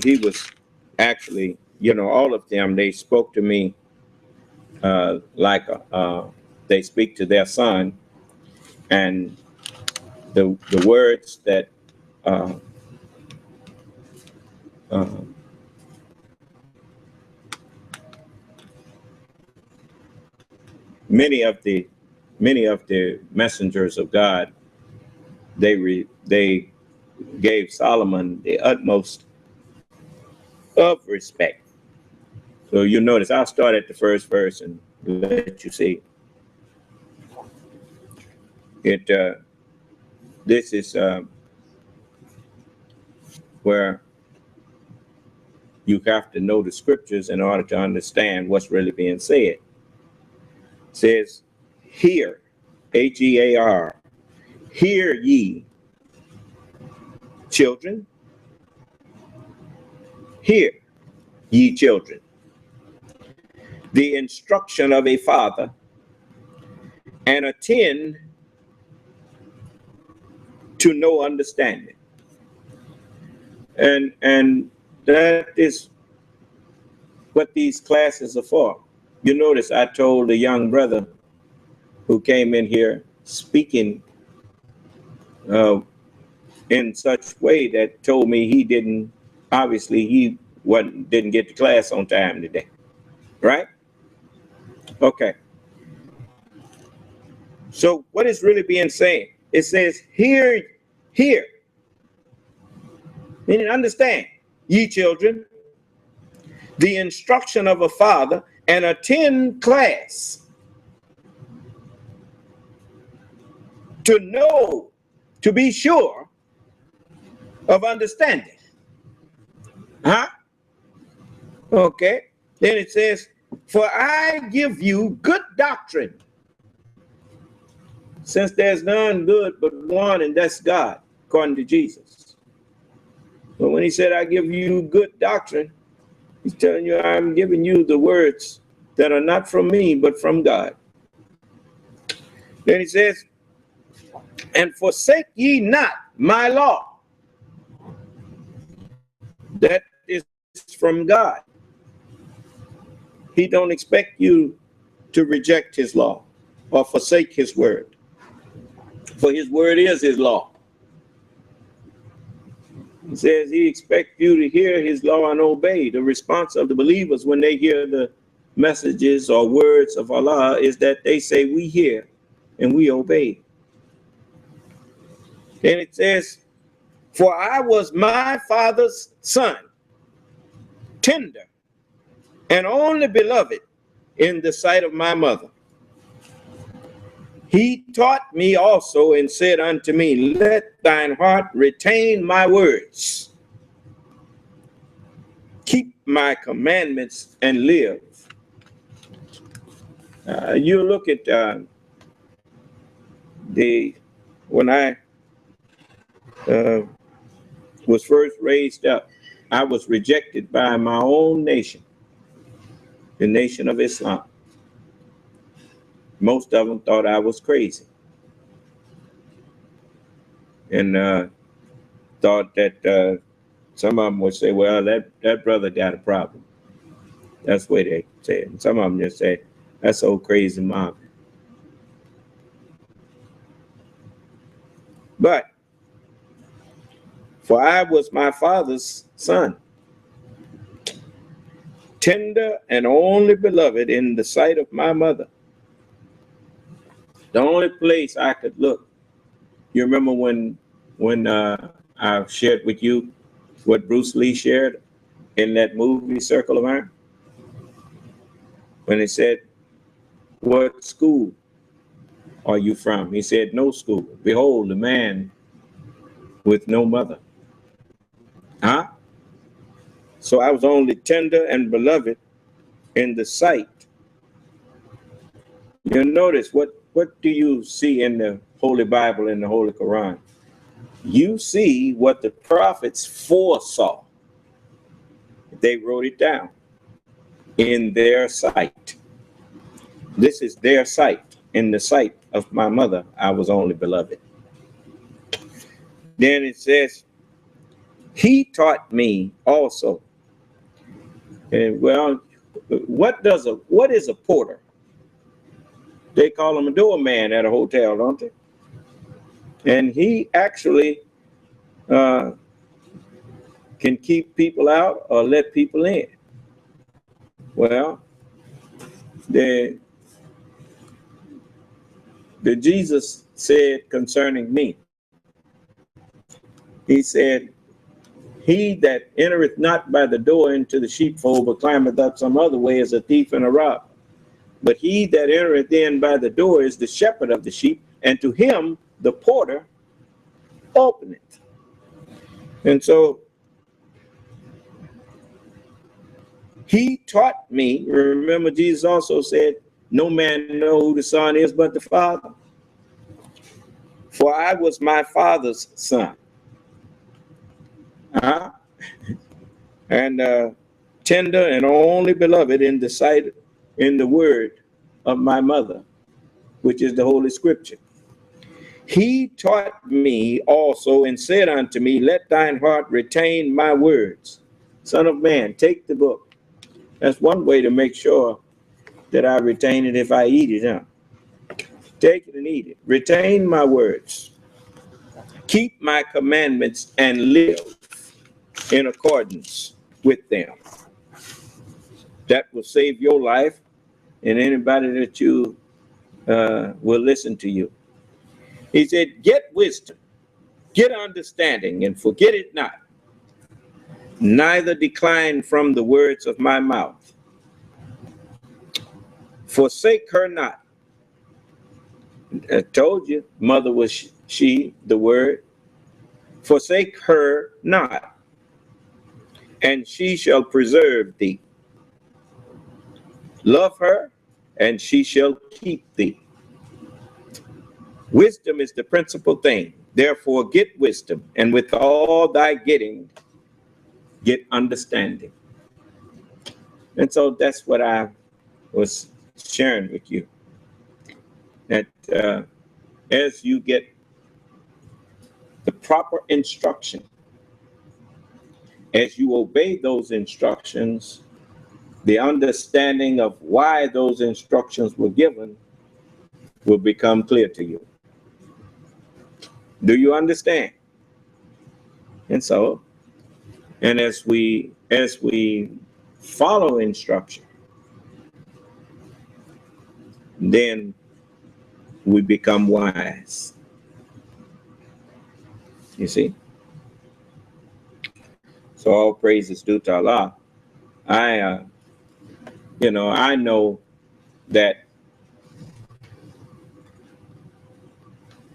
he was actually, all of them, they spoke to me like they speak to their son. And the words that many of the messengers of God, they gave Solomon the utmost of respect. So you notice I'll start at the first verse and let you see it. This is where you have to know the scriptures in order to understand what's really being said. It says, hear, H-E-A-R, hear ye, children, hear ye children, the instruction of a father, and attend to no understanding. And that is what these classes are for. You notice I told a young brother who came in here speaking in such way that told me he didn't get to class on time today, right? Okay. So what is really being said? It says, hear, meaning understand, ye children, the instruction of a father, and attend class to know, to be sure of understanding. Huh? Okay. Then it says, for I give you good doctrine, since there's none good but one, and that's God, according to Jesus. But when he said, I give you good doctrine, he's telling you, I'm giving you the words that are not from me, but from God. Then he says, and forsake ye not my law. That is from God. He don't expect you to reject his law or forsake his word. For his word is his law. He says he expects you to hear his law and obey. The response of the believers when they hear the messages or words of Allah is that they say, we hear and we obey. Then it says, for I was my father's son, tender and only beloved in the sight of my mother. He taught me also and said unto me, let thine heart retain my words. Keep my commandments and live. You look at when I was first raised up, I was rejected by my own nation, the Nation of Islam. Most of them thought I was crazy and thought that some of them would say, well, that brother got a problem. That's the way they say it. And some of them just say, that's old crazy mom. But for I was my father's son, tender and only beloved in the sight of my mother. The only place I could look. You remember when I shared with you what Bruce Lee shared in that movie Circle of Iron? When he said, what school are you from? He said, no school. Behold, a man with no mother. Huh? So I was only tender and beloved in the sight. You notice what do you see in the Holy Bible and the Holy Quran? You see what the prophets foresaw. They wrote it down in their sight. This is their sight. In the sight of my mother, I was only beloved. Then it says, he taught me also. And well, what is a porter? They call him a doorman at a hotel, don't they? And he actually can keep people out or let people in. Well, the Jesus said concerning me, he said, he that entereth not by the door into the sheepfold, but climbeth up some other way, is a thief and a robber. But he that entereth in by the door is the shepherd of the sheep, and to him the porter openeth. And so he taught me. Remember, Jesus also said, no man know who the Son is but the Father. For I was my Father's son. And tender and only beloved in the sight, in the word of my mother, which is the Holy Scripture. He taught me also and said unto me, let thine heart retain my words. Son of man, take the book. That's one way to make sure that I retain it if I eat it. Huh? Take it and eat it. Retain my words. Keep my commandments and live in accordance with them. That will save your life and anybody that you will listen to you. He said, get wisdom, get understanding, and forget it not. Neither decline from the words of my mouth. Forsake her not. I told you, mother was she, the word. Forsake her not, and she shall preserve thee. Love her, and she shall keep thee. Wisdom is the principal thing. Therefore, get wisdom, and with all thy getting, get understanding. And so that's what I was sharing with you. That as you get the proper instruction, as you obey those instructions, the understanding of why those instructions were given will become clear to you. Do you understand? And so, and as we follow instruction, then we become wise. You see? So all praise is due to Allah. I know that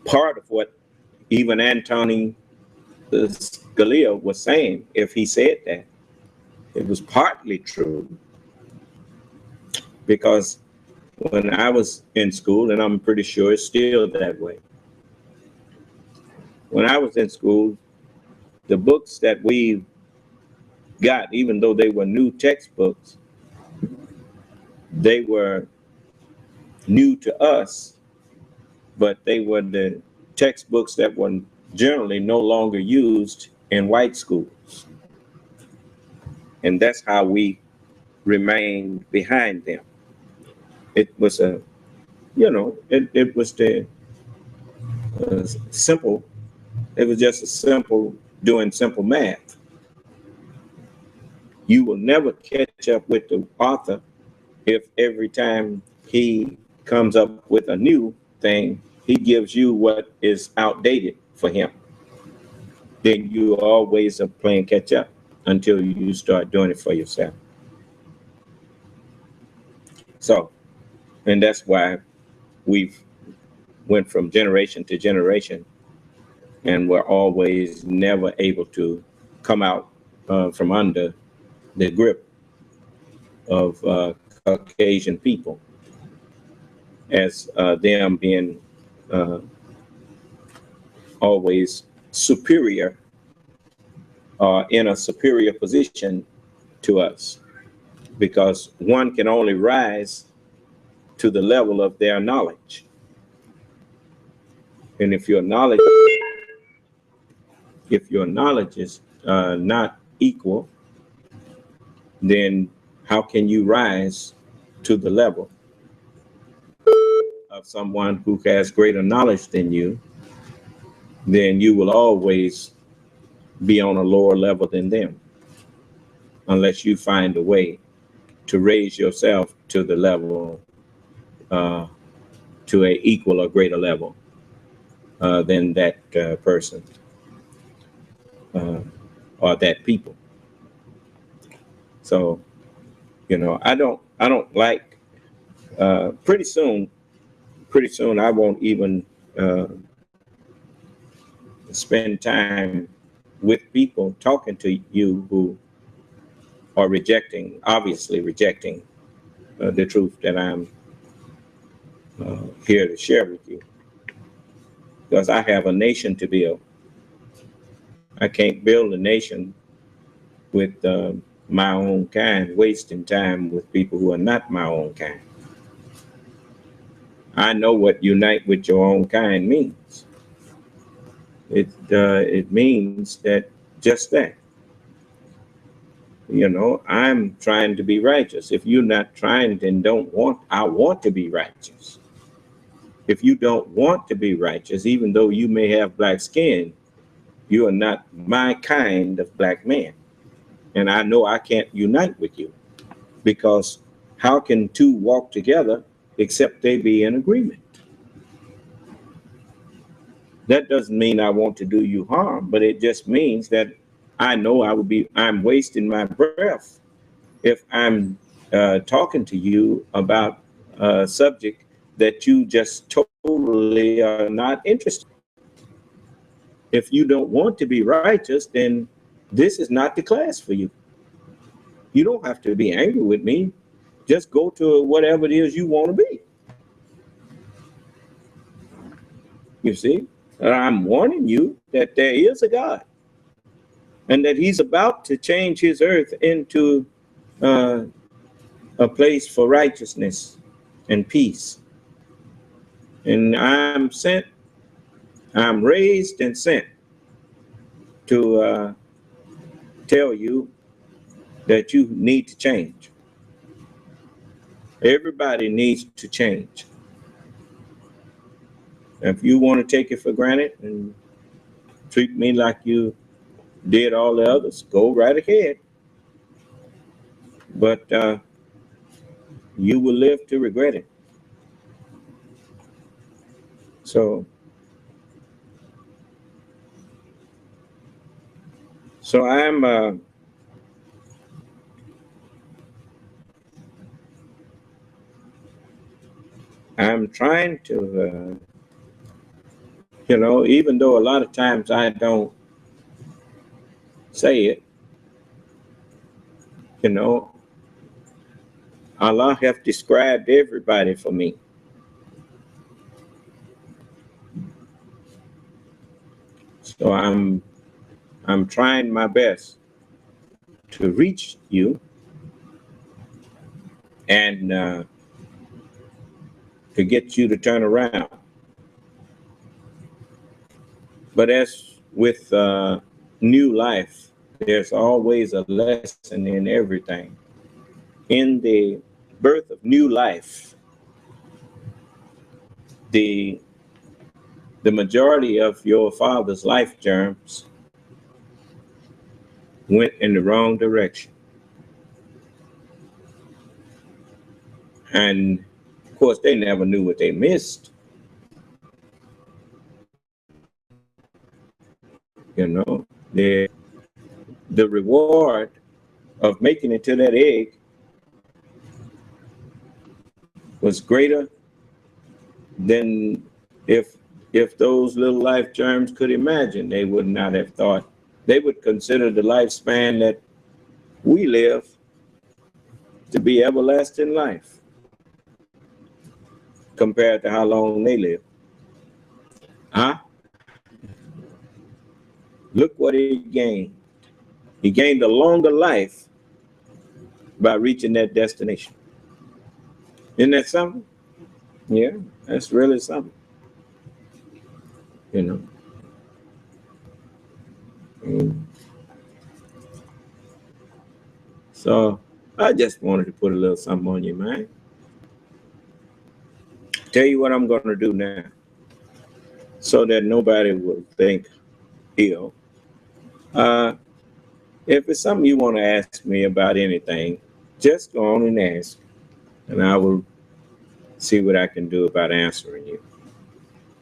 part of what even Anthony Scalia was saying, if he said that, it was partly true. Because when I was in school, and I'm pretty sure it's still that way, when I was in school, the books that we got, even though they were new textbooks, they were new to us, but they were the textbooks that were generally no longer used in white schools. And that's how we remained behind them. It was it was the simple, it was just a simple, doing simple math. You will never catch up with the author if every time he comes up with a new thing, he gives you what is outdated for him. Then you always are playing catch up until you start doing it for yourself. So, and that's why we've went from generation to generation, and we're always never able to come out from under the grip of Caucasian people, as them being always superior, in a superior position to us, because one can only rise to the level of their knowledge. And if your knowledge is not equal, then how can you rise to the level of someone who has greater knowledge than you? Then you will always be on a lower level than them, unless you find a way to raise yourself to the level, to an equal or greater level than that person or that people. So, I don't like. Pretty soon, I won't even spend time with people talking to you who are obviously rejecting the truth that I'm here to share with you. Because I have a nation to build. I can't build a nation with my own kind, wasting time with people who are not my own kind. I know what unite with your own kind means. It means that just that. I'm trying to be righteous. If you're not trying, then I want to be righteous. If you don't want to be righteous, even though you may have black skin, you are not my kind of black man. And I know I can't unite with you, because how can two walk together except they be in agreement? That doesn't mean I want to do you harm, but it just means that I know I'm wasting my breath if I'm talking to you about a subject that you just totally are not interested in. If you don't want to be righteous, then this is not the class for you. You don't have to be angry with me. Just go to whatever it is you want to be. You see? I'm warning you that there is a God and that he's about to change his earth into a place for righteousness and peace. And I'm raised and sent to tell you that you need to change. Everybody needs to change. If you want to take it for granted and treat me like you did all the others, go right ahead. But you will live to regret it. So I'm trying to, even though a lot of times I don't say it, Allah have described everybody for me. So I'm trying my best to reach you and to get you to turn around. But as with new life, there's always a lesson in everything. In the birth of new life, the majority of your father's life germs went in the wrong direction. And of course, they never knew what they missed. The reward of making it to that egg was greater than if those little life germs could imagine. They would not have thought. They would consider the lifespan that we live to be everlasting life compared to how long they live. Huh? Look what he gained. He gained a longer life by reaching that destination. Isn't that something? Yeah, that's really something. So I just wanted to put a little something on your mind. Tell you what I'm going to do now so that nobody will think ill. If it's something you want to ask me about anything, just go on and ask, and I will see what I can do about answering you.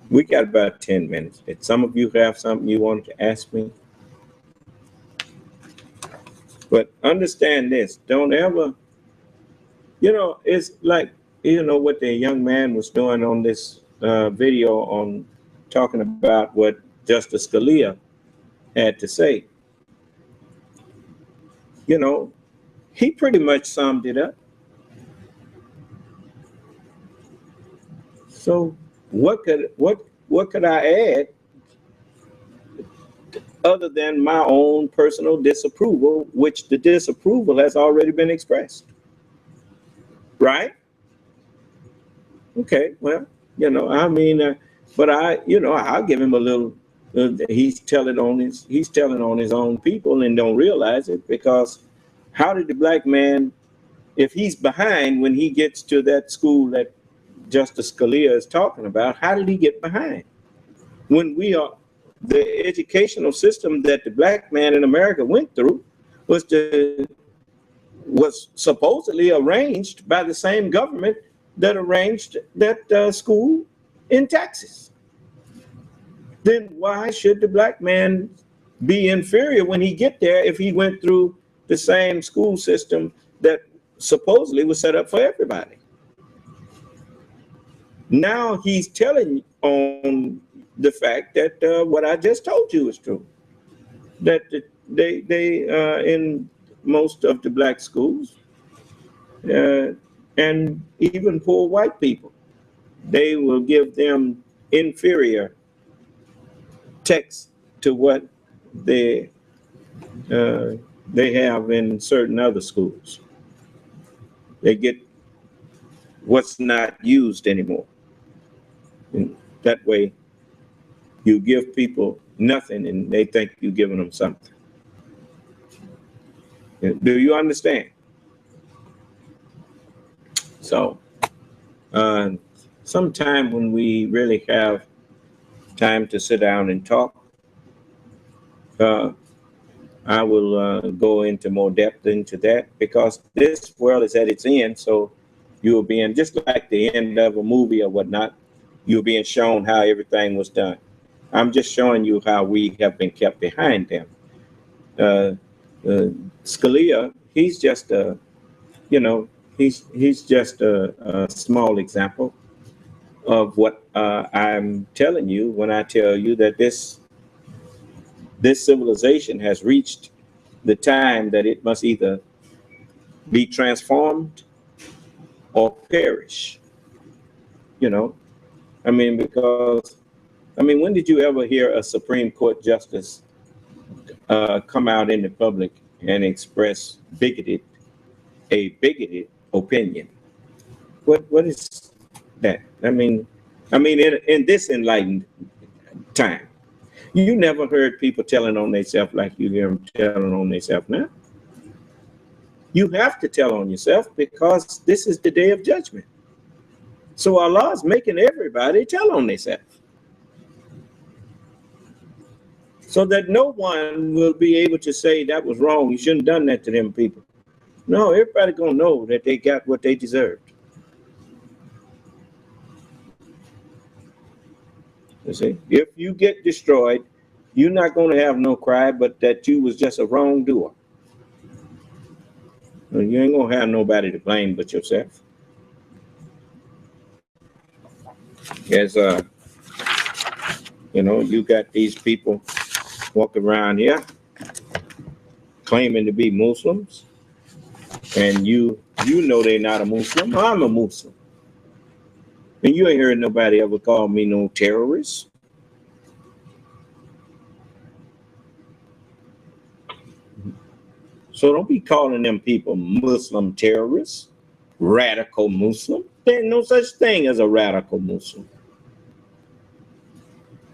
We got about 10 minutes. Did some of you have something you wanted to ask me? But understand this, don't ever, it's like, what the young man was doing on this video on talking about what Justice Scalia had to say. He pretty much summed it up. So what could I add other than my own personal disapproval, which the disapproval has already been expressed? Right? Okay, well, but I'll give him a little. He's telling on his own people and don't realize it, because how did the black man, if he's behind when he gets to that school that Justice Scalia is talking about, how did he get behind? When the educational system that the black man in America went through was supposedly arranged by the same government that arranged that school in Texas. then why should the black man be inferior when he get there if he went through the same school system that supposedly was set up for everybody? Now he's telling on the fact that what I just told you is true. That they in most of the black schools and even poor white people, they will give them inferior text to what they have in certain other schools. They get what's not used anymore. And that way, you give people nothing and they think you're giving them something. Do you understand? So, sometime when we really have time to sit down and talk, I will go into more depth into that, because this world is at its end. So you're being, just like the end of a movie or whatnot, you're being shown how everything was done. I'm just showing you how we have been kept behind them. Scalia, he's just a, he's just a small example of what I'm telling you when I tell you that this civilization has reached the time that it must either be transformed or perish. Because when did you ever hear a Supreme Court justice come out in the public and express a bigoted opinion? What is that? In this enlightened time, you never heard people telling on themselves like you hear them telling on themselves now. You have to tell on yourself, because this is the day of judgment. So Allah is making everybody tell on themselves, so that no one will be able to say that was wrong. You shouldn't have done that to them people. No, everybody gonna know that they got what they deserved. You see, if you get destroyed, you're not gonna have no cry, but that you was just a wrongdoer. You ain't gonna have nobody to blame but yourself. As you got these people walking around here claiming to be Muslims, and you know they're not a Muslim. I'm a Muslim, and you ain't heard nobody ever call me no terrorist. So don't be calling them people Muslim terrorists, radical Muslim. There ain't no such thing as a radical Muslim.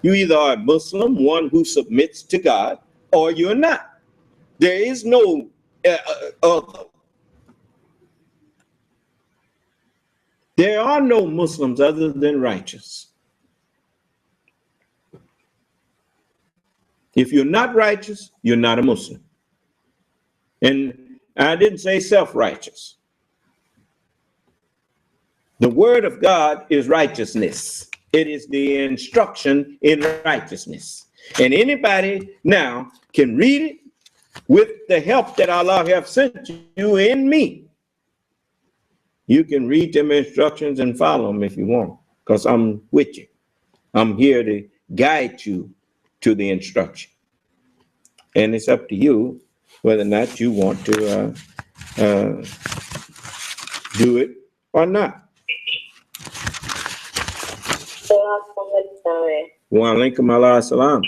You either are a Muslim, one who submits to God, or you're not. There is no other. There are no Muslims other than righteous. If you're not righteous, you're not a Muslim. And I didn't say self-righteous. The word of God is righteousness. It is the instruction in righteousness. And anybody now can read it with the help that Allah have sent you in me. You can read them instructions and follow them if you want, because I'm with you. I'm here to guide you to the instruction. And it's up to you whether or not you want to do it or not. Wa alaikum salam.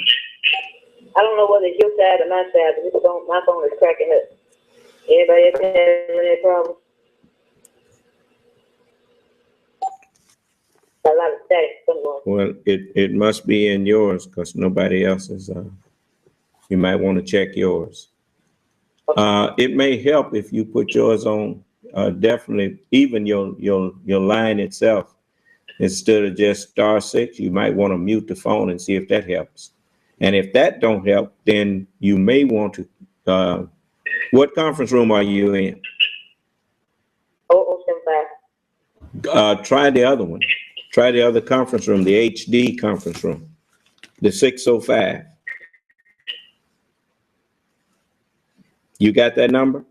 I don't know whether it's your side or my side, but my phone is cracking up. Anybody else have any problem? A lot of static somewhere. Well, it must be in yours, because nobody else is. You might want to check yours. It may help if you put yours on. Definitely, even your line itself, instead of just *6, you might want to mute the phone and see if that helps. And if that don't help, then you may want to. What conference room are you in? 0075. Try the other one. Try the other conference room, the HD conference room. The 605. You got that number?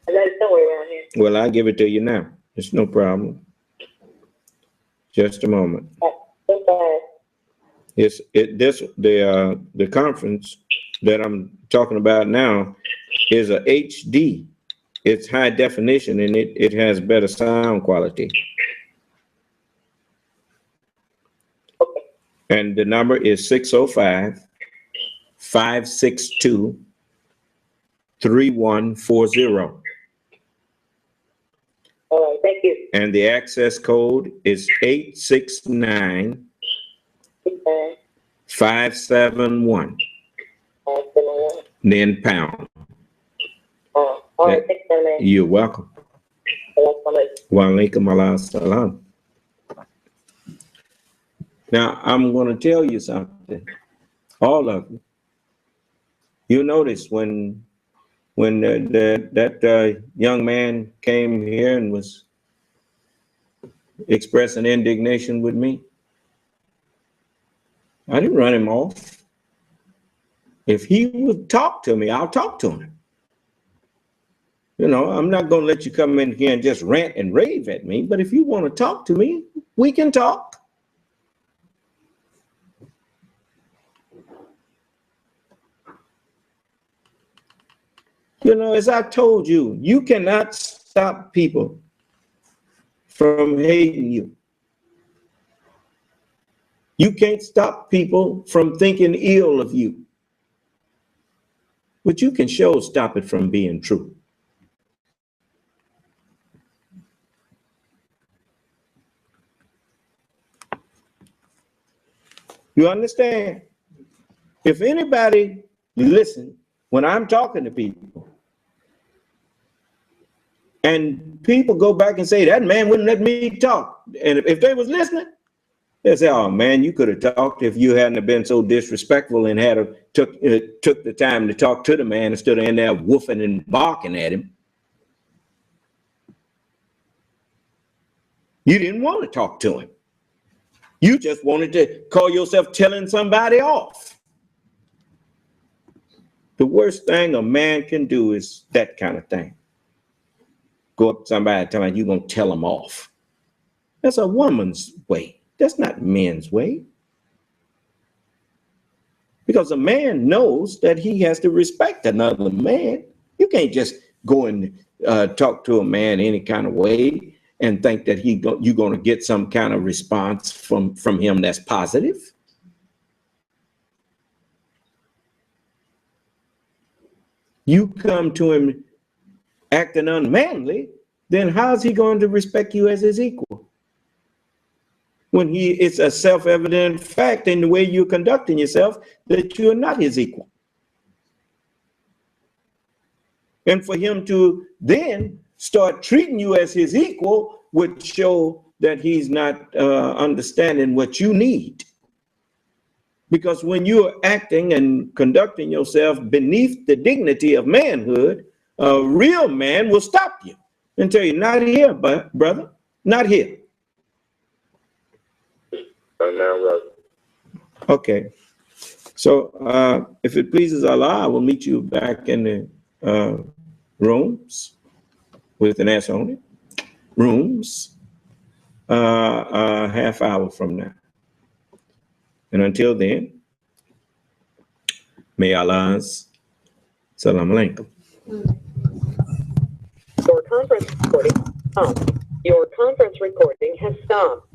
I got it somewhere around here. Well, I'll give it to you now. It's no problem. Just a moment. The conference that I'm talking about now is a HD. It's high definition and it has better sound quality. And the number is 605-562-3140. All right, thank you. And the access code is 869 571. Then pound. All right, thanks, man. You're welcome. Wa alaikum assalam. Now, I'm going to tell you something. All of you. You notice when that young man came here and was expressing indignation with me, I didn't run him off. If he would talk to me, I'll talk to him. You know, I'm not going to let you come in here and just rant and rave at me, but if you want to talk to me, we can talk. You know, as I told you, you cannot stop people from hating you. You can't stop people from thinking ill of you. But you can sure stop it from being true. You understand? If anybody listen when I'm talking to people, and people go back and say, that man wouldn't let me talk. And if they was listening, they say, oh man, you could have talked if you hadn't have been so disrespectful and took the time to talk to the man instead of in there woofing and barking at him. You didn't want to talk to him. You just wanted to call yourself telling somebody off. The worst thing a man can do is that kind of thing. Go up to somebody and tell them you're going to tell them off. That's a woman's way. That's not men's way. Because a man knows that he has to respect another man. You can't just go and talk to a man any kind of way and think that you're going to get some kind of response from him that's positive. You come to him acting unmanly, then how's he going to respect you as his equal? When it's a self-evident fact in the way you're conducting yourself that you're not his equal. And for him to then start treating you as his equal would show that he's not understanding what you need. Because when you're acting and conducting yourself beneath the dignity of manhood, a real man will stop you and tell you, not here, brother, not here. Okay. So if it pleases Allah, I will meet you back in the rooms with an S on it. Rooms a half hour from now. And until then, may Allah's salam alaikum. Your conference recording stopped. Your conference recording has stopped.